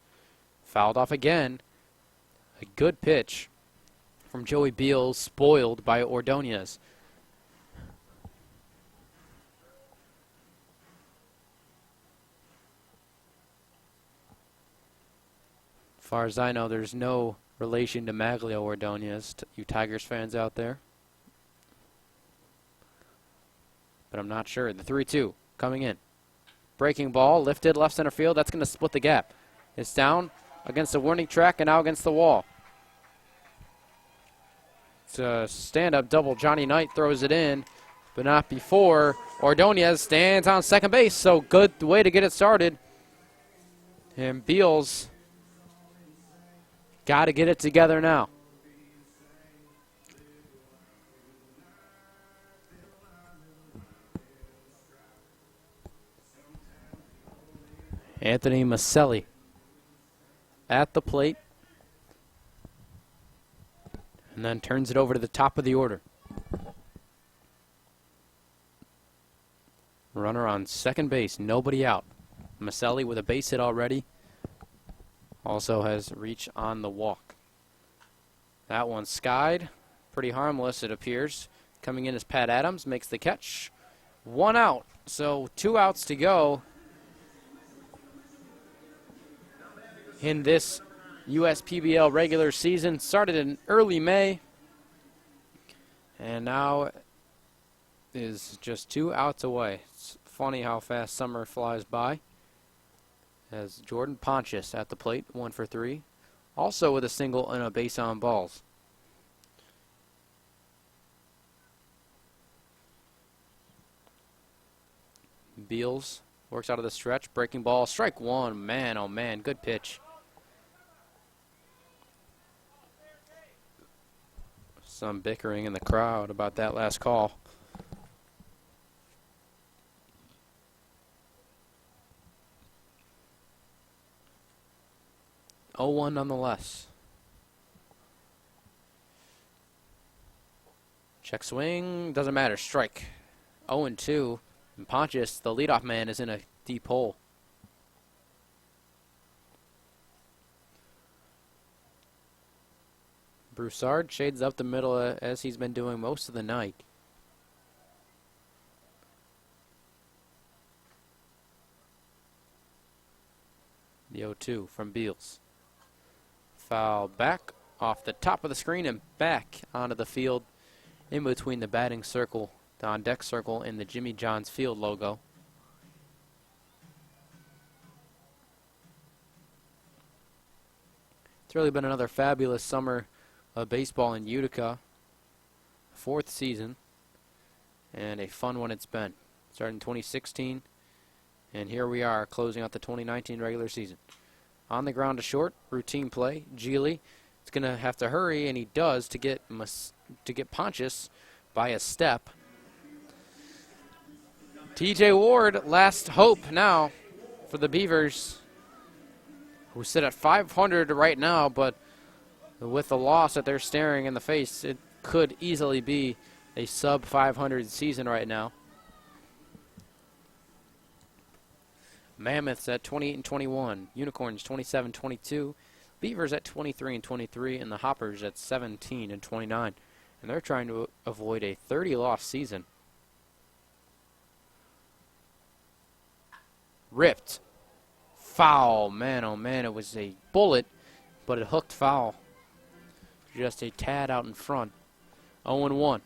S1: Fouled off again. A good pitch from Joey Beals, spoiled by Ordonez. As far as I know, there's no relation to Maglio Ordonez, you Tigers fans out there. But I'm not sure. The 3-2 coming in. Breaking ball, lifted left center field. That's going to split the gap. It's down against the warning track and now against the wall. It's a stand-up double. Johnny Knight throws it in, but not before. Ordonez stands on second base, so good way to get it started. And Beals got to get it together now. Anthony Maselli at the plate, and then turns it over to the top of the order. Runner on second base, nobody out. Maselli with a base hit already. Also has reach on the walk. That one skied. Pretty harmless, it appears. Coming in is Pat Adams, makes the catch. 1 out, so 2 outs to go in this USPBL regular season. Started in early May, and now is just 2 outs away. It's funny how fast summer flies by. As Jordan Pontius at the plate, 1 for 3. Also with a single and a base on balls. Beals works out of the stretch, breaking ball, strike 1. Man, oh man, good pitch. Some bickering in the crowd about that last call. Oh, 0-1 nonetheless. Check swing, doesn't matter, strike. 0-2. And Pontius, the leadoff man, is in a deep hole. Broussard shades up the middle as he's been doing most of the night. The 0-2 from Beals. Foul back off the top of the screen and back onto the field in between the batting circle, the on-deck circle, and the Jimmy John's Field logo. It's really been another fabulous summer of baseball in Utica. 4th season, and a fun one it's been. Started in 2016, and here we are closing out the 2019 regular season. On the ground to short, routine play. Gigli is going to have to hurry, and he does, to get Pontius by a step. T.J. Ward, last hope now for the Beavers, who sit at 500 right now, but with the loss that they're staring in the face, it could easily be a sub-500 season right now. Mammoths at 28-21, Unicorns 27-22, Beavers at 23-23, and the Hoppers at 17-29. And they're trying to avoid a 30-loss season. Ripped. Foul. Man, oh man, it was a bullet, but it hooked foul. Just a tad out in front. 0-1.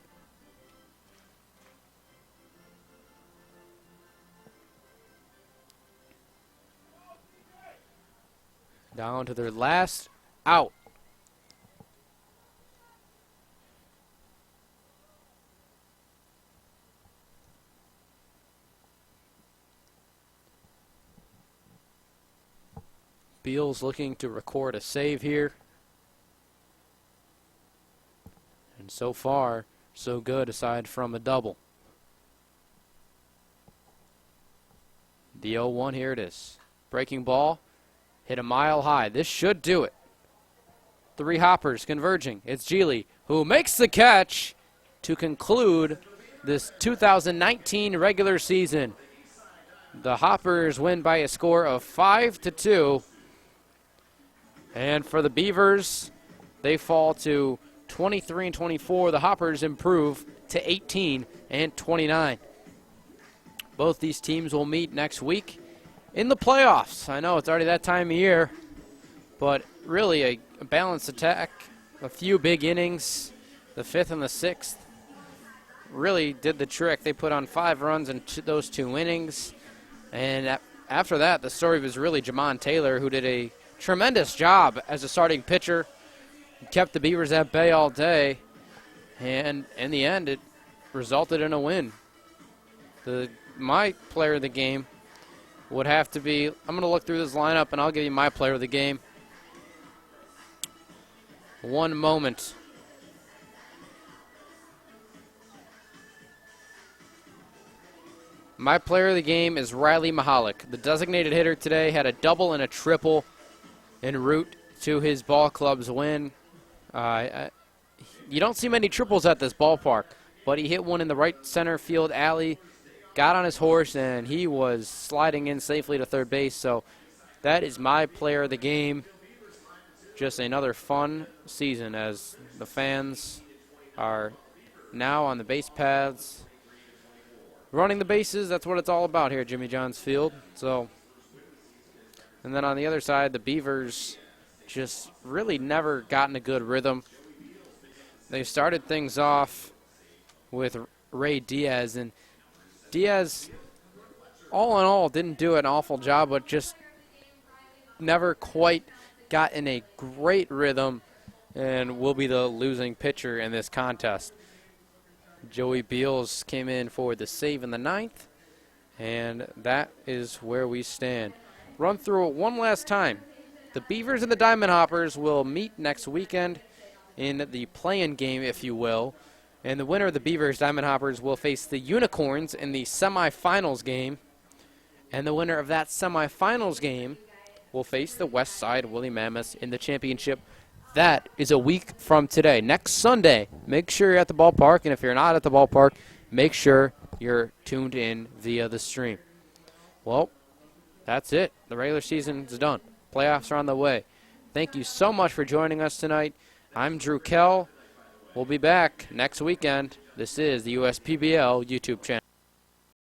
S1: Down to their last out. Beals looking to record a save here. And so far, so good aside from a double. The 0-1, here it is. Breaking ball. Hit a mile high. This should do it. 3 hoppers converging. It's Gigli who makes the catch to conclude this 2019 regular season. The Hoppers win by a score of 5-2. And for the Beavers, they fall to 23-24. The Hoppers improve to 18-29. Both these teams will meet next week in the playoffs. I know it's already that time of year, but really a balanced attack, a few big innings, the 5th and the 6th really did the trick. They put on 5 runs in those 2 innings, and after that, the story was really Jamon Taylor, who did a tremendous job as a starting pitcher, kept the Beavers at bay all day, and in the end, it resulted in a win. My player of the game would have to be, I'm going to look through this lineup, and I'll give you my player of the game. One moment. My player of the game is Riley Mahalik. The designated hitter today had a double and a triple en route to his ball club's win. You don't see many triples at this ballpark, but he hit one in the right center field alley, got on his horse, and he was sliding in safely to third base. So that is my player of the game. Just another fun season as the fans are now on the base paths, running the bases. That's what it's all about here at Jimmy John's Field. So, and then on the other side, the Beavers just really never gotten a good rhythm. They started things off with Ray Diaz. And Diaz, all in all, didn't do an awful job, but just never quite got in a great rhythm and will be the losing pitcher in this contest. Joey Beals came in for the save in the ninth, and that is where we stand. Run through it one last time. The Beavers and the Diamond Hoppers will meet next weekend in the play-in game, if you will, and the winner of the Beavers Diamond Hoppers will face the Unicorns in the semifinals game, and the winner of that semifinals game will face the Westside Woolly Mammoths in the championship. That is a week from today. Next Sunday, make sure you're at the ballpark, and if you're not at the ballpark, make sure you're tuned in via the stream. Well, that's it. The regular season's done. Playoffs are on the way. Thank you so much for joining us tonight. I'm Drew Kell. We'll be back next weekend. This is the USPBL YouTube channel.